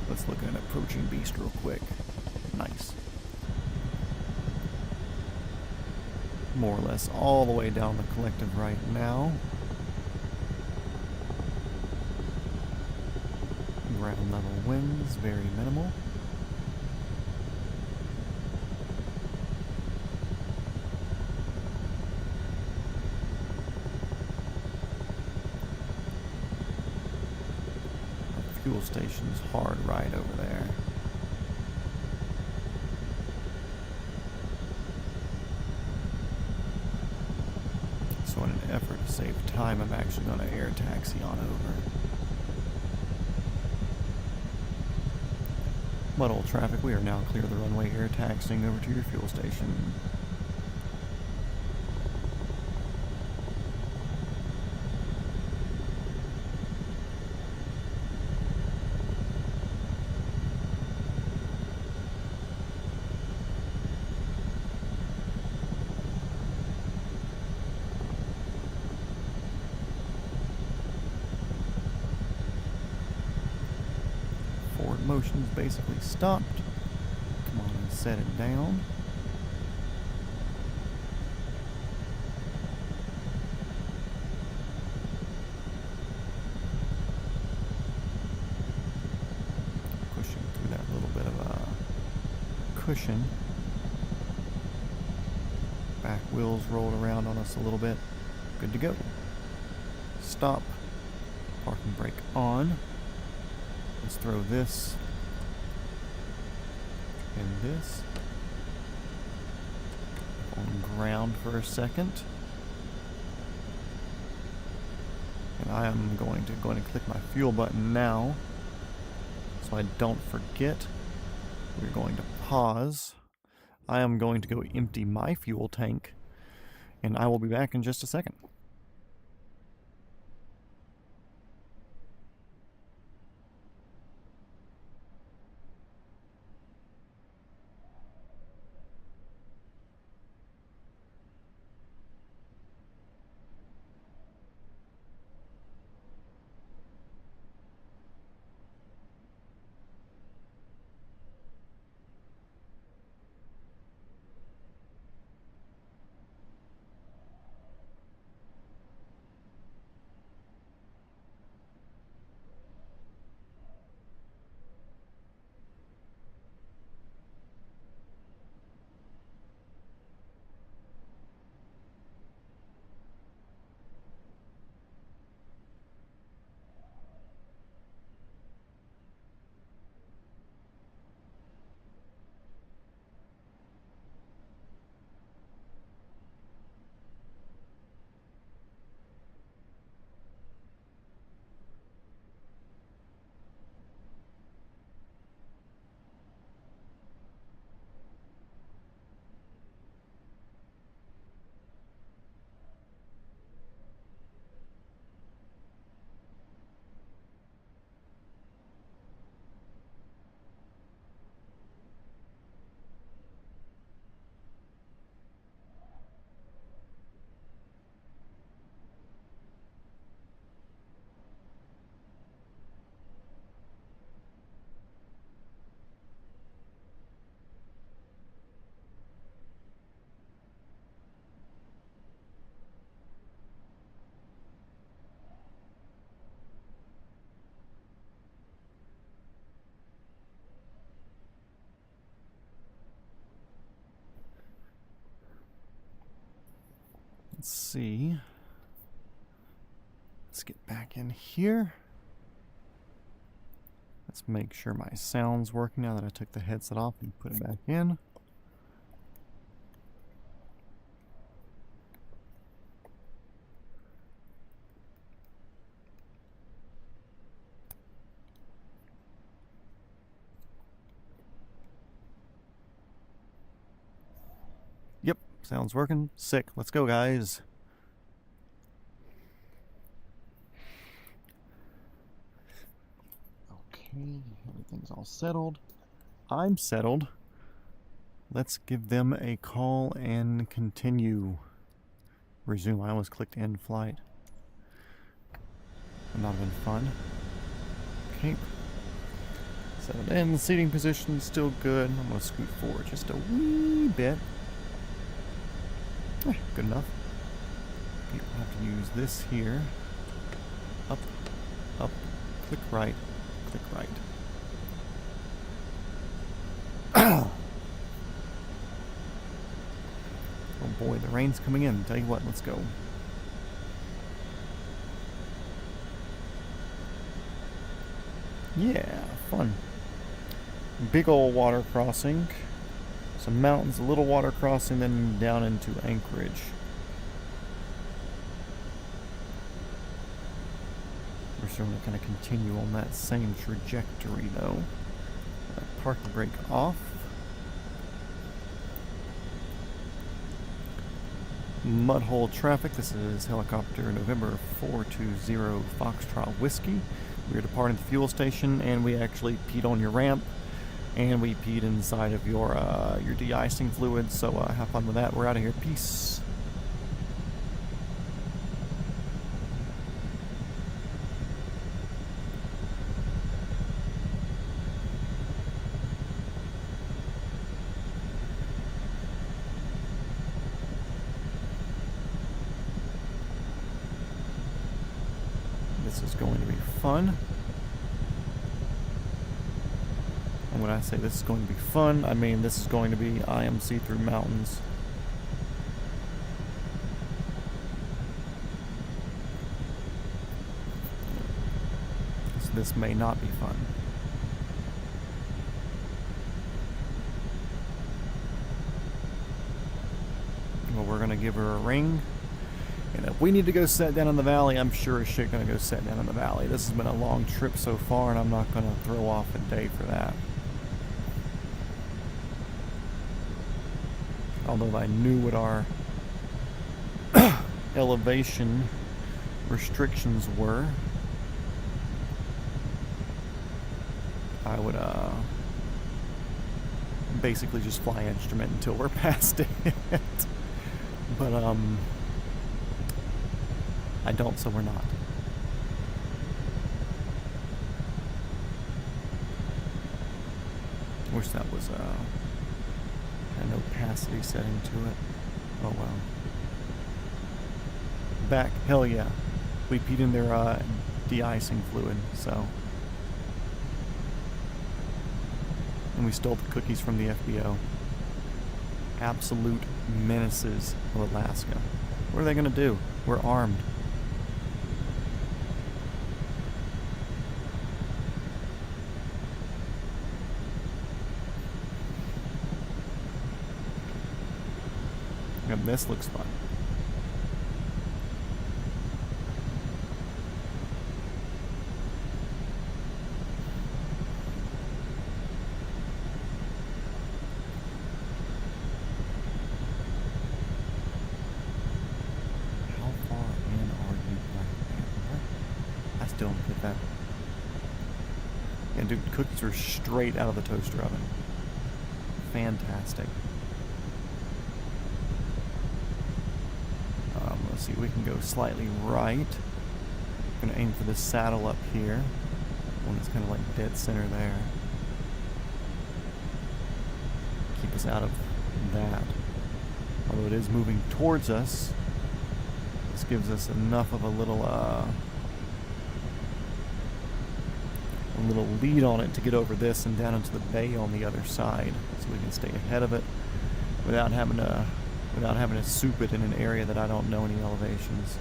Let's look at an approaching beast real quick. Nice. More or less all the way down the collective right now. Ground level winds, very minimal. station's hard right over there. So in an effort to save time, I'm actually going to air taxi on over. Muddle traffic, we are now clear of the runway, air taxiing over to your fuel station. Forward motion's basically stopped. Come on and set it down. Pushing through that little bit of a cushion. Back wheels rolled around on us a little bit. Good to go. Stop. Parking brake on. Let's throw this and this on ground for a second. And I am going to click my fuel button now so I don't forget. We're going to pause. I am going to go empty my fuel tank, and I will be back in just a second. Let's see. Let's get back in here. Let's make sure my sound's working now that I took the headset off and put it back in. Yep, sound's working. Sick. Let's go, guys. Okay, everything's all settled. I'm settled. Let's give them a call and continue. Resume. I almost clicked end flight. Would not have been fun. Okay. Settled in. The seating position still good. I'm going to scoot forward just a wee bit. Good enough. Okay, we'll have to use this here. Up, up, click right, click right. Oh boy, the rain's coming in. Tell you what, let's go. Yeah, fun. Big old water crossing. Some mountains, a little water crossing, then down into Anchorage. We're still going to kind of continue on that same trajectory though. Park the brake off. Mudhole traffic. This is helicopter November 420 Foxtrot Whiskey. We are departing the fuel station, and we actually peed on your ramp, and we peed inside of your de-icing fluid. So have fun with that. We're out of here. Peace. This is going to be fun. And when I say this is going to be fun, I mean this is going to be IMC through mountains. So this may not be fun. Well, we're going to give her a ring. And if we need to go set down in the valley, I'm sure as shit gonna go set down in the valley. This has been a long trip so far, and I'm not gonna throw off a day for that. Although if I knew what our elevation restrictions were, I would basically just fly instrument until we're past it. But I don't, so we're not. Wish that was an opacity setting to it. Oh well. Back, hell yeah. We peed in their de-icing fluid, so. And we stole the cookies from the FBO. Absolute menaces of Alaska. What are they gonna do? We're armed. And this looks fun. How far in are you, Black Panther? I still don't get that. And dude, cookies are straight out of the toaster oven. Fantastic. Let's see, we can go slightly right. I'm gonna aim for this saddle up here. One that's kind of like dead center there. Keep us out of that. Although it is moving towards us, this gives us enough of a little lead on it to get over this and down into the bay on the other side, so we can stay ahead of it without having to soup it in an area that I don't know any elevations.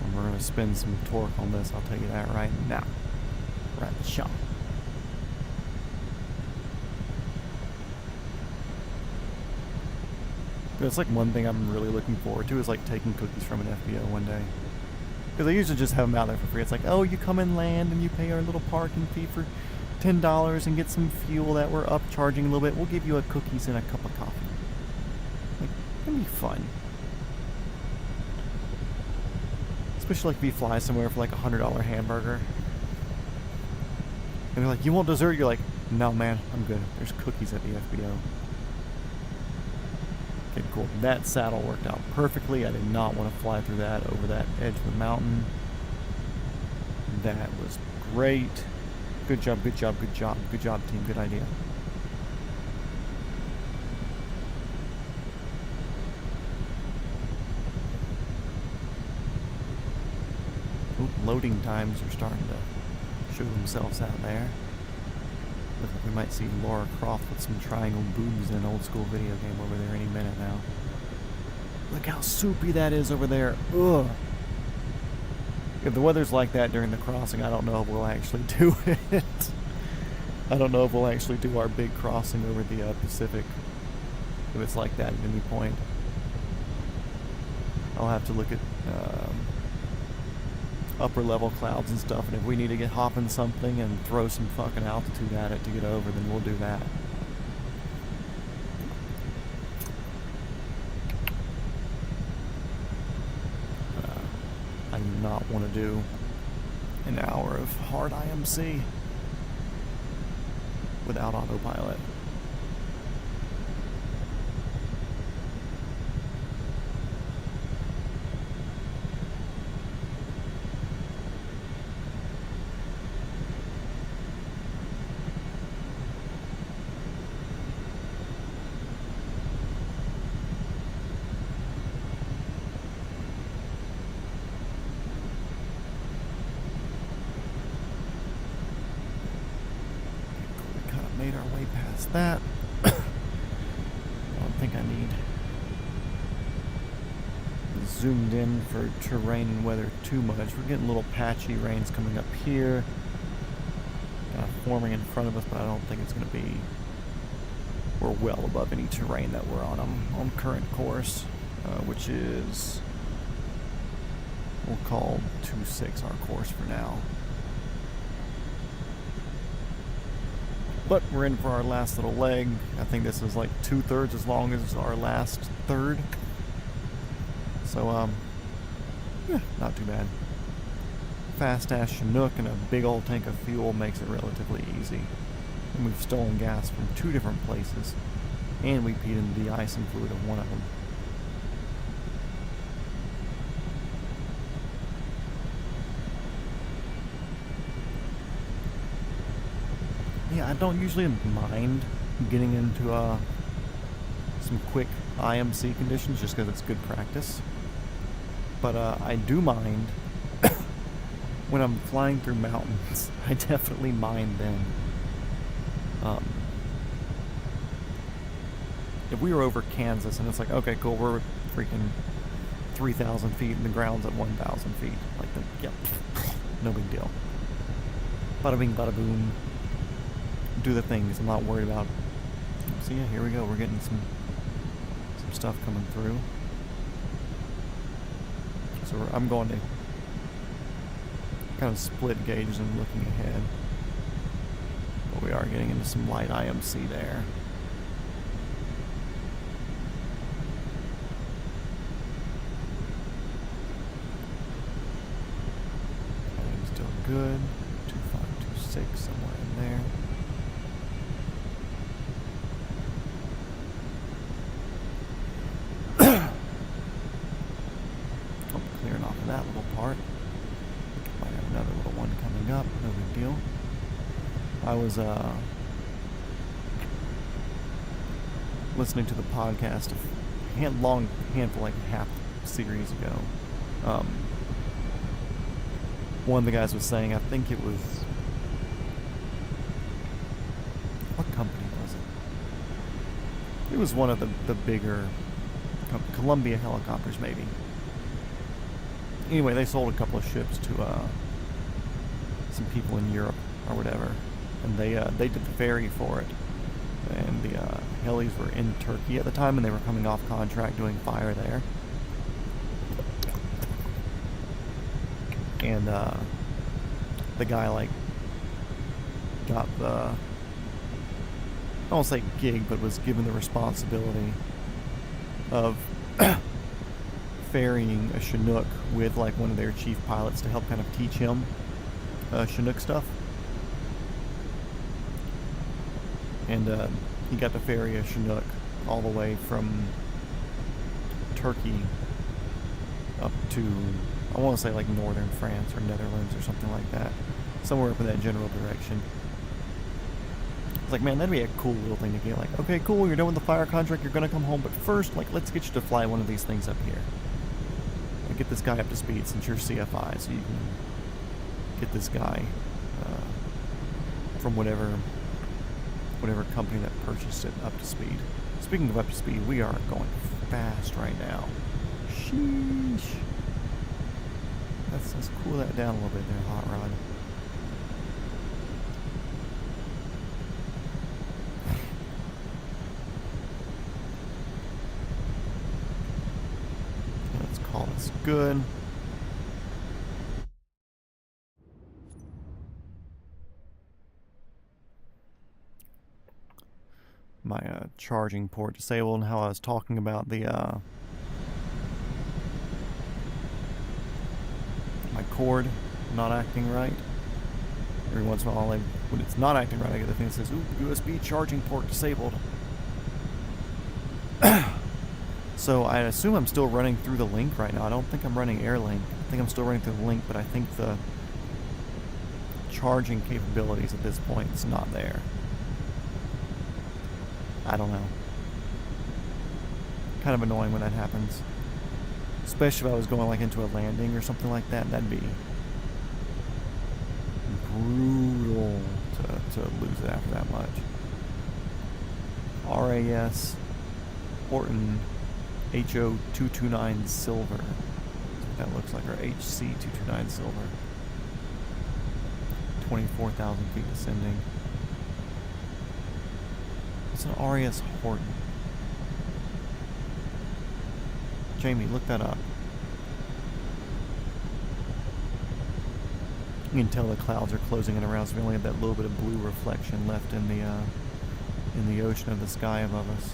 And we're going to spend some torque on this, I'll tell you that right now. Right in the shop. But it's like one thing I'm really looking forward to is like taking cookies from an FBO one day. Because I usually just have them out there for free. It's like, oh, you come and land and you pay our little parking fee for $10 and get some fuel that we're upcharging a little bit. We'll give you a cookies and a cup of coffee. Like, it'd be fun. Especially like if you fly somewhere for like a $100 hamburger. And they're like, you want dessert? You're like, no man, I'm good. There's cookies at the FBO. Okay, cool. That saddle worked out perfectly. I did not want to fly through that over that edge of the mountain. That was great. Good job, good job, good job. Good job, team. Good idea. Oop, loading times are starting to show themselves out there. Look like we might see Laura Croft with some triangle boobs in an old school video game over there any minute now. Look how soupy that is over there. Ugh. If the weather's like that during the crossing, I don't know if we'll actually do it. I don't know if we'll actually do our big crossing over the Pacific if it's like that at any point. I'll have to look at upper level clouds and stuff, and if we need to get hopping something and throw some fucking altitude at it to get over, then we'll do that. I do not want to do an hour of hard IMC without autopilot. Made our way past that. I don't think I need zoomed in for terrain and weather too much. We're getting little patchy rains coming up here, forming in front of us, but I don't think it's going to be. We're well above any terrain that we're on current course, which is, we'll call 2.6 our course for now. But we're in for our last little leg. I think this is like 2/3 as long as our last third. So, yeah, not too bad. Fast ass Chinook and a big old tank of fuel makes it relatively easy. And we've stolen gas from 2 different places. And we peed in the de-icing fluid of one of them. Yeah, I don't usually mind getting into some quick IMC conditions just because it's good practice. But I do mind when I'm flying through mountains. I definitely mind then. If we were over Kansas and it's like, okay, cool, we're freaking 3,000 feet and the ground's at 1,000 feet. Like, yep, no big deal. Bada bing, bada boom. Do the things. I'm not worried about. So yeah, here we go. We're getting some stuff coming through. So I'm going to kind of split gauges and looking ahead, but we are getting into some light IMC there. Everything's still good. 2526 somewhere in there. That little part. Might have another little one coming up, no big deal. I was listening to the podcast a long handful, like half series ago. One of the guys was saying, I think it was, what company was it? It was one of the bigger Columbia helicopters, maybe. Anyway, they sold a couple of ships to some people in Europe or whatever, and they did the ferry for it. And the helis were in Turkey at the time, and they were coming off contract doing fire there. And the guy like got the, I won't say gig, but was given the responsibility of ferrying a Chinook with like one of their chief pilots to help kind of teach him Chinook stuff. And he got to ferry a Chinook all the way from Turkey up to, I want to say like northern France or Netherlands or something like that. Somewhere up in that general direction. It's like, man, that'd be a cool little thing to get. Like, okay, cool, you're done with the fire contract, you're going to come home, but first, like, let's get you to fly one of these things up here. Get this guy up to speed since you're CFI, so you can get this guy from whatever company that purchased it up to speed. Speaking of up to speed, we are going fast right now. Sheesh. Let's cool that down a little bit there, Hot Rod. Let's call this good. My charging port disabled, and how I was talking about the my cord not acting right. Every once in a while, when it's not acting right, I get the thing that says, "Ooh, USB charging port disabled." So I assume I'm still running through the link right now. I don't think I'm running AirLink. I think I'm still running through the link, but I think the charging capabilities at this point is not there. I don't know. Kind of annoying when that happens. Especially if I was going like into a landing or something like that. That'd be brutal to lose it after that much. RAS Horton HO229 Silver. That's what that looks like. Or HC229 Silver. 24,000 feet descending. It's an RAS Horton. Jamie, look that up. You can tell the clouds are closing in around, so we only have that little bit of blue reflection left in the ocean of the sky above us.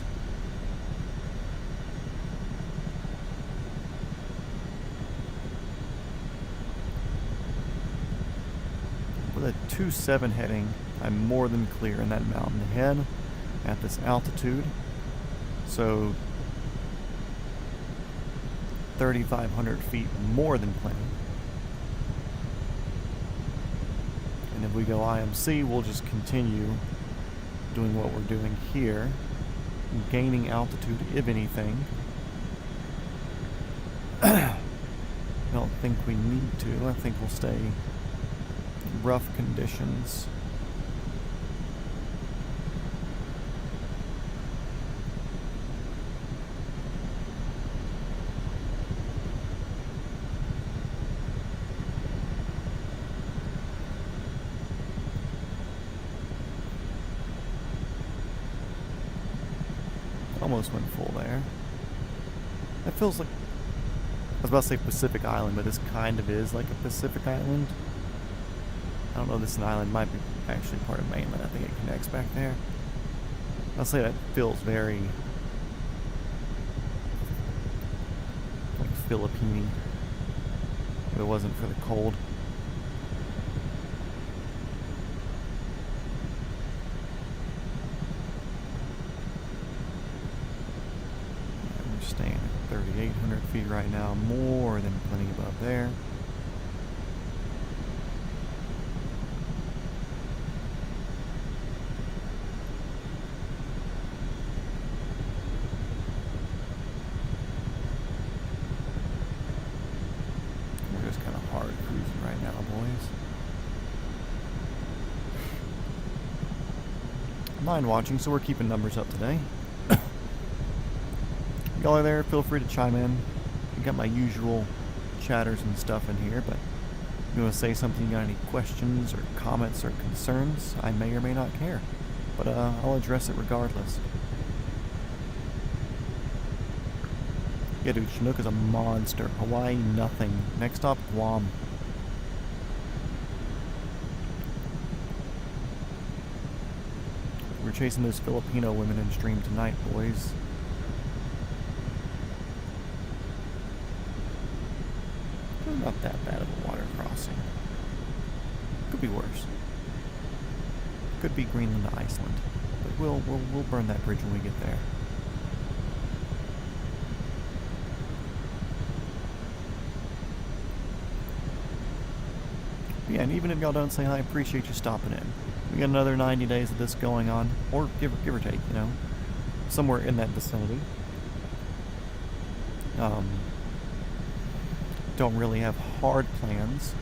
With a 2.7 heading, I'm more than clear in that mountain ahead at this altitude. So 3,500 feet more than plenty. And if we go IMC, we'll just continue doing what we're doing here, gaining altitude if anything. I don't think we need to. I think we'll stay in rough conditions. Almost went full there. That feels like, I was about to say Pacific Island, but this kind of is like a Pacific Island. I don't know if this is an island. It might be actually part of mainland. I think it connects back there. I'll say that feels very like Philippine if it wasn't for the cold. We're staying at 3,800 feet right now, more than plenty above there. Mind watching, so we're keeping numbers up today. Y'all are there, feel free to chime in. I got my usual chatters and stuff in here, but if you want to say something, you got any questions or comments or concerns, I may or may not care. But I'll address it regardless. Yeah, dude, Chinook is a monster. Hawaii, nothing. Next stop, Guam. We're chasing those Filipino women in stream tonight, boys. Not that bad of a water crossing. Could be worse. Could be Greenland to Iceland. But we'll burn that bridge when we get there. Yeah, and even if y'all don't say hi, I appreciate you stopping in. We got another 90 days of this going on, or give or take, you know, somewhere in that vicinity. Don't really have hard plans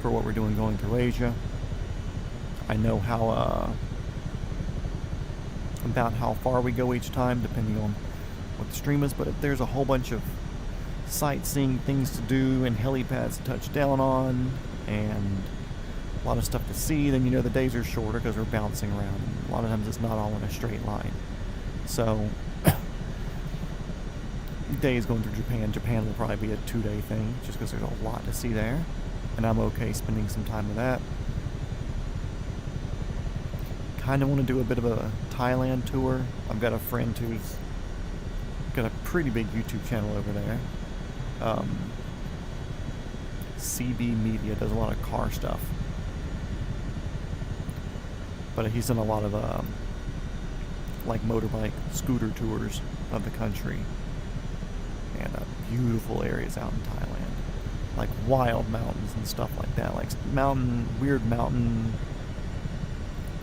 for what we're doing going through Asia. I know how about how far we go each time, depending on what the stream is, but there's a whole bunch of sightseeing things to do and helipads to touch down on and a lot of stuff to see. Then the days are shorter because we're bouncing around. A lot of times it's not all in a straight line. So days going through Japan will probably be a 2-day thing just because there's a lot to see there, and I'm okay spending some time with that. Kind of want to do a bit of a Thailand tour. I've got a friend who's got a pretty big YouTube channel over there. CB Media, does a lot of car stuff, but he's done a lot of like motorbike scooter tours of the country, and beautiful areas out in Thailand, like wild mountains and stuff like that, like weird mountain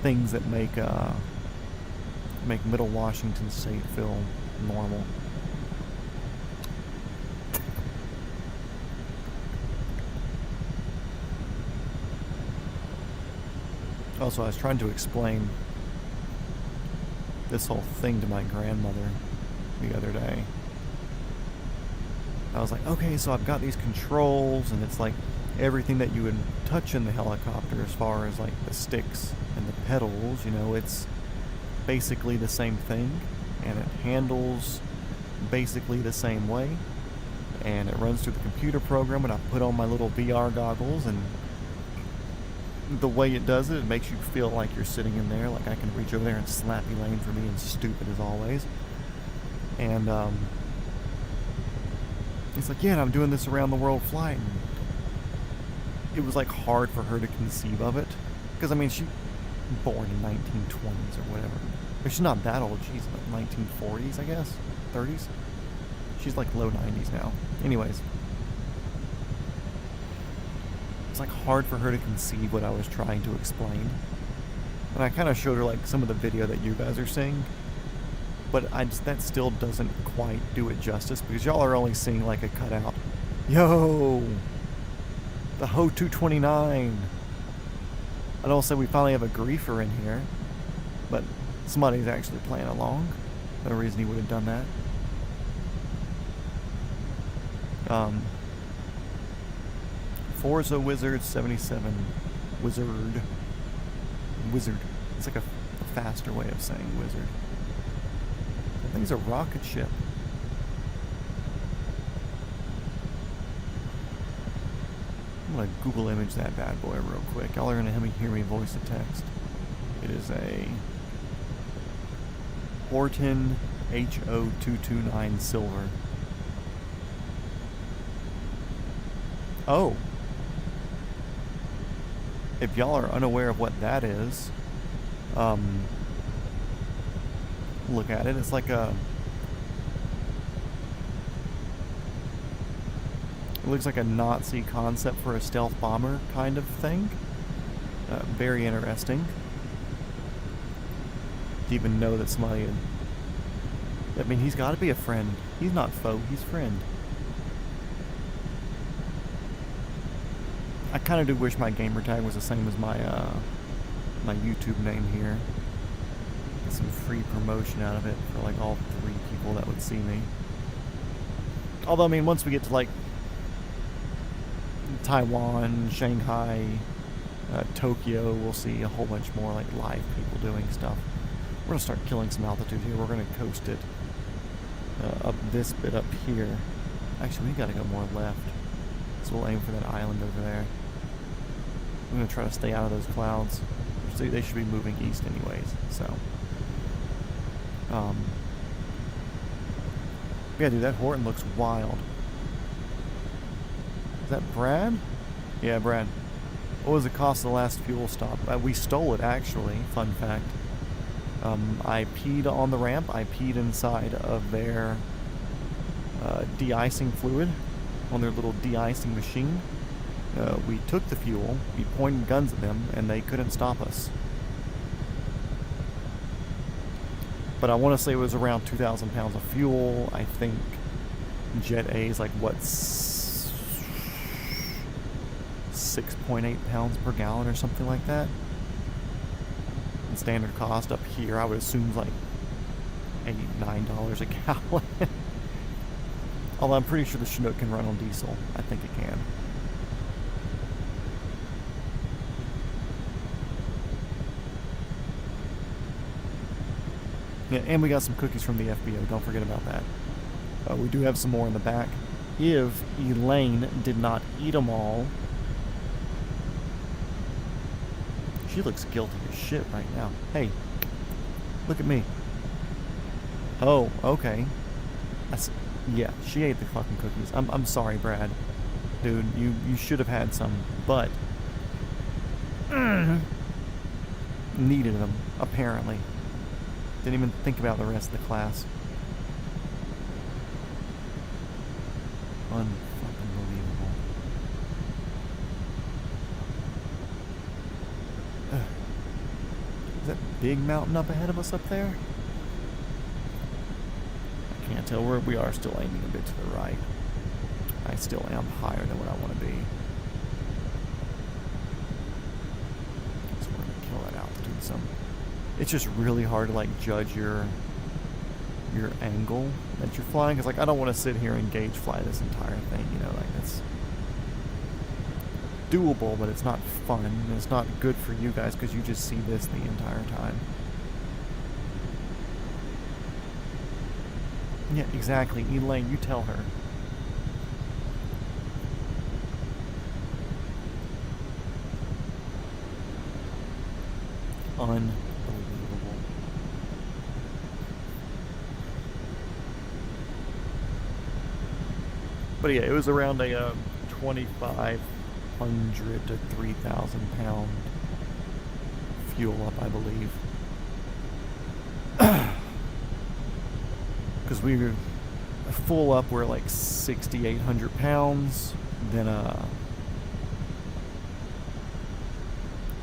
things that make Middle Washington State feel normal. Also, I was trying to explain this whole thing to my grandmother the other day. I was like, okay, so I've got these controls, and it's like everything that you would touch in the helicopter as far as like the sticks and the pedals, it's basically the same thing, and it handles basically the same way, and it runs through the computer program, and I put on my little VR goggles, and the way it does it, it makes you feel like you're sitting in there, like I can reach over there and slap you lane for being stupid as always. And it's like, yeah, and I'm doing this around the world flight. And it was like hard for her to conceive of it, because I mean, she born in 1920s or whatever. But she's not that old. She's like 1940s, I guess, 30s. She's like low 90s now. Anyways. It's like hard for her to conceive what I was trying to explain, and I kind of showed her like some of the video that you guys are seeing, but that still doesn't quite do it justice, because y'all are only seeing like a cutout. Yo, the Ho 229. I'd also say we finally have a griefer in here, but somebody's actually playing along. No reason he would have done that. Forza Wizard 77. Wizard. It's like a faster way of saying wizard. That thing's a rocket ship. I'm gonna Google image that bad boy real quick. Y'all are gonna hear me voice the text. It is a Horton HO229 Silver. Oh. If y'all are unaware of what that is, look at it. It's like it looks like a Nazi concept for a stealth bomber kind of thing. Very interesting. To even know that somebody I mean, he's got to be a friend. He's not foe, he's friend. I kind of do wish my gamer tag was the same as my my YouTube name here. Get some free promotion out of it for like all 3 people that would see me. Although, I mean, once we get to like Taiwan, Shanghai, Tokyo, we'll see a whole bunch more like live people doing stuff. We're gonna start killing some altitude here. We're gonna coast it up this bit up here. Actually, we gotta go more left. So we'll aim for that island over there. I'm going to try to stay out of those clouds. They should be moving east anyways, so. Yeah, dude, that Horton looks wild. Is that Brad? Yeah, Brad. What was the cost of the last fuel stop? We stole it, actually. Fun fact. I peed on the ramp. I peed inside of their de-icing fluid on their little de-icing machine. We took the fuel, we pointed guns at them, and they couldn't stop us. But I want to say it was around 2,000 pounds of fuel. I think Jet A is like, what, 6.8 pounds per gallon or something like that. And standard cost up here, I would assume, is like $8-9 a gallon. Although I'm pretty sure the Chinook can run on diesel. I think it can. Yeah, and we got some cookies from the FBO. Don't forget about that. We do have some more in the back. If Elaine did not eat them all, she looks guilty as shit right now. Hey, look at me. Oh, okay. Yeah, she ate the fucking cookies. I'm sorry, Brad. Dude, you should have had some, but needed them, apparently. Didn't even think about the rest of the class. Unfucking-believable. Is that big mountain up ahead of us up there? I can't tell where we are. Still aiming a bit to the right. I still am higher than what I want to be. So we're gonna kill that altitude some. It's just really hard to like judge your angle that you're flying, because like I don't want to sit here and gauge fly this entire thing, you know, like it's doable, but it's not fun, and it's not good for you guys because you just see this the entire time. Yeah, exactly. Elaine, you tell her. Unbelievable. But yeah, it was around a 2,500 to 3,000 pound fuel up, I believe. Because we were full up, we're like 6,800 pounds. Then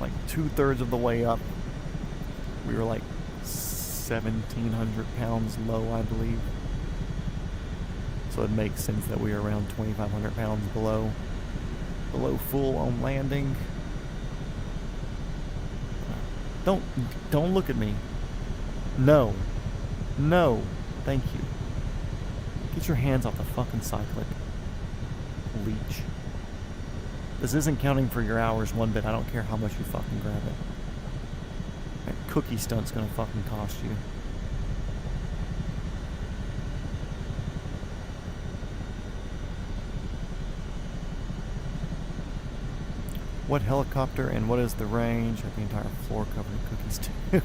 like 2/3 of the way up, we were like 1,700 pounds low, I believe. So it makes sense that we are around 2,500 pounds below full on landing. Don't look at me. No, thank you. Get your hands off the fucking cyclic, leech. This isn't counting for your hours one bit. I don't care how much you fucking grab it. That cookie stunt's gonna fucking cost you. What helicopter and what is the range? I have the entire floor covered in cookies too.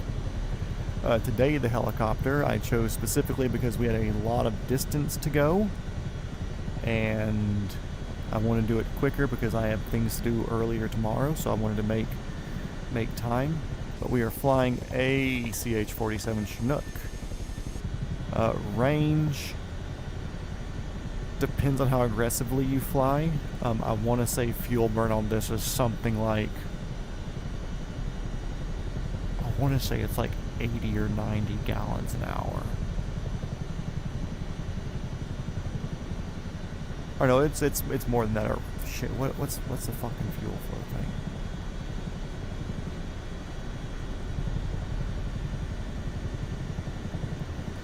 Today the helicopter I chose specifically because we had a lot of distance to go, and I want to do it quicker because I have things to do earlier tomorrow, so I wanted to make time. But we are flying a CH-47 Chinook. Range depends on how aggressively you fly. I want to say fuel burn on this is something like, I want to say it's like 80 or 90 gallons an hour. Or no, it's more than that. Or shit, what's the fucking fuel flow thing?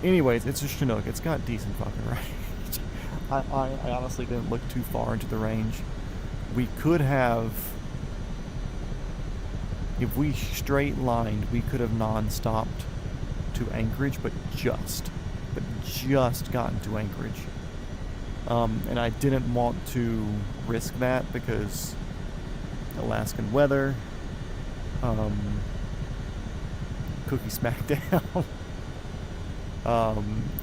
Anyways, it's a Chinook. It's got decent fucking range. I honestly didn't look too far into the range. We could have, if we straight lined, we could have non-stopped to Anchorage, but just gotten to Anchorage. And I didn't want to risk that because Alaskan weather, cookie smackdown.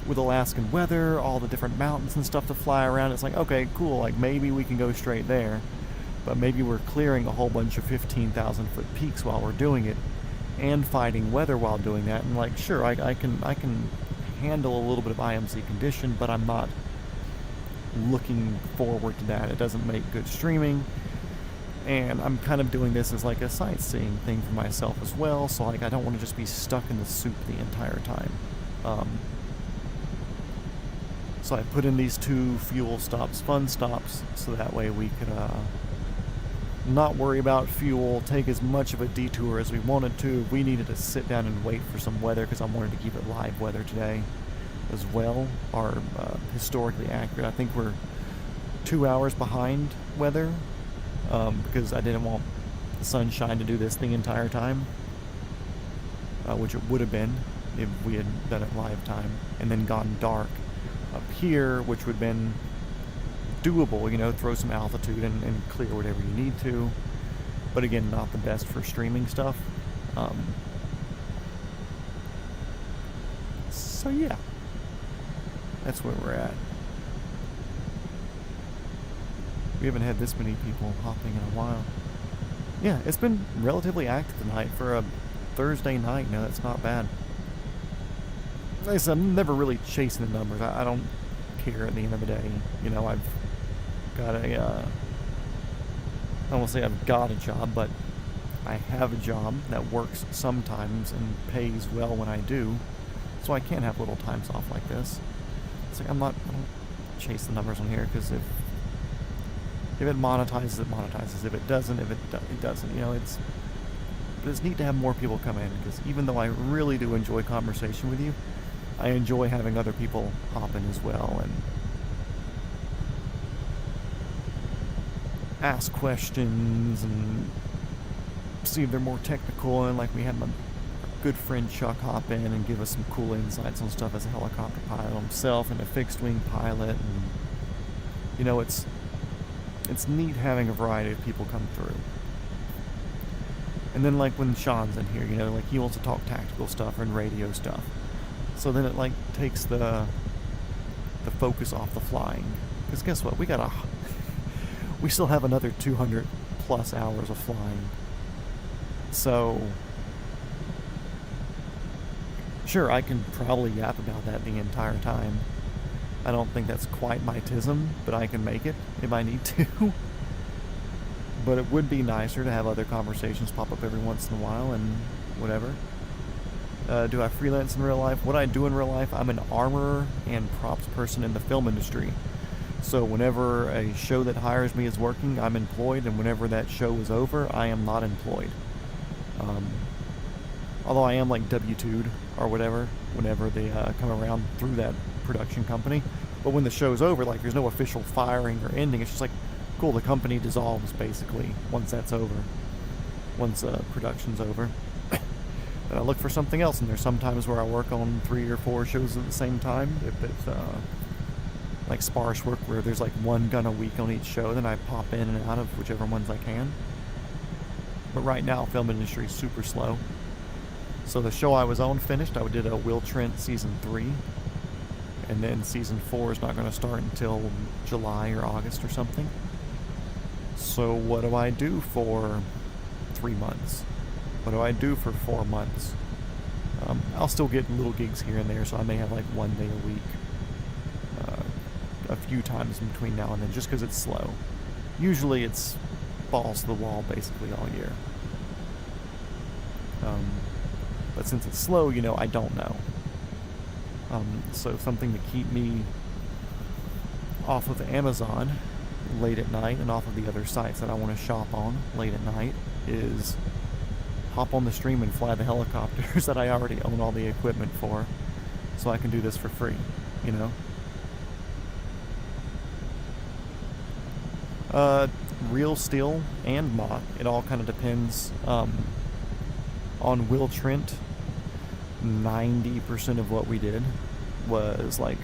With Alaskan weather, all the different mountains and stuff to fly around, it's like, okay, cool, like maybe we can go straight there, but maybe we're clearing a whole bunch of 15,000 foot peaks while we're doing it and fighting weather while doing that. And like, sure, I can handle a little bit of IMC condition, but I'm not looking forward to that. It doesn't make good streaming, and I'm kind of doing this as like a sightseeing thing for myself as well, so like I don't want to just be stuck in the soup the entire time. So I put in these 2 fuel stops, fun stops, so that way we could not worry about fuel, take as much of a detour as we wanted to. We needed to sit down and wait for some weather because I wanted to keep it live weather today. as well are historically accurate. I think we're 2 hours behind weather because I didn't want the sunshine to do this the entire time, which it would have been if we had done it live time and then gone dark up here, which would have been doable, you know, throw some altitude and clear whatever you need to, but again, not the best for streaming stuff. So yeah, that's where we're at. We haven't had this many people hopping in a while. Yeah, it's been relatively active tonight for a Thursday night. No, that's not bad. Like I said, I'm never really chasing the numbers. I don't care at the end of the day. You know, I've got a, I won't say I've got a job, but I have a job that works sometimes and pays well when I do. So I can have little times off like this. It's like I don't chase the numbers on here, because if it monetizes, it monetizes. If it doesn't, it doesn't. You know, but it's neat to have more people come in, because even though I really do enjoy conversation with you, I enjoy having other people hop in as well and ask questions and see if they're more technical. And like we had my good friend Chuck hop in and give us some cool insights on stuff as a helicopter pilot himself and a fixed wing pilot. And you know, it's neat having a variety of people come through. And then like when Sean's in here, you know, like he wants to talk tactical stuff and radio stuff. So then it like takes the focus off the flying. Because guess what? We still have another 200 plus hours of flying. So sure, I can probably yap about that the entire time. I don't think that's quite my tism, but I can make it if I need to. But it would be nicer to have other conversations pop up every once in a while and whatever. Do I freelance in real life? What I do in real life, I'm an armor and props person in the film industry. So whenever a show that hires me is working, I'm employed, and whenever that show is over, I am not employed. Although I am like W-2'd or whatever whenever they come around through that production company. But when the show's over, like there's no official firing or ending. It's just like, cool, the company dissolves basically once that's over. Once production's over. And I look for something else, and there's some times where I work on 3 or 4 shows at the same time. If it's like sparse work where there's like 1 gun a week on each show, then I pop in and out of whichever ones I can. But right now, film industry is super slow. So the show I was on finished. I did a Will Trent season 3, and then season 4 is not going to start until July or August or something. So what do I do for 3 months? What do I do for 4 months? I'll still get little gigs here and there, so I may have like 1 day a week a few times in between now and then, just because it's slow. Usually it's balls to the wall basically all year. But since it's slow, you know, I don't know. So something to keep me off of Amazon late at night and off of the other sites that I want to shop on late at night is hop on the stream and fly the helicopters that I already own all the equipment for, so I can do this for free, you know? Real steel and mock. It all kind of depends. On Will Trent, 90% of what we did was like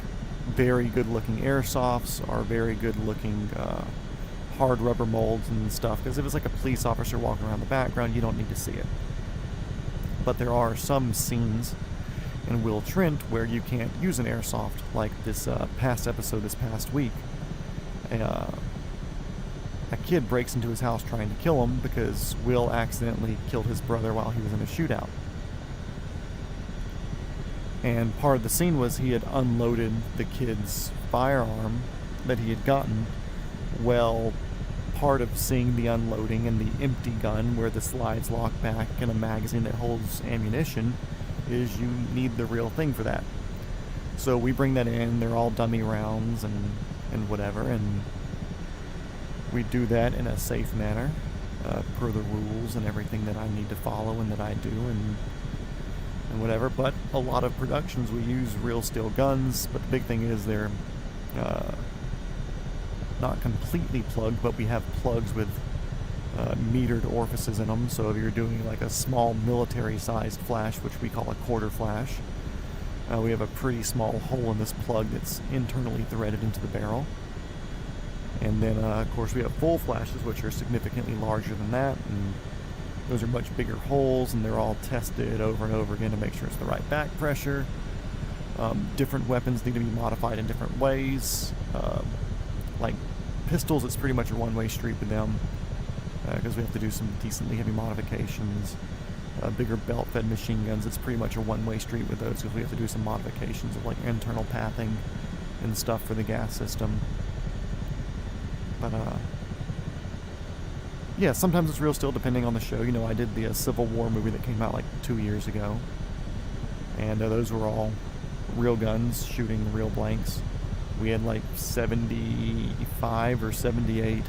very good looking airsofts or very good looking hard rubber molds and stuff, because if it's like a police officer walking around the background, you don't need to see it. But there are some scenes in Will Trent where you can't use an airsoft, like this past episode this past week. A kid breaks into his house trying to kill him because Will accidentally killed his brother while he was in a shootout. And part of the scene was he had unloaded the kid's firearm that he had gotten. Well, part of seeing the unloading and the empty gun where the slides lock back and a magazine that holds ammunition is you need the real thing for that. So we bring that in, they're all dummy rounds and whatever, and we do that in a safe manner, per the rules and everything that I need to follow and that I do, and and whatever. But a lot of productions we use real steel guns, but the big thing is they're not completely plugged, but we have plugs with metered orifices in them. So if you're doing like a small military-sized flash, which we call a quarter flash, we have a pretty small hole in this plug that's internally threaded into the barrel. And then, of course, we have full flashes, which are significantly larger than that, and those are much bigger holes, and they're all tested over and over again to make sure it's the right back pressure. Different weapons need to be modified in different ways. Like pistols, it's pretty much a one-way street with them, because we have to do some decently heavy modifications. Bigger belt-fed machine guns, it's pretty much a one-way street with those, because we have to do some modifications of like internal pathing and stuff for the gas system. But yeah, sometimes it's real steel depending on the show. You know, I did the Civil War movie that came out like 2 years ago, and those were all real guns shooting real blanks. We had like 75 or 78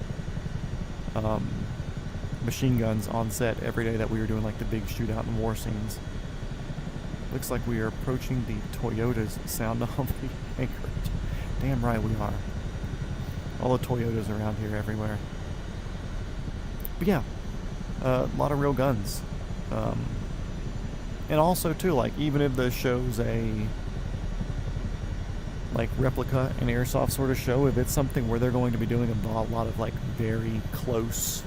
machine guns on set every day that we were doing like the big shootout and war scenes. Looks like we are approaching the Toyotas sound of the Anchorage. Damn right we are. All the Toyotas around here everywhere. But yeah, a lot of real guns. And also too, like even if the show's a like replica and airsoft sort of show, if it's something where they're going to be doing a lot of like very close-up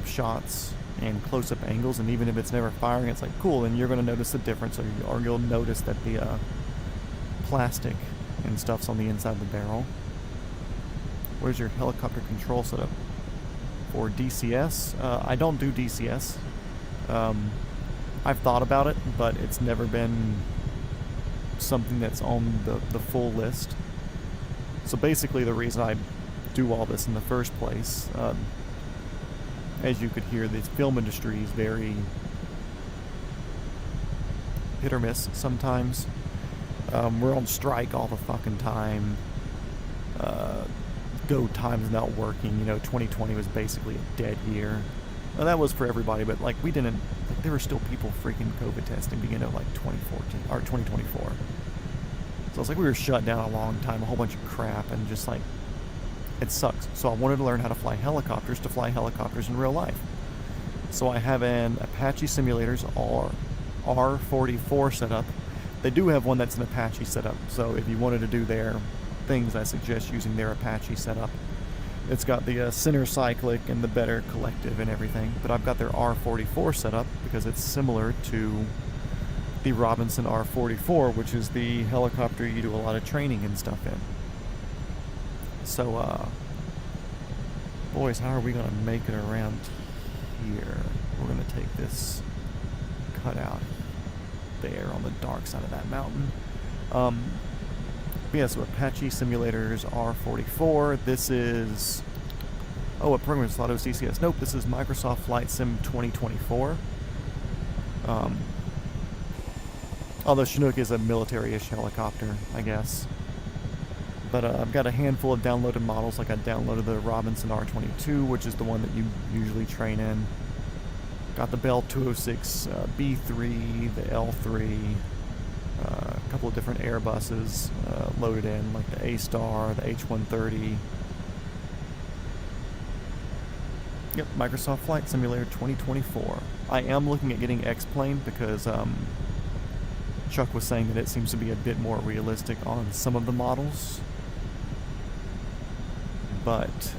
shots and close-up angles, and even if it's never firing, it's like cool, and you're going to notice the difference, or you'll notice that the plastic and stuff's on the inside of the barrel. Where's your helicopter control setup? For DCS, I don't do DCS. I've thought about it, but it's never been something that's on the full list. So basically the reason I do all this in the first place, as you could hear, the film industry is very hit or miss sometimes. We're on strike all the fucking time. Go time's not working. You know, 2020 was basically a dead year. Well, that was for everybody, but like we didn't. Like, there were still people freaking COVID testing beginning of like 2014 or 2024. So it's like we were shut down a long time, a whole bunch of crap, and just like it sucks. So I wanted to learn how to fly helicopters in real life. So I have an Apache Simulators R44 setup. They do have one that's an Apache setup, so if you wanted to do their things, I suggest using their Apache setup. It's got the center cyclic and the better collective and everything, but I've got their R44 setup because it's similar to the Robinson R44, which is the helicopter you do a lot of training and stuff in. So, boys, how are we going to make it around here? We're going to take this cutout there on the dark side of that mountain. Yeah, so Apache Simulators R44. This is... Oh, what program is Lotto CCS? Nope, this is Microsoft Flight Sim 2024. Although Chinook is a military-ish helicopter, I guess. But I've got a handful of downloaded models. Like I downloaded the Robinson R22, which is the one that you usually train in. Got the Bell 206 B3, the L3, a couple of different Airbuses loaded in, like the A-Star, the H-130. Yep, Microsoft Flight Simulator 2024. I am looking at getting X-Plane because Chuck was saying that it seems to be a bit more realistic on some of the models. But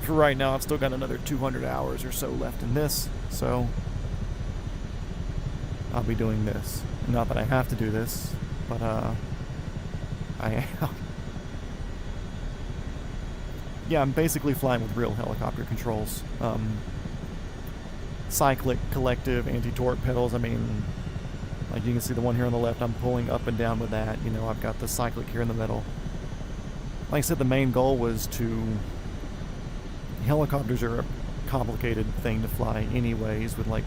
for right now, I've still got another 200 hours or so left in this, so I'll be doing this. Not that I have to do this, but I am. Yeah, I'm basically flying with real helicopter controls. Cyclic, collective, anti-torque pedals. I mean, like you can see the one here on the left, I'm pulling up and down with that. You know, I've got the cyclic here in the middle. Like I said, the main goal was to... Helicopters are a complicated thing to fly anyways, with like,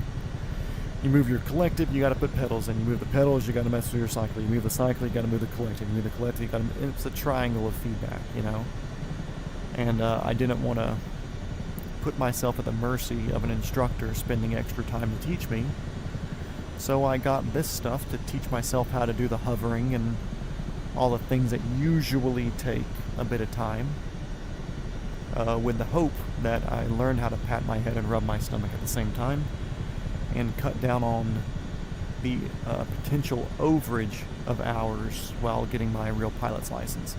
you move your collective, you gotta put pedals in. You move the pedals, you gotta mess with your cycle. You move the cycle, you gotta move the collective. You move the collective, you gotta... It's a triangle of feedback, you know? And I didn't want to put myself at the mercy of an instructor spending extra time to teach me. So I got this stuff to teach myself how to do the hovering and all the things that usually take a bit of time, with the hope that I learned how to pat my head and rub my stomach at the same time and cut down on the potential overage of hours while getting my real pilot's license.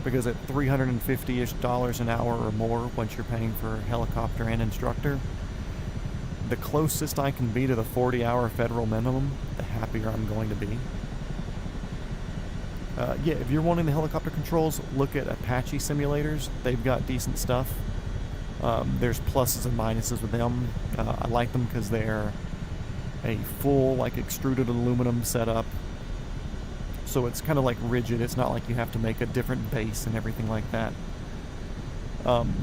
Because at $350-ish an hour or more, once you're paying for helicopter and instructor, the closest I can be to the 40-hour federal minimum, the happier I'm going to be. Yeah, if you're wanting the helicopter controls, look at Apache simulators. They've got decent stuff. There's pluses and minuses with them. I like them because they're a full, like, extruded aluminum setup. So it's kind of like rigid. It's not like you have to make a different base and everything like that.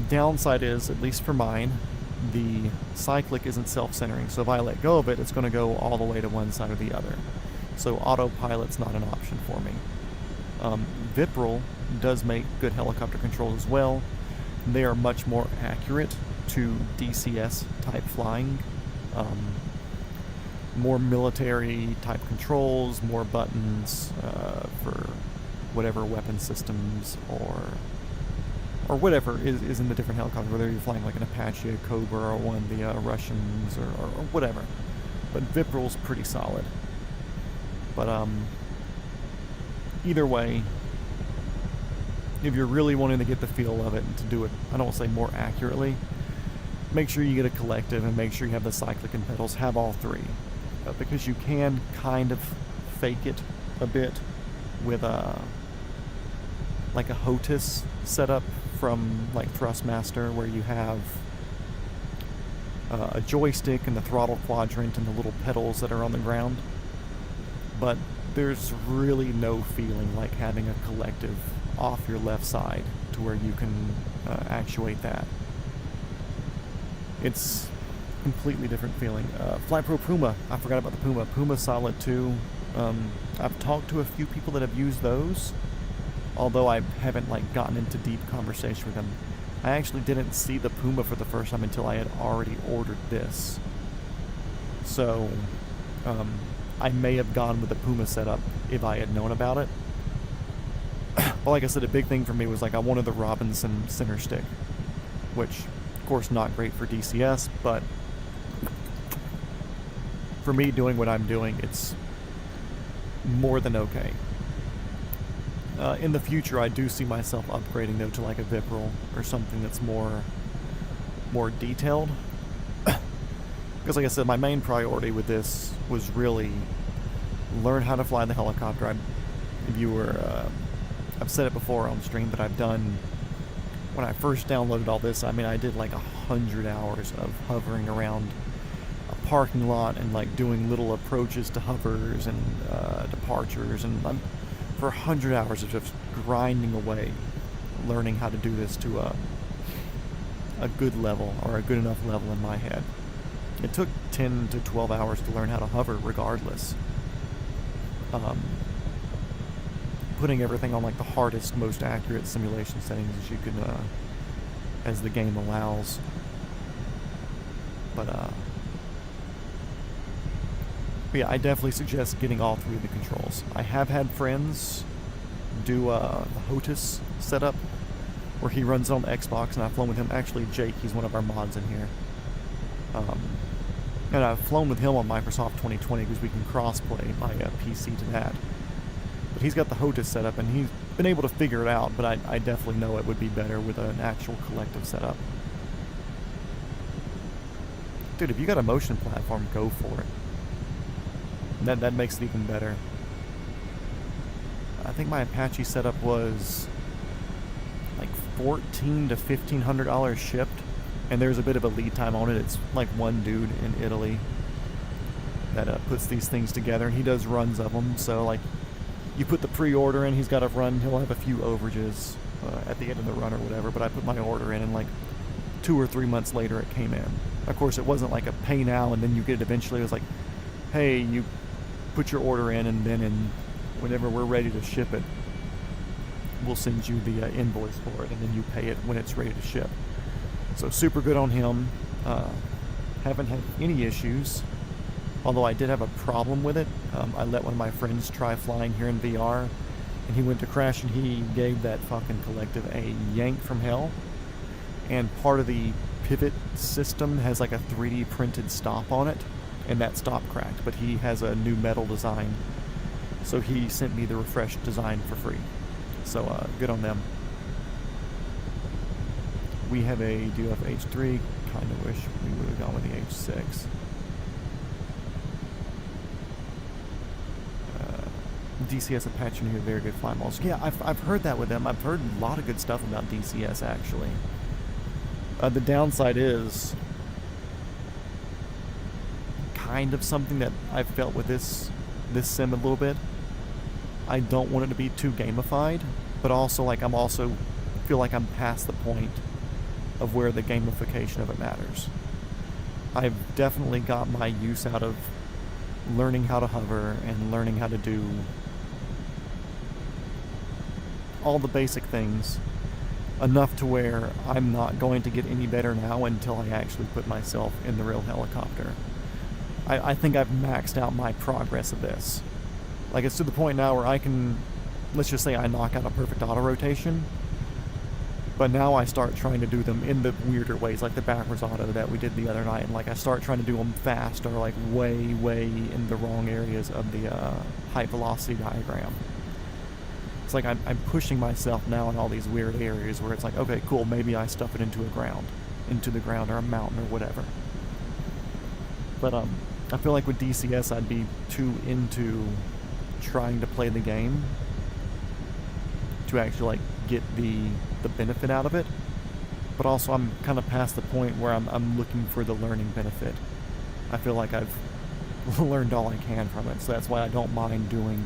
Downside is, at least for mine, the cyclic isn't self-centering. So if I let go of it, it's going to go all the way to one side or the other. So autopilot's not an option for me. Vipril does make good helicopter controls as well. They are much more accurate to DCS type flying. More military type controls, more buttons for whatever weapon systems or whatever is in the different helicopters, whether you're flying like an Apache, a Cobra, or one of the Russians, or whatever. But Vipril's pretty solid. But either way, if you're really wanting to get the feel of it and to do it, I don't want to say more accurately, make sure you get a collective and make sure you have the cyclic and pedals. Have all three. Because you can kind of fake it a bit with like a HOTUS setup from like Thrustmaster, where you have a joystick and the throttle quadrant and the little pedals that are on the ground. But there's really no feeling like having a collective off your left side to where you can actuate that. It's completely different feeling. Flight Pro Puma, I forgot about the Puma. Puma's solid too. I've talked to a few people that have used those, although I haven't like gotten into deep conversation with them. I actually didn't see the Puma for the first time until I had already ordered this. So I may have gone with the Puma setup if I had known about it. But like I said, a big thing for me was like I wanted the Robinson center stick, which of course not great for DCS, but for me doing what I'm doing, it's more than okay. In the future, I do see myself upgrading though to like a Vipril or something that's more detailed. Because like I said, my main priority with this was really learn how to fly the helicopter. I've said it before on stream, but I've done, when I first downloaded all this, I mean, I did like 100 hours of hovering around a parking lot and like doing little approaches to hovers and departures, and for 100 hours of just grinding away, learning how to do this to a good level, or a good enough level in my head. It took 10 to 12 hours to learn how to hover regardless. Putting everything on like the hardest, most accurate simulation settings as you can, as the game allows. But yeah, I definitely suggest getting all three of the controls. I have had friends do the HOTUS setup, where he runs it on the Xbox, and I've flown with him. Actually, Jake, he's one of our mods in here. And I've flown with him on Microsoft 2020 because we can cross-play my PC to that. But he's got the HOTUS setup, and he's been able to figure it out, but I definitely know it would be better with an actual collective setup. Dude, if you got a motion platform, go for it. That makes it even better. I think my Apache setup was like $1,400 to $1,500 shipped, and there's a bit of a lead time on it. It's like one dude in Italy that puts these things together, and he does runs of them. So like, you put the pre-order in, he's got a run, he'll have a few overages at the end of the run or whatever, but I put my order in, and like 2 or 3 months later it came in. Of course, it wasn't like a pay now and then you get it eventually. It was like, hey, you put your order in, and then whenever we're ready to ship it, we'll send you the invoice for it, and then you pay it when it's ready to ship. So super good on him. Haven't had any issues, although I did have a problem with it. I let one of my friends try flying here in VR, and he went to crash, and he gave that fucking collective a yank from hell. And part of the pivot system has like a 3D printed stop on it, and that stop cracked, but he has a new metal design, so he sent me the refreshed design for free. So good on them. We have a DUF H3. Kind of wish we would have gone with the H6. DCS Apache in here, very good fly models. Yeah, I've heard that with them. I've heard a lot of good stuff about DCS actually. The downside is kind of something that I've felt with this sim a little bit. I don't want it to be too gamified, but also like I'm also feel like I'm past the point of where the gamification of it matters. I've definitely got my use out of learning how to hover and learning how to do all the basic things enough to where I'm not going to get any better now until I actually put myself in the real helicopter. I think I've maxed out my progress of this. Like, it's to the point now where I can, let's just say I knock out a perfect auto rotation, but now I start trying to do them in the weirder ways, like the backwards auto that we did the other night, and like I start trying to do them fast or like way in the wrong areas of the high velocity diagram. It's like I'm pushing myself now in all these weird areas where it's like, okay, cool, maybe I stuff it into the ground or a mountain or whatever. But I feel like with DCS I'd be too into trying to play the game to actually like get the benefit out of it. But also I'm kind of past the point where I'm looking for the learning benefit. I feel like I've learned all I can from it, so that's why I don't mind doing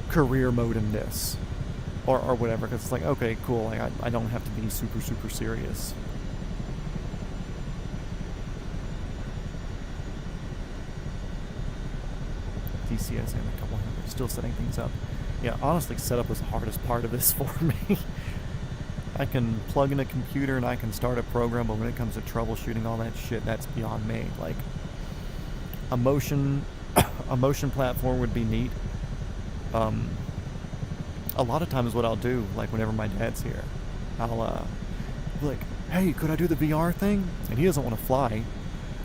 career mode in this or whatever, because it's like, okay, cool, like I don't have to be super serious. DCS and a couple hundred, still setting things up. Yeah, honestly, setup was the hardest part of this for me. I can plug in a computer and I can start a program, but when it comes to troubleshooting all that shit, that's beyond me. Like, a motion platform would be neat. A lot of times what I'll do, like whenever my dad's here, I'll be like, hey, could I do the VR thing? And he doesn't want to fly.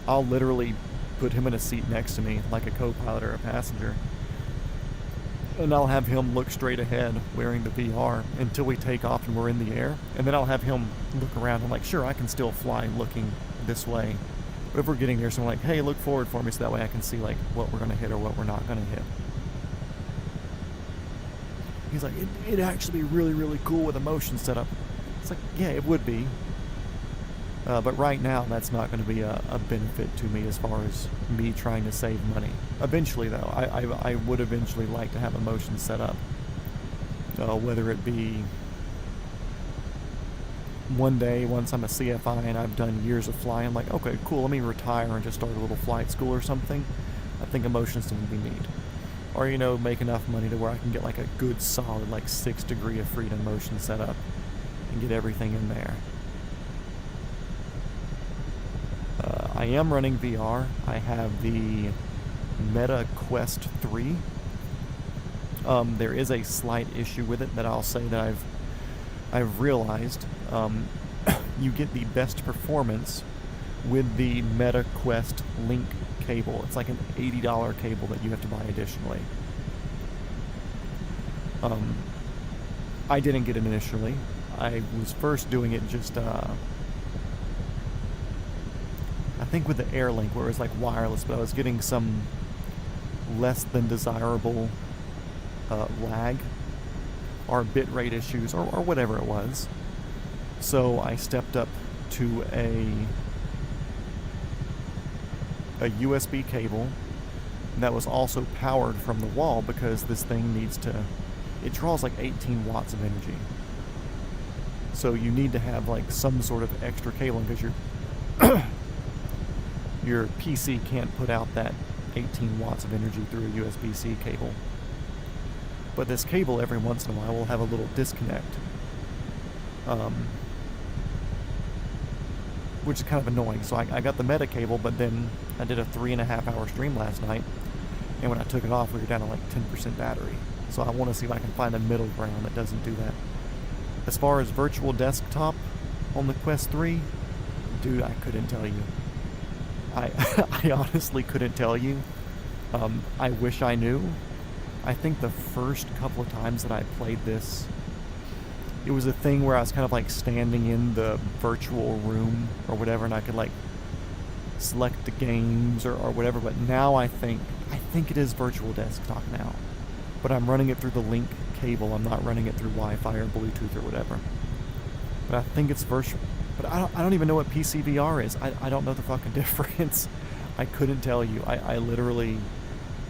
I'll literally put him in a seat next to me, like a co-pilot or a passenger, and I'll have him look straight ahead wearing the VR until we take off and we're in the air, and then I'll have him look around. I'm like, sure, I can still fly looking this way, but if we're getting there, so I'm like, hey, look forward for me so that way I can see like what we're going to hit or what we're not going to hit. He's like, it'd actually be really cool with a motion setup. It's like, yeah, it would be. But right now, that's not going to be a benefit to me as far as me trying to save money. Eventually, though, I would eventually like to have a motion set up. Whether it be one day, once I'm a CFI and I've done years of flying, I'm like, okay, cool, let me retire and just start a little flight school or something. I think a motion system would be neat. Or, you know, make enough money to where I can get like a good solid like 6 degree of freedom motion set up and get everything in there. I am running VR. I have the Meta Quest 3. There is a slight issue with it that I'll say that I've realized. You get the best performance with the Meta Quest Link cable. It's like an $80 cable that you have to buy additionally. I didn't get it initially. I was first doing it just I think with the AirLink, where it was like wireless, but I was getting some less than desirable lag or bitrate issues or whatever it was. So I stepped up to a USB cable that was also powered from the wall, because this thing it draws like 18 watts of energy. So you need to have like some sort of extra cabling, because your PC can't put out that 18 watts of energy through a USB-C cable. But this cable every once in a while will have a little disconnect. which is kind of annoying. So I got the meta cable, but then I did a 3.5-hour stream last night, and when I took it off, we were down to like 10% battery. So I want to see if I can find a middle ground that doesn't do that. As far as virtual desktop on the Quest 3, dude, I couldn't tell you. I honestly couldn't tell you. I wish I knew. I think the first couple of times that I played this, it was a thing where I was kind of like standing in the virtual room or whatever, and I could like select the games or whatever. But now I think it is virtual desktop now. But I'm running it through the link cable. I'm not running it through Wi-Fi or Bluetooth or whatever. But I think it's virtual. But I don't even know what PCVR is. I don't know the fucking difference. I couldn't tell you. I literally,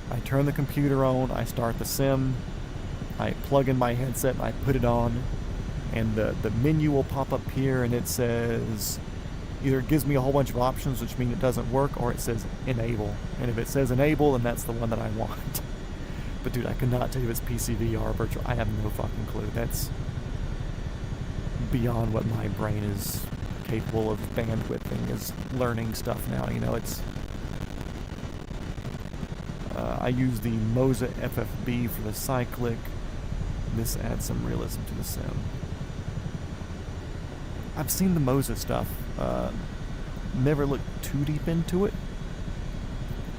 I turn the computer on, I start the sim, I plug in my headset, and I put it on, and the menu will pop up here, and it says, either it gives me a whole bunch of options, which mean it doesn't work, or it says enable. And if it says enable, then that's the one that I want. But dude, I could not tell you if it's PCVR virtual. I have no fucking clue. That's beyond what my brain is capable of bandwidthing, is learning stuff now. You know, it's I use the Moza FFB for the cyclic. This adds some realism to the sim. I've seen the Moza stuff. Never looked too deep into it,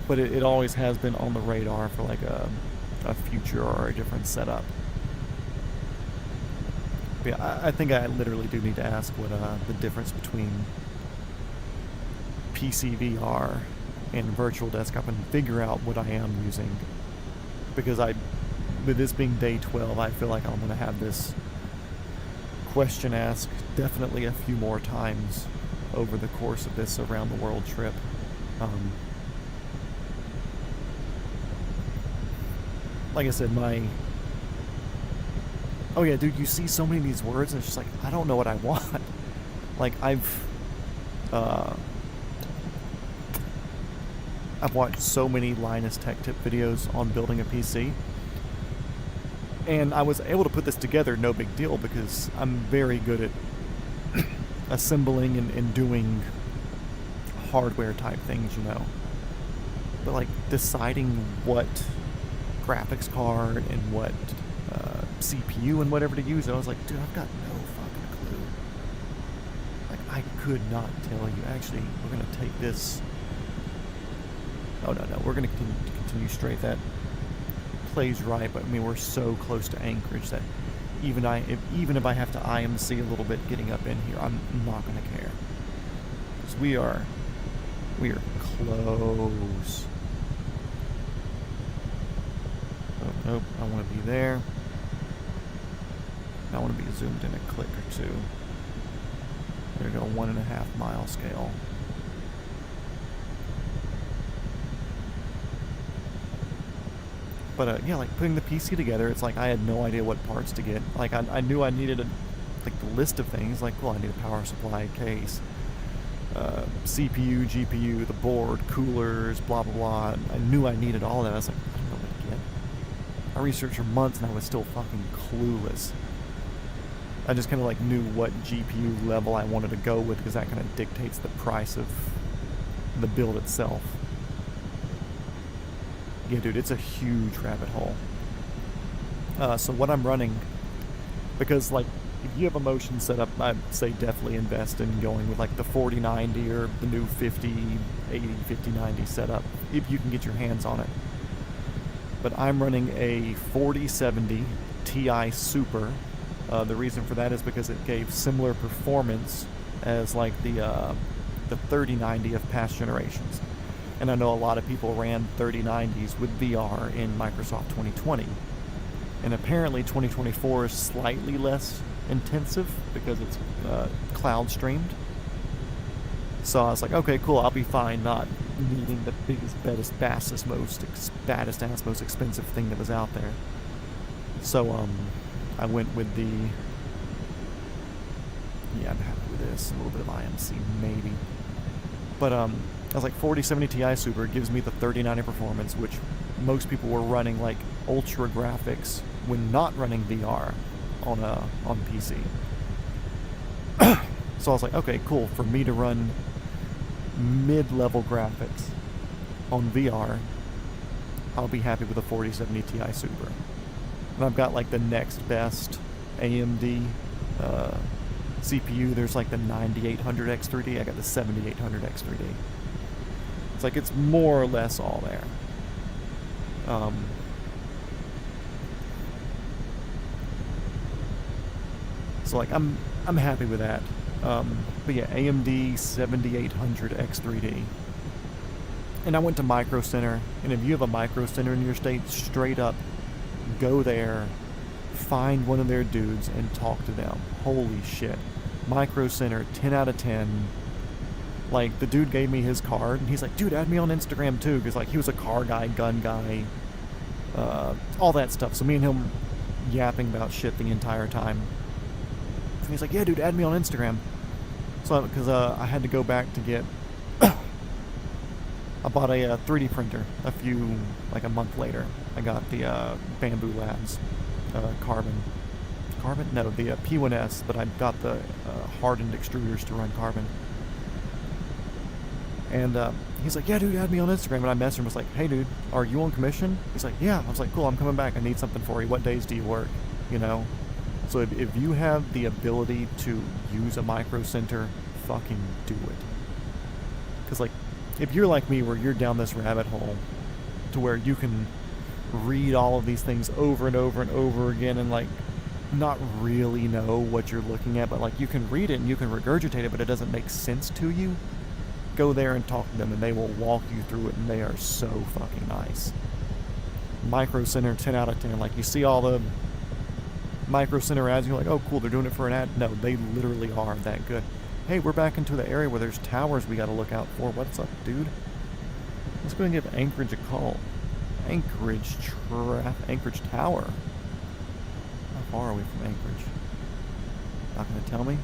but it always has been on the radar for like a future or a different setup. But yeah, I think I literally do need to ask what the difference between PCVR and virtual desktop and figure out what I am using. Because with this being day 12, I feel like I'm going to have this question asked definitely a few more times over the course of this around the world trip. Like I said, oh yeah, dude, you see so many of these words, and it's just like, I don't know what I want. Like, I've watched so many Linus Tech Tip videos on building a PC, and I was able to put this together, no big deal, because I'm very good at assembling and doing hardware type things, you know. But like deciding what graphics card and what CPU and whatever to use, I was like, dude, I've got no fucking clue. Like, I could not tell you. Actually, we're going to take this. Oh, no, we're going to continue straight. That plays right, but I mean, we're so close to Anchorage that even if I have to IMC a little bit getting up in here, I'm not going to care. Because we are close. Oh, nope, I want to be there. I want to be zoomed in a click or two. There we go, 1.5 mile scale. But yeah, like putting the PC together, it's like I had no idea what parts to get. Like I knew I needed the list of things. Like, well, I need a power supply, case, CPU, GPU, the board, coolers, blah blah blah. I knew I needed all that. I was like, I don't know what to get. I researched for months and I was still fucking clueless. I just kind of like knew what GPU level I wanted to go with, because that kind of dictates the price of the build itself. Yeah, dude, it's a huge rabbit hole. So what I'm running, because like if you have a motion setup, I'd say definitely invest in going with like the 4090 or the new 5080, 5090 setup if you can get your hands on it. But I'm running a 4070 Ti Super. The reason for that is because it gave similar performance as like the 3090 of past generations. And I know a lot of people ran 3090s with VR in Microsoft 2020. And apparently 2024 is slightly less intensive because it's cloud streamed. So I was like, okay, cool, I'll be fine not needing the biggest, baddest, most expensive thing that was out there. So I went with the, yeah, I'm happy with this, a little bit of IMC maybe. But I was like, 4070 Ti Super gives me the 3090 performance, which most people were running like ultra graphics when not running VR on PC. So I was like, okay, cool. For me to run mid-level graphics on VR, I'll be happy with a 4070 Ti Super. And I've got like the next best AMD CPU. There's like the 9800 X3D. I got the 7800 X3D. It's like it's more or less all there. So like I'm happy with that. But yeah, AMD 7800 X3D. And I went to Micro Center, and if you have a Micro Center in your state, straight up go there, find one of their dudes and talk to them. Holy shit. Micro Center, 10 out of 10. Like, the dude gave me his card, and he's like, dude, add me on Instagram too, because like he was a car guy, gun guy, all that stuff. So me and him yapping about shit the entire time. And he's like, yeah, dude, add me on Instagram. So, because I had to go back to get, I bought a 3D printer like a month later. I got the Bamboo Labs Carbon. No, the P1S, but I got the hardened extruders to run Carbon. And he's like, yeah, dude, add me on Instagram. And I messaged him, was like, hey, dude, are you on commission? He's like, yeah. I was like, cool, I'm coming back. I need something for you. What days do you work? You know? So if you have the ability to use a Micro Center, fucking do it. Because, like, if you're like me where you're down this rabbit hole to where you can read all of these things over and over and over again and, like, not really know what you're looking at, but, like, you can read it and you can regurgitate it, but it doesn't make sense to you, go there and talk to them and they will walk you through it, and they are so fucking nice. Micro Center, 10 out of 10. Like, you see all the Micro Center ads, you're like, oh, cool, they're doing it for an ad. No, they literally are that good. Hey, we're back into the area where there's towers we gotta look out for. What's up, dude? Let's go and give Anchorage a call. Anchorage Tower. How far are we from Anchorage? Not gonna tell me?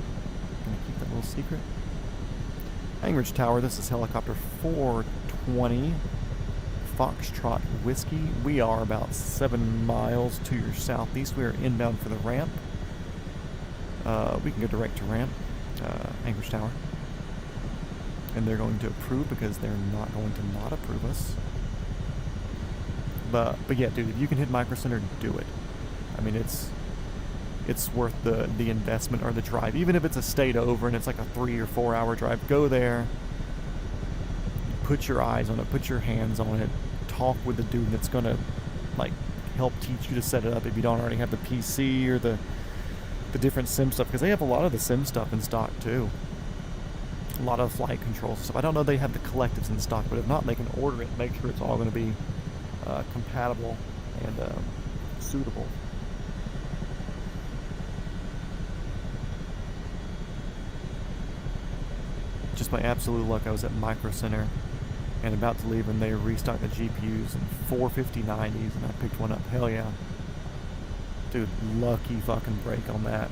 Gonna keep that little secret? Anchorage Tower, this is helicopter 420. Foxtrot Whiskey. We are about 7 miles to your southeast. We are inbound for the ramp. We can go direct to ramp. Anchorage Tower, and they're going to approve because they're not going to not approve us. But yeah, dude, if you can hit Micro Center, do it. I mean, it's worth the investment or the drive, even if it's a state over and it's like a 3 or 4 hour drive. Go there, put your eyes on it, put your hands on it, talk with the dude that's gonna like help teach you to set it up if you don't already have the PC or the different sim stuff, because they have a lot of the sim stuff in stock too. A lot of flight control stuff. I don't know they have the collectives in stock, but if not, they can order it and make sure it's all going to be compatible and suitable. Just by absolute luck, I was at Micro Center and about to leave, and they restocked the GPUs and 45090s, and I picked one up. Hell yeah. Dude, lucky fucking break on that.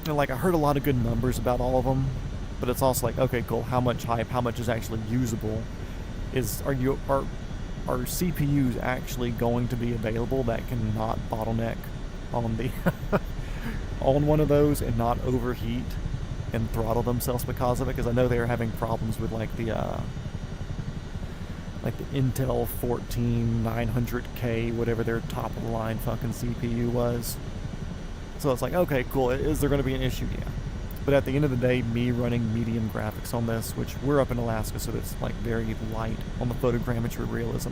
And like, I heard a lot of good numbers about all of them, but it's also like, okay, cool, how much hype, how much is actually usable? Are CPUs actually going to be available that can not bottleneck on the on one of those and not overheat and throttle themselves because of it? Because I know they are having problems with like the Intel 14900K, whatever their top of the line fucking CPU was. So it's like, okay, cool, is there going to be an issue? Yeah. But at the end of the day, me running medium graphics on this, which we're up in Alaska, so it's like very light on the photogrammetry realism.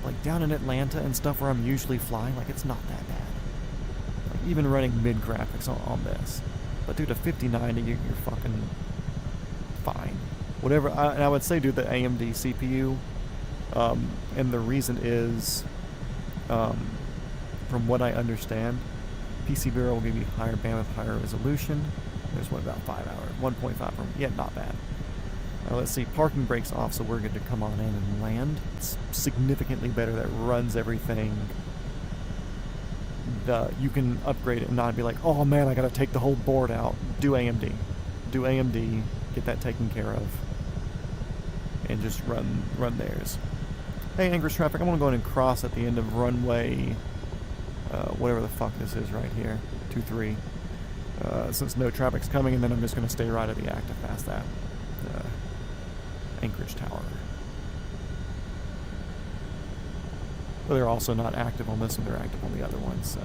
Like down in Atlanta and stuff where I'm usually flying, like it's not that bad. Like even running mid graphics on this. But dude, a 5090, you're fucking fine. Whatever, and I would say, dude, the AMD CPU, and the reason is, from what I understand, PC Bureau will give you higher bandwidth, higher resolution. There's what, about 5 hours, 1.5 from, yeah, not bad. Let's see, parking brakes off, so we're good to come on in and land. It's significantly better. That runs everything. You can upgrade it and not be like, oh man, I gotta take the whole board out. Do AMD. Do AMD, get that taken care of, and just run theirs. Hey, Anchorage traffic, I'm gonna go ahead and cross at the end of runway, whatever the fuck this is right here, 23. since no traffic's coming, and then I'm just going to stay right at the active past that Anchorage tower. But they're also not active on this one, they're active on the other one, so.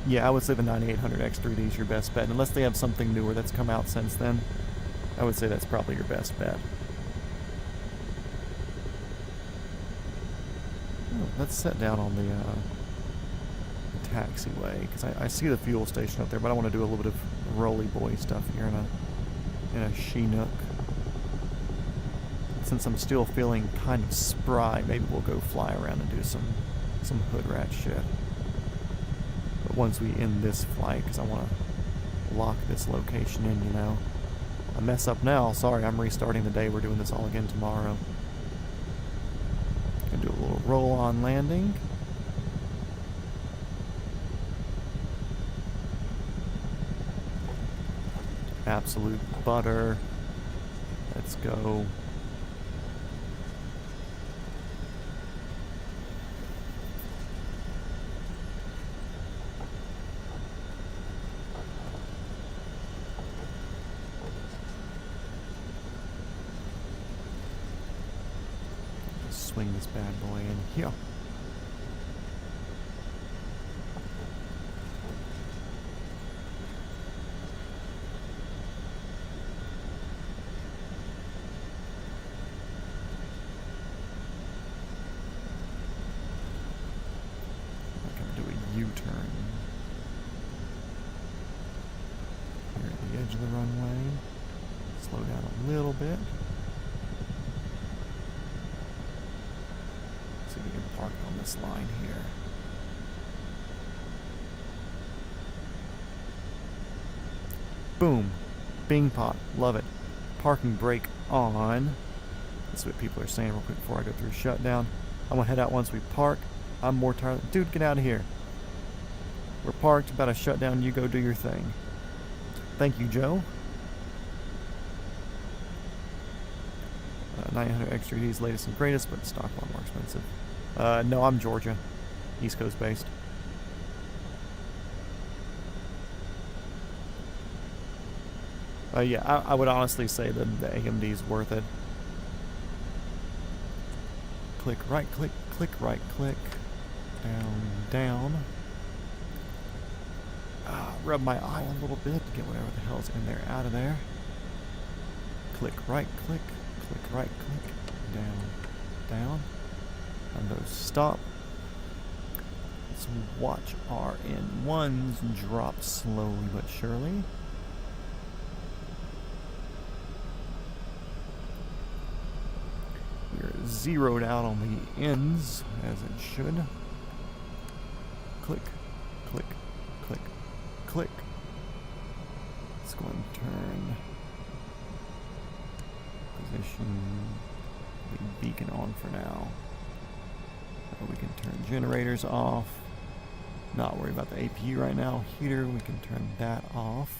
Yeah, I would say the 9800 X3D is your best bet. Unless they have something newer that's come out since then, I would say that's probably your best bet. Oh, let's set down on the taxiway, because I see the fuel station up there, but I want to do a little bit of roly boy stuff here in a Chinook. Since I'm still feeling kind of spry, maybe we'll go fly around and do some hood rat shit. But once we end this flight, because I want to lock this location in, you know. I mess up now, sorry, I'm restarting the day. We're doing this all again tomorrow. Gonna do a little roll-on landing. Absolute butter. Let's go. Swing this bad boy in here. U-turn. Here at the edge of the runway. Slow down a little bit. See if we can park on this line here. Boom. Bing pot. Love it. Parking brake on. That's what people are saying real quick before I go through shutdown. I'm gonna head out once we park. I'm more tired. Dude, get out of here. We're parked, about to shut down. You go do your thing. Thank you, Joe. 900 X3D's latest and greatest, but stock a lot more expensive. No, I'm Georgia. East Coast based. Yeah, I would honestly say that the AMD's worth it. Click right, click right, click. Down, down. Rub my eye a little bit to get whatever the hell's in there out of there. Click right, click right, click. Down, down. And those stop. Let's watch our N1s drop slowly but surely. We're zeroed out on the ends, as it should. Click, click, click, click. Let's go and turn position, the beacon on for now. We can turn generators off. Not worry about the APU right now. Heater, we can turn that off.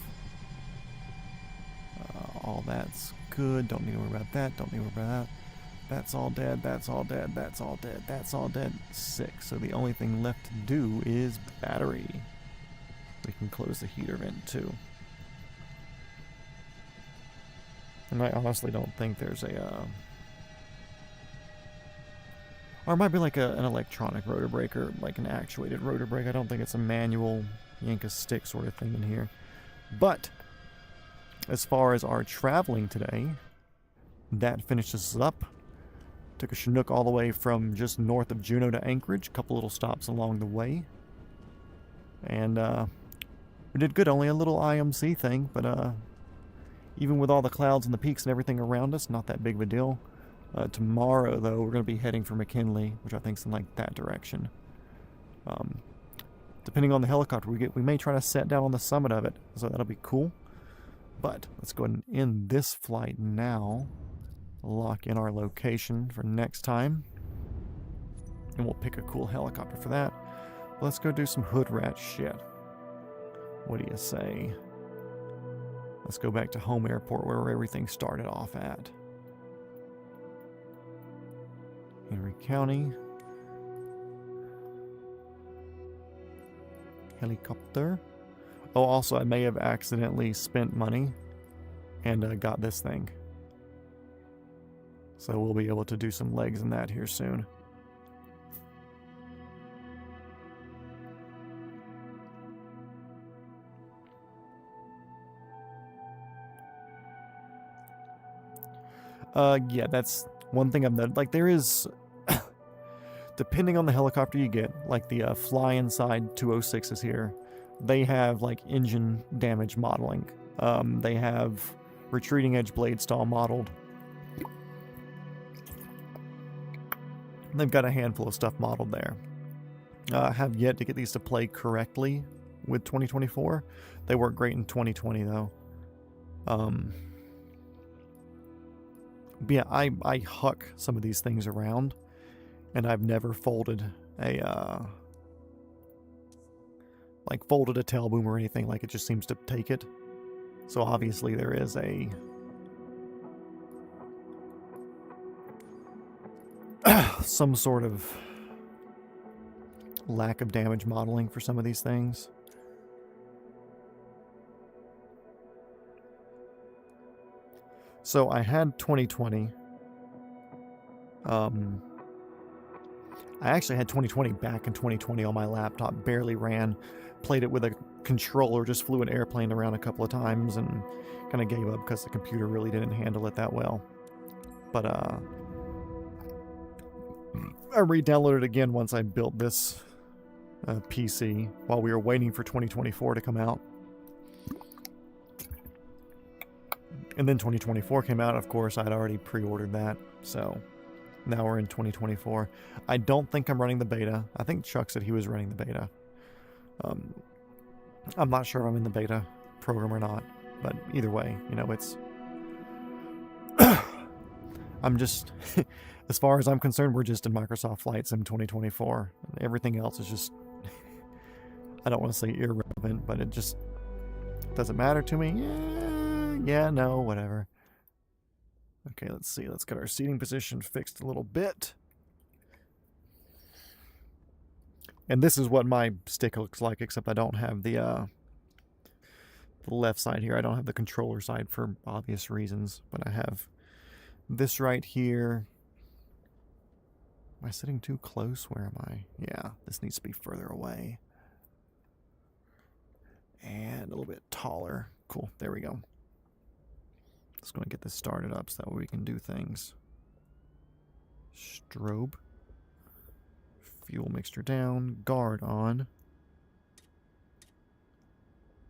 All that's good. Don't need to worry about that. Don't need to worry about that. That's all dead. That's all dead. That's all dead. That's all dead. 6. So the only thing left to do is battery. We can close the heater vent too. And I honestly don't think there's a... or it might be like an electronic rotor brake, or like an actuated rotor brake. I don't think it's a manual yank a stick sort of thing in here. But as far as our traveling today, that finishes us up. Took a Chinook all the way from just north of Juneau to Anchorage. A couple little stops along the way. And we did good. Only a little IMC thing, but even with all the clouds and the peaks and everything around us, not that big of a deal. Tomorrow, though, we're going to be heading for McKinley, which I think is in like that direction. Depending on the helicopter we get, we may try to set down on the summit of it, so that'll be cool. But let's go ahead and end this flight now. Lock in our location for next time, and we'll pick a cool helicopter for that. Let's go do some hood rat shit. What do you say? Let's go back to home airport where everything started off at. Henry County. Helicopter. Oh, also, I may have accidentally spent money and got this thing. So we'll be able to do some legs in that here soon. Yeah, that's one thing I've noted. Like, there is, depending on the helicopter you get, like the Fly Inside 206s here, they have, like, engine damage modeling. They have retreating edge blade stall modeled. They've got a handful of stuff modeled there. I have yet to get these to play correctly with 2024. They work great in 2020, though. But yeah, I huck some of these things around, and I've never folded a folded a tail boom or anything. Like, it just seems to take it. So obviously there is a some sort of lack of damage modeling for some of these things. So I had 2020. I actually had 2020 back in 2020 on my laptop, barely ran, played it with a controller, just flew an airplane around a couple of times and kind of gave up because the computer really didn't handle it that well. But I re-downloaded it again once I built this PC while we were waiting for 2024 to come out. And then 2024 came out. Of course, I'd already pre-ordered that, so now we're in 2024. I don't think I'm running the beta. I think Chuck said he was running the beta. I'm not sure if I'm in the beta program or not, but either way, you know, it's... I'm just... As far as I'm concerned, we're just in Microsoft Flight Sim 2024. Everything else is just... I don't want to say irrelevant, but it just doesn't matter to me. Yeah, no, whatever. Okay, let's see. Let's get our seating position fixed a little bit. And this is what my stick looks like, except I don't have the left side here. I don't have the controller side for obvious reasons, but I have this right here. Am I sitting too close? Where am I? Yeah, this needs to be further away. And a little bit taller. Cool, there we go. Just going to get this started up so that way we can do things. Strobe. Fuel mixture down. Guard on.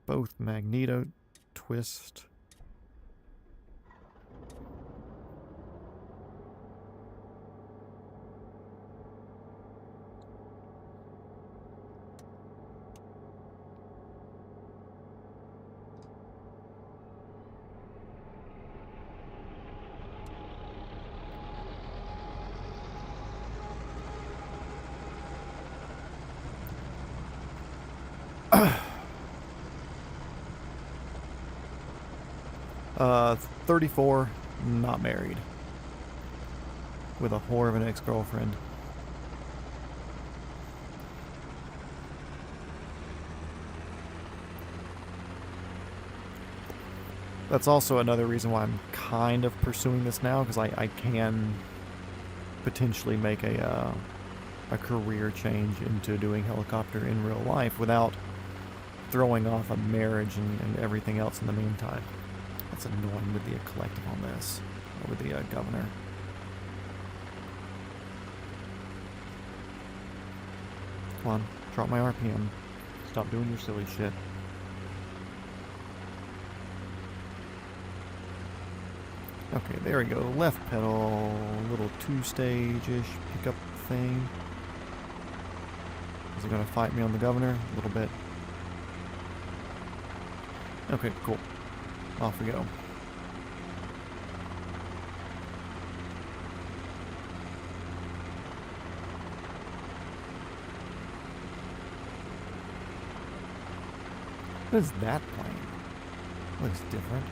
Both magneto twist. Uh, 34, not married. With a whore of an ex-girlfriend. That's also another reason why I'm kind of pursuing this now, because I can potentially make a career change into doing helicopter in real life without throwing off a marriage and everything else in the meantime. That's annoying with the collective on this, or with the governor. Come on, drop my RPM. Stop doing your silly shit. Okay, there we go. Left pedal, little two-stage-ish pickup thing. Is it gonna fight me on the governor? A little bit. Okay, cool. Off we go. What is that plane? Looks different.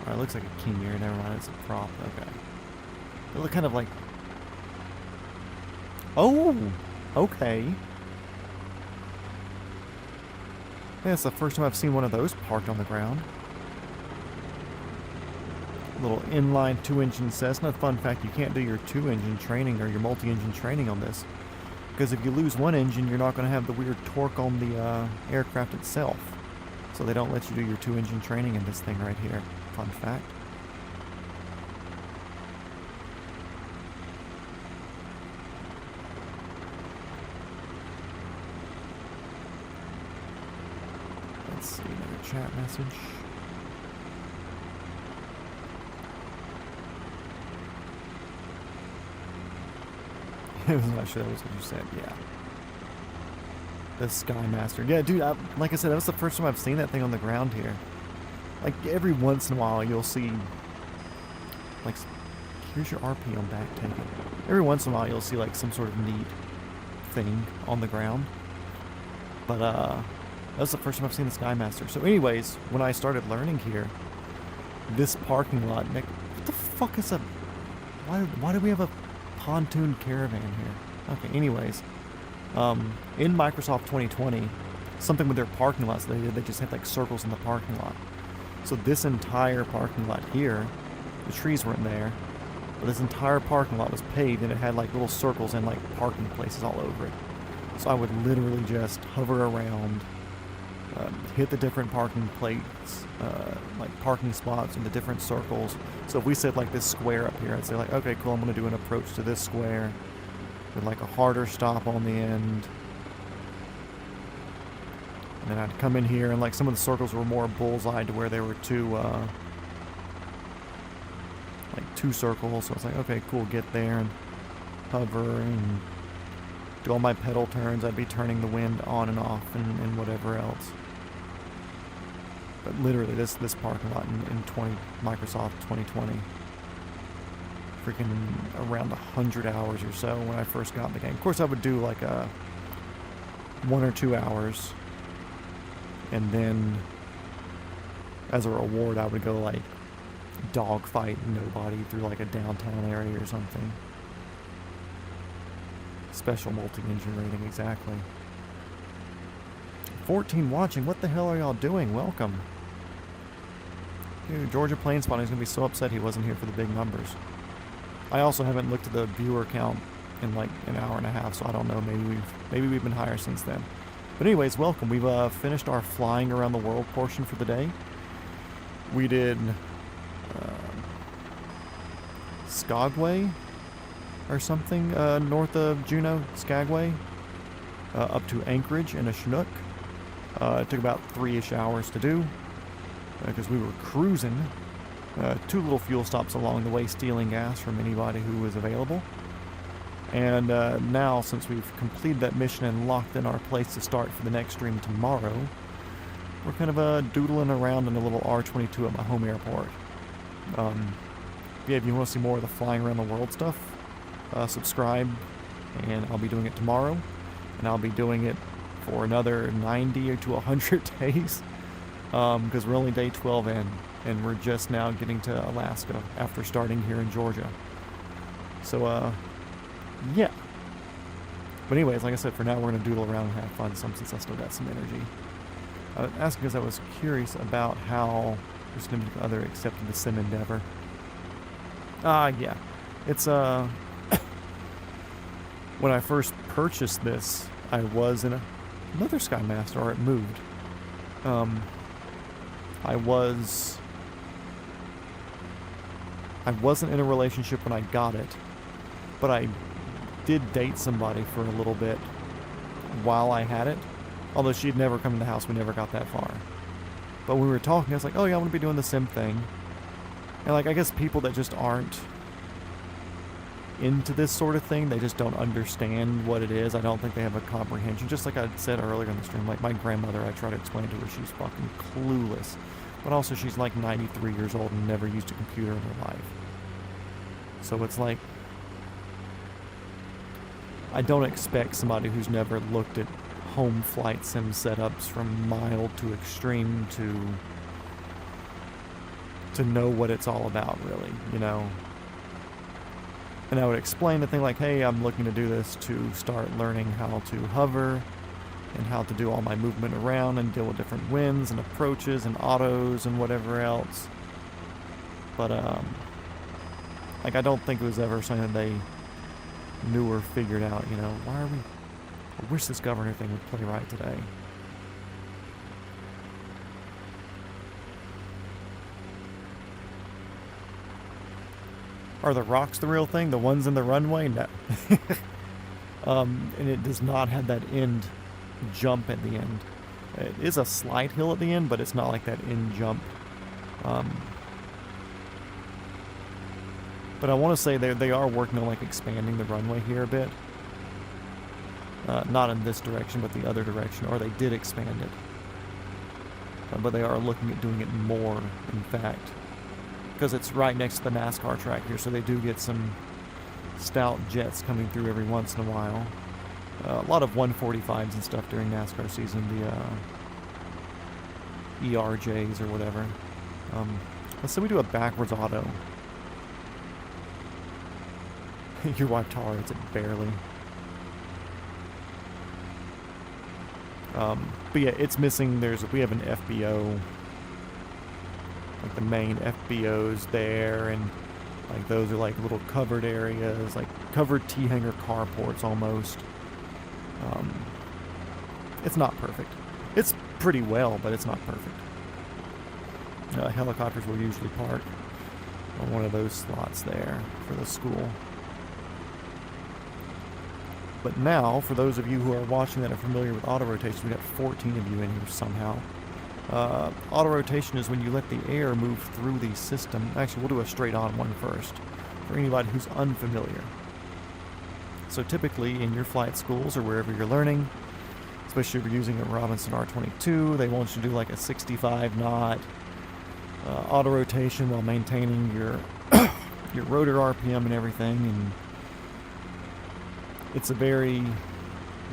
Oh, it looks like a King Air. Never mind, it's a prop. Okay. They look kind of like... Oh! Okay. Yeah, it's the first time I've seen one of those parked on the ground. Little inline 2-engine Cessna. Fun fact, you can't do your 2-engine training or your multi-engine training on this. Because if you lose one engine, you're not going to have the weird torque on the aircraft itself. So they don't let you do your 2-engine training in this thing right here. Fun fact. Let's see, another chat message. I was not sure that was what you said, yeah. The Skymaster. Yeah, dude, like I said, that was the first time I've seen that thing on the ground here. Like, every once in a while, you'll see, like, here's your RPM back, take it. Every once in a while, you'll see, like, some sort of neat thing on the ground. But, that was the first time I've seen the Skymaster. So anyways, when I started learning here, this parking lot, Nick, what the fuck is a, why do we have a pontoon caravan here? Okay, anyways, in Microsoft 2020, something with their parking lots they did, they just had like circles in the parking lot. So this entire parking lot here, the trees weren't there, but this entire parking lot was paved and it had like little circles and like parking places all over it. So I would literally just hover around, hit the different parking plates, like parking spots in the different circles. So if we said like this square up here, I'd say like, okay, cool, I'm going to do an approach to this square with like a harder stop on the end. And then I'd come in here and like some of the circles were more bullseye to where there were two circles. So I was like, okay, cool, get there and hover and do all my pedal turns. I'd be turning the wind on and off and whatever else. But literally, this parking lot in Microsoft 2020, freaking around 100 hours or so when I first got in the game. Of course, I would do like 1 or 2 hours, and then as a reward, I would go like dogfight nobody through like a downtown area or something. Special multi-engine rating, exactly. 14 watching. What the hell are y'all doing? Welcome. Dude, Georgia Plain Spotting is going to be so upset he wasn't here for the big numbers. I also haven't looked at the viewer count in like an hour and a half, so I don't know. Maybe we've been higher since then. But anyways, welcome. We've finished our flying around the world portion for the day. We did Skagway or something north of Juneau, Skagway, up to Anchorage and a Chinook. It took about 3-ish hours to do because we were cruising. 2 little fuel stops along the way, stealing gas from anybody who was available. And now, since we've completed that mission and locked in our place to start for the next stream tomorrow, we're kind of doodling around in a little R22 at my home airport. Yeah, if you want to see more of the flying around the world stuff, subscribe, and I'll be doing it tomorrow, and I'll be doing it for another 90 to 100 days, because we're only day 12 in, and we're just now getting to Alaska after starting here in Georgia. So, yeah. But anyways, like I said, for now we're going to doodle around and have fun since I still got some energy. I was asking because I was curious about how your significant other accepted the sim endeavor. Yeah. It's, when I first purchased this, I was in another Skymaster, or it moved. I wasn't in a relationship when I got it, but I did date somebody for a little bit while I had it. Although she had never come to the house, we never got that far. But when we were talking, I was like, oh yeah, I'm going to be doing the sim thing. And like, I guess people that just aren't into this sort of thing, they just don't understand what it is. I don't think they have a comprehension. Just like I said earlier in the stream, like my grandmother, I try to explain to her, she's fucking clueless. But also she's like 93 years old and never used a computer in her life. So it's like, I don't expect somebody who's never looked at home flight sim setups from mild to extreme to know what it's all about, really, you know. And I would explain the thing like, hey, I'm looking to do this to start learning how to hover and how to do all my movement around and deal with different winds and approaches and autos and whatever else. But like, I don't think it was ever something that they knew or figured out, you know. Why are we... I wish this governor thing would play right today. Are the rocks the real thing? The ones in the runway? No. And it does not have that end jump at the end. It is a slight hill at the end, but it's not like that end jump. But I want to say they are working on like expanding the runway here a bit. Not in this direction, but the other direction, or they did expand it. But they are looking at doing it more, in fact. Because it's right next to the NASCAR track here, so they do get some stout jets coming through every once in a while. A lot of 145s and stuff during NASCAR season, the ERJs or whatever. Let's say we do a backwards auto. Your wife tolerates it barely. But yeah, it's missing. We have an FBO, like the main FBOs there, and like those are like little covered areas, like covered T-hanger carports almost. It's not perfect. It's pretty well, but it's not perfect. Helicopters will usually park on one of those slots there for the school. But now, for those of you who are watching that are familiar with auto rotation, we got 14 of you in here somehow. Auto rotation is when you let the air move through the system. Actually, we'll do a straight on one first for anybody who's unfamiliar. So typically in your flight schools or wherever you're learning, especially if you're using a Robinson R22, they want you to do like a 65 knot auto rotation while maintaining your your rotor RPM and everything. And it's a very,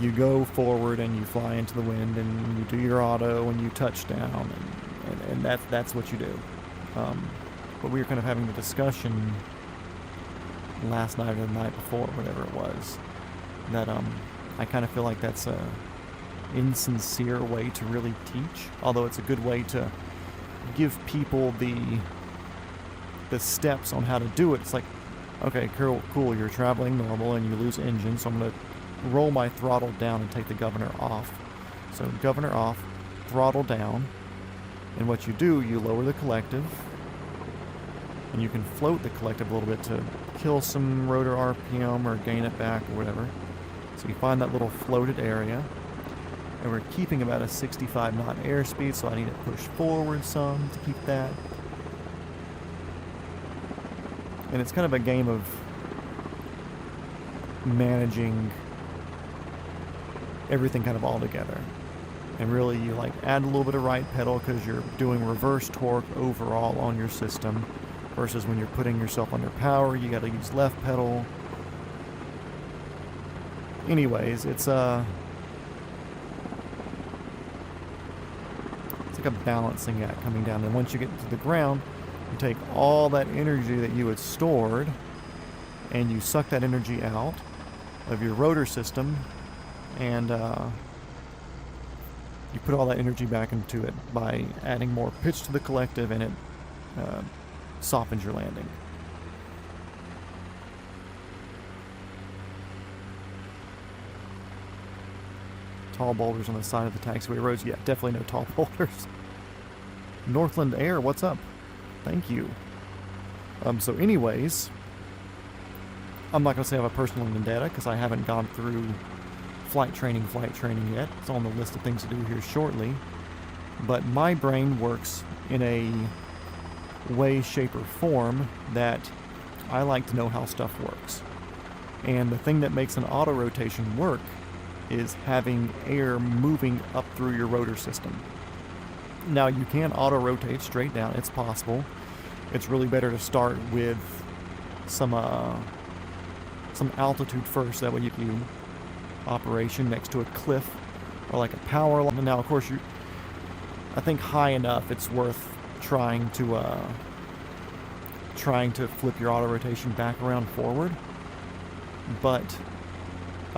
you go forward and you fly into the wind and you do your auto and you touch down, and that's what you do. But we were kind of having the discussion last night or the night before, whatever it was, that I kind of feel like that's a insincere way to really teach, although it's a good way to give people the steps on how to do it. It's like, okay, cool, you're traveling normal and you lose engine, so I'm going to roll my throttle down and take the governor off. So governor off, throttle down, and what you do, you lower the collective, and you can float the collective a little bit to kill some rotor RPM or gain it back or whatever. So you find that little floated area, and we're keeping about a 65 knot airspeed, so I need to push forward some to keep that. And it's kind of a game of managing everything kind of all together. And really you like add a little bit of right pedal because you're doing reverse torque overall on your system, versus when you're putting yourself under power, you got to use left pedal. Anyways, it's like a balancing act coming down. And once you get to the ground, you take all that energy that you had stored and you suck that energy out of your rotor system, and you put all that energy back into it by adding more pitch to the collective, and it softens your landing. Tall boulders on the side of the taxiway roads. Yeah, definitely no tall boulders. Northland Air, what's up? Thank you. So anyways, I'm not going to say I have a personal vendetta because I haven't gone through flight training yet. It's on the list of things to do here shortly. But my brain works in a way, shape, or form that I like to know how stuff works. And the thing that makes an auto rotation work is having air moving up through your rotor system. Now, you can auto rotate straight down. It's possible. It's really better to start with some altitude first. That way you can do operation next to a cliff or like a power line. Now, of course, I think high enough, it's worth trying to flip your auto rotation back around forward. But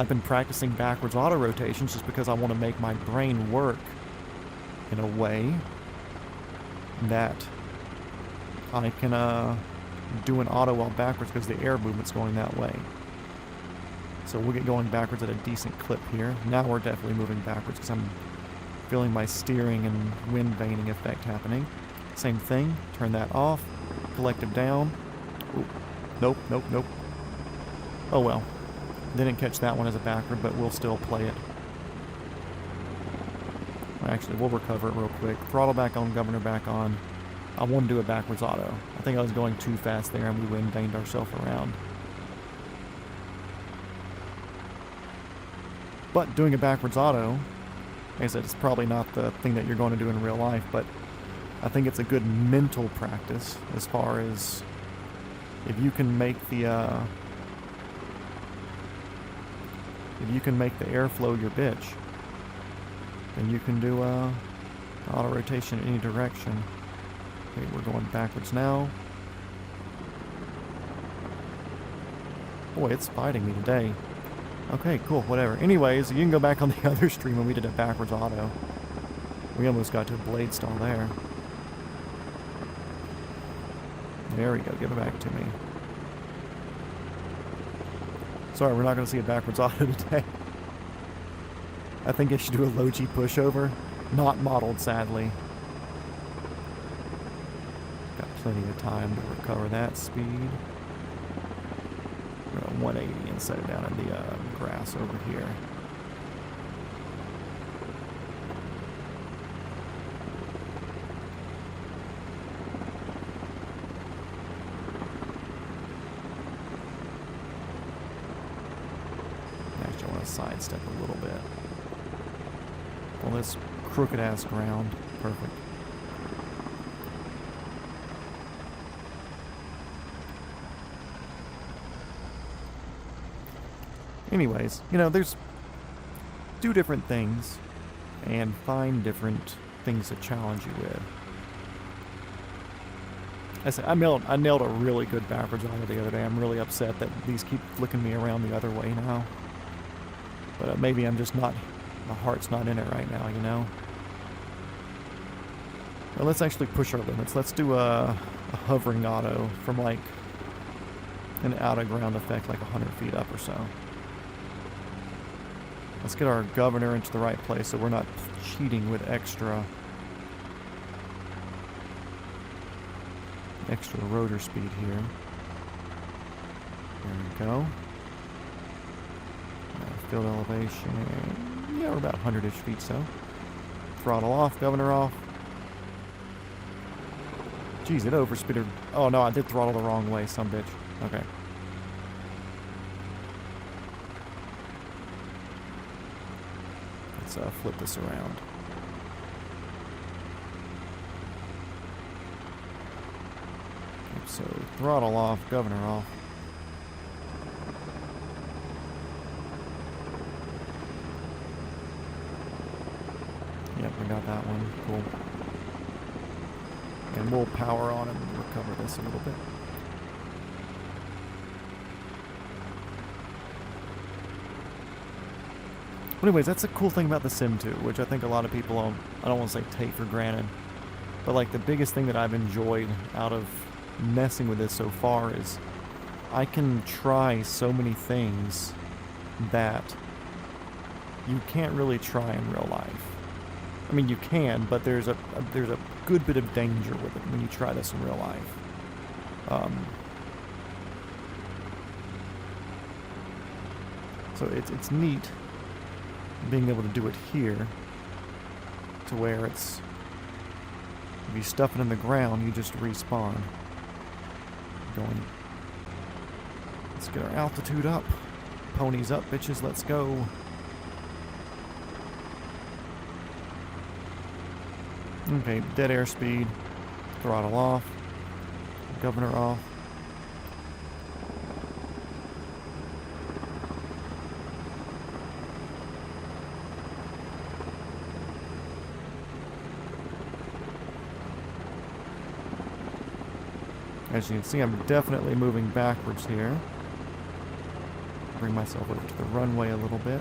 I've been practicing backwards auto rotations just because I want to make my brain work in a way that I can do an auto while backwards because the air movement's going that way. So we'll get going backwards at a decent clip here. Now we're definitely moving backwards because I'm feeling my steering and wind vaning effect happening. Same thing, turn that off, collective down. Ooh. Nope, nope, nope. Oh well. Didn't catch that one as a backward, but we'll still play it. Actually, we'll recover it real quick. Throttle back on, governor back on. I want to do a backwards auto. I think I was going too fast there and we wind vaned ourselves around. But doing a backwards auto, like I said, it's probably not the thing that you're going to do in real life, but I think it's a good mental practice as far as if you can make the airflow your bitch, then you can do auto rotation in any direction. Okay, we're going backwards now. Boy, it's fighting me today. Okay, cool, whatever. Anyways, you can go back on the other stream when we did a backwards auto. We almost got to a blade stall there. There we go, give it back to me. Sorry, we're not going to see a backwards auto today. I think I should do a low G pushover. Not modeled, sadly. Got plenty of time to recover that speed. We're at 180 and set it down in the grass over here. Actually, I want to sidestep a little bit. On this crooked ass ground. Perfect. Anyways, you know, there's do different things and find different things to challenge you with. I said I nailed a really good backwards auto the other day. I'm really upset that these keep flicking me around the other way now. But maybe I'm just not, my heart's not in it right now, you know? Well, let's actually push our limits. Let's do a hovering auto from like an out of ground effect like 100 feet up or so. Let's get our governor into the right place so we're not cheating with extra rotor speed here. There we go. Field elevation. Yeah, we're about 100-ish feet so. Throttle off, governor off. Jeez, it overspeeded. Oh no, I did throttle the wrong way, some bitch. Okay. Let's flip this around. Okay, so throttle off, governor off. Yep, we got that one. Cool. And we'll power on and recover this a little bit. But anyways, that's a cool thing about the Sim 2, which I think a lot of people, I don't want to say take for granted, but like the biggest thing that I've enjoyed out of messing with this so far is I can try so many things that you can't really try in real life. I mean, you can, but there's a good bit of danger with it when you try this in real life. So it's neat being able to do it here to where it's, if you stuff it in the ground, you just respawn. Going. Let's get our altitude up. Ponies up, bitches, let's go. Okay, dead airspeed, throttle off, governor off. As you can see, I'm definitely moving backwards here. bring myself over to the runway a little bit.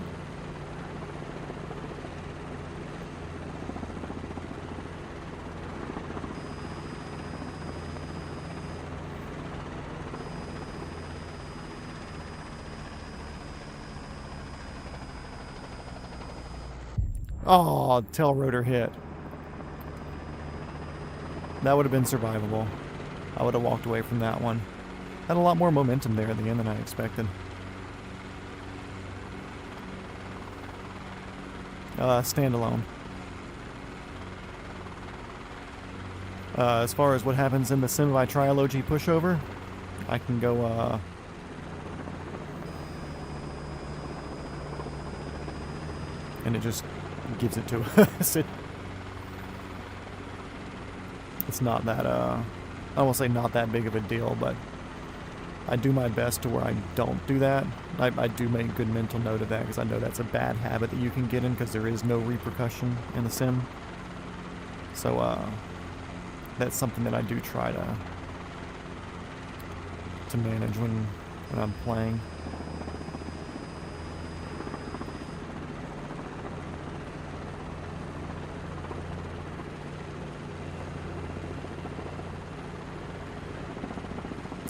Oh, tail rotor hit. That would have been survivable. I would have walked away from that one. Had a lot more momentum there at the end than I expected. Standalone. As far as what happens in the semi-trilogy pushover, I can go, and it just gives it to us. It's not that, I won't say not that big of a deal, but I do my best to where I don't do that. I do make good mental note of that because I know that's a bad habit that you can get in because there is no repercussion in the sim. So, that's something that I do try to manage when I'm playing.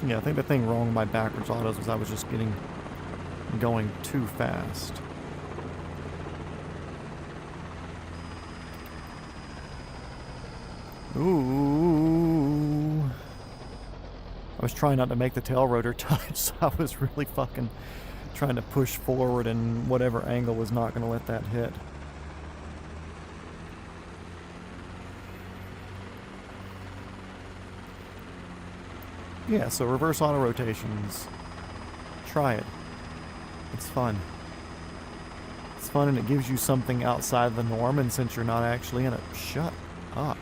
Yeah, I think the thing wrong with my backwards autos was I was just going too fast. Ooh. I was trying not to make the tail rotor touch, so I was really fucking trying to push forward in whatever angle was not going to let that hit. Yeah, so reverse auto rotations. Try it. It's fun. It's fun and it gives you something outside the norm, and since you're not actually in a... Shut up.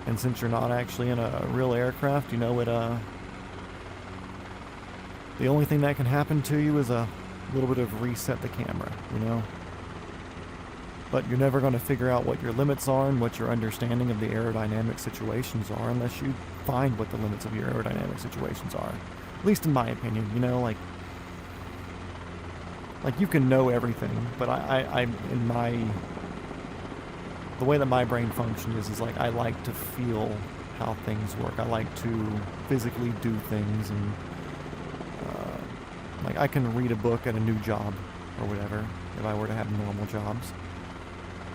And since you're not actually in a real aircraft, you know it, the only thing that can happen to you is a little bit of reset the camera, you know? But you're never going to figure out what your limits are and what your understanding of the aerodynamic situations are unless you find what the limits of your aerodynamic situations are. At least in my opinion, you know, like you can know everything, but the way that my brain functions is like I like to feel how things work. I like to physically do things, and like I can read a book at a new job or whatever if I were to have normal jobs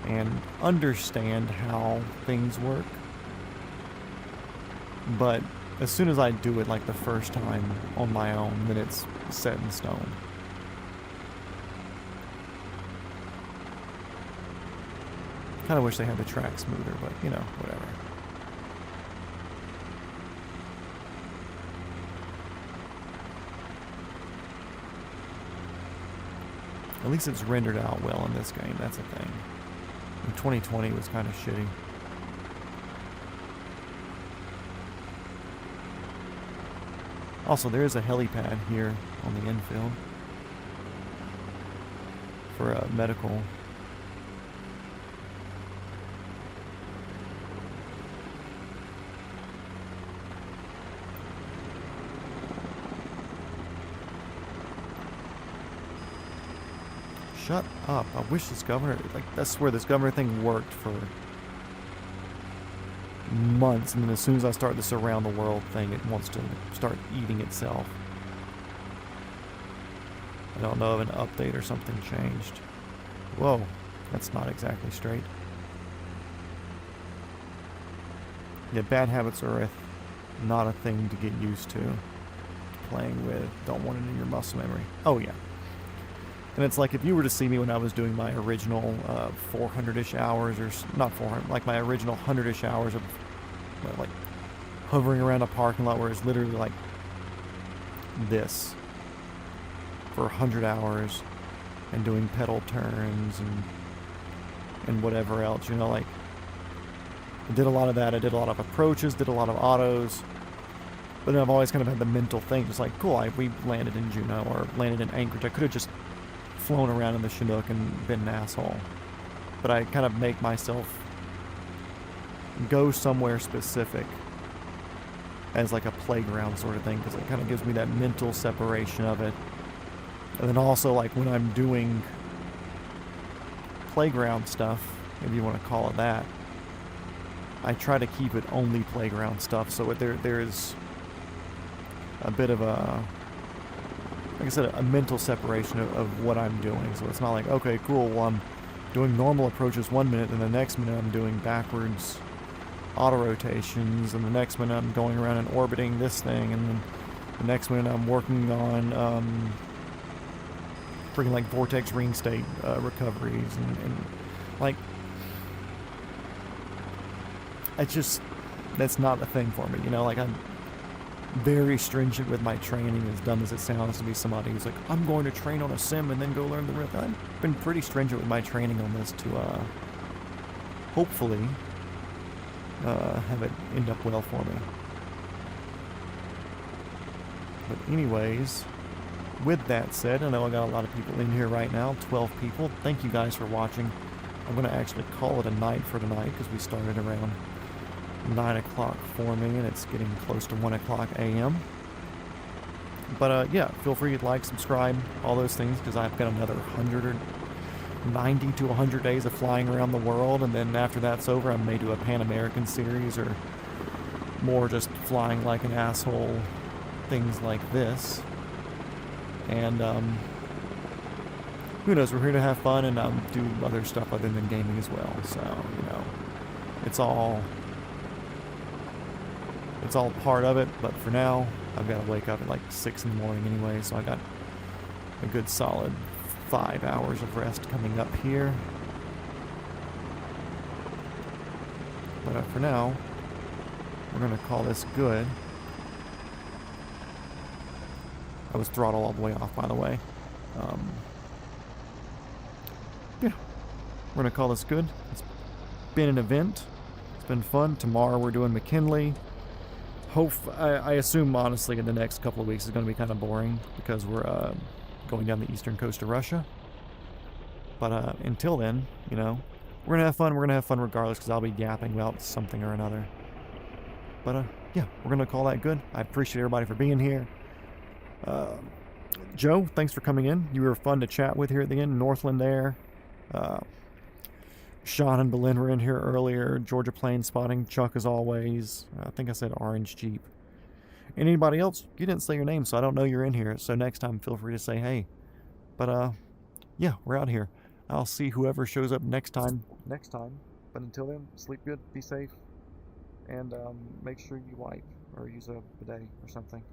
and understand how things work. But as soon as I do it like the first time on my own, then it's set in stone. Kind of wish they had the track smoother, but you know, whatever. At least it's rendered out well in this game, that's a thing. In 2020 was kind of shitty. Also, there is a helipad here on the infield for a medical. Shut up. I wish this governor, like, that's where this governor thing worked for months, and then as soon as I start this around the world thing, it wants to start eating itself. I don't know if an update or something changed. Whoa, that's not exactly straight. Yeah, bad habits are not a thing to get used to. Playing with, don't want it in your muscle memory. Oh yeah. And it's like if you were to see me when I was doing my original 400-ish hours, or not 400, like my original 100-ish hours of like hovering around a parking lot where it's literally like this for 100 hours and doing pedal turns and whatever else, you know, like I did a lot of that. I did a lot of approaches, did a lot of autos, but then I've always kind of had the mental thing, just like, cool, we landed in Juneau or landed in Anchorage. I could have just flown around in the Chinook and been an asshole. But I kind of make myself go somewhere specific as like a playground sort of thing, because it kind of gives me that mental separation of it. And then also, like, when I'm doing playground stuff, if you want to call it that, I try to keep it only playground stuff, so there's a bit of a, like I said, a mental separation of what I'm doing. So it's not like, okay, cool, well, I'm doing normal approaches 1 minute, and the next minute I'm doing backwards auto rotations, and the next minute I'm going around and orbiting this thing, and then the next minute I'm working on freaking like vortex ring state recoveries, and like, it's just, that's not a thing for me, you know. Like, I'm very stringent with my training, as dumb as it sounds to be somebody who's like, I'm going to train on a sim and then go learn the rhythm. I've been pretty stringent with my training on this to hopefully have it end up well for me. But anyways, with that said, I know I got a lot of people in here right now, 12 people. Thank you guys for watching. I'm going to actually call it a night for tonight because we started around 9 o'clock for me, and it's getting close to 1 o'clock a.m. But yeah, feel free to like, subscribe, all those things, because I've got another 190 to 100 days of flying around the world, and then after that's over, I may do a Pan American series, or more just flying like an asshole, things like this. And who knows, we're here to have fun and do other stuff other than gaming as well. So, you know, it's all part of it. But for now, I've got to wake up at like 6 in the morning anyway, so I got a good solid 5 hours of rest coming up here. But for now, we're going to call this good. I was throttle all the way off, by the way. Yeah, we're going to call this good. It's been an event. It's been fun. Tomorrow we're doing McKinley. I assume, honestly, in the next couple of weeks is going to be kind of boring because we're going down the eastern coast of Russia. But until then, you know, we're going to have fun. We're going to have fun regardless because I'll be yapping about something or another. But yeah, we're going to call that good. I appreciate everybody for being here. Joe, thanks for coming in. You were fun to chat with here at the end. Northland there. Sean and Belen were in here earlier. Georgia Plain Spotting. Chuck, as always. I think I said Orange Jeep. Anybody else? You didn't say your name, so I don't know you're in here. So next time, feel free to say hey. But yeah, we're out here. I'll see whoever shows up next time. But until then, sleep good, be safe, and make sure you wipe or use a bidet or something.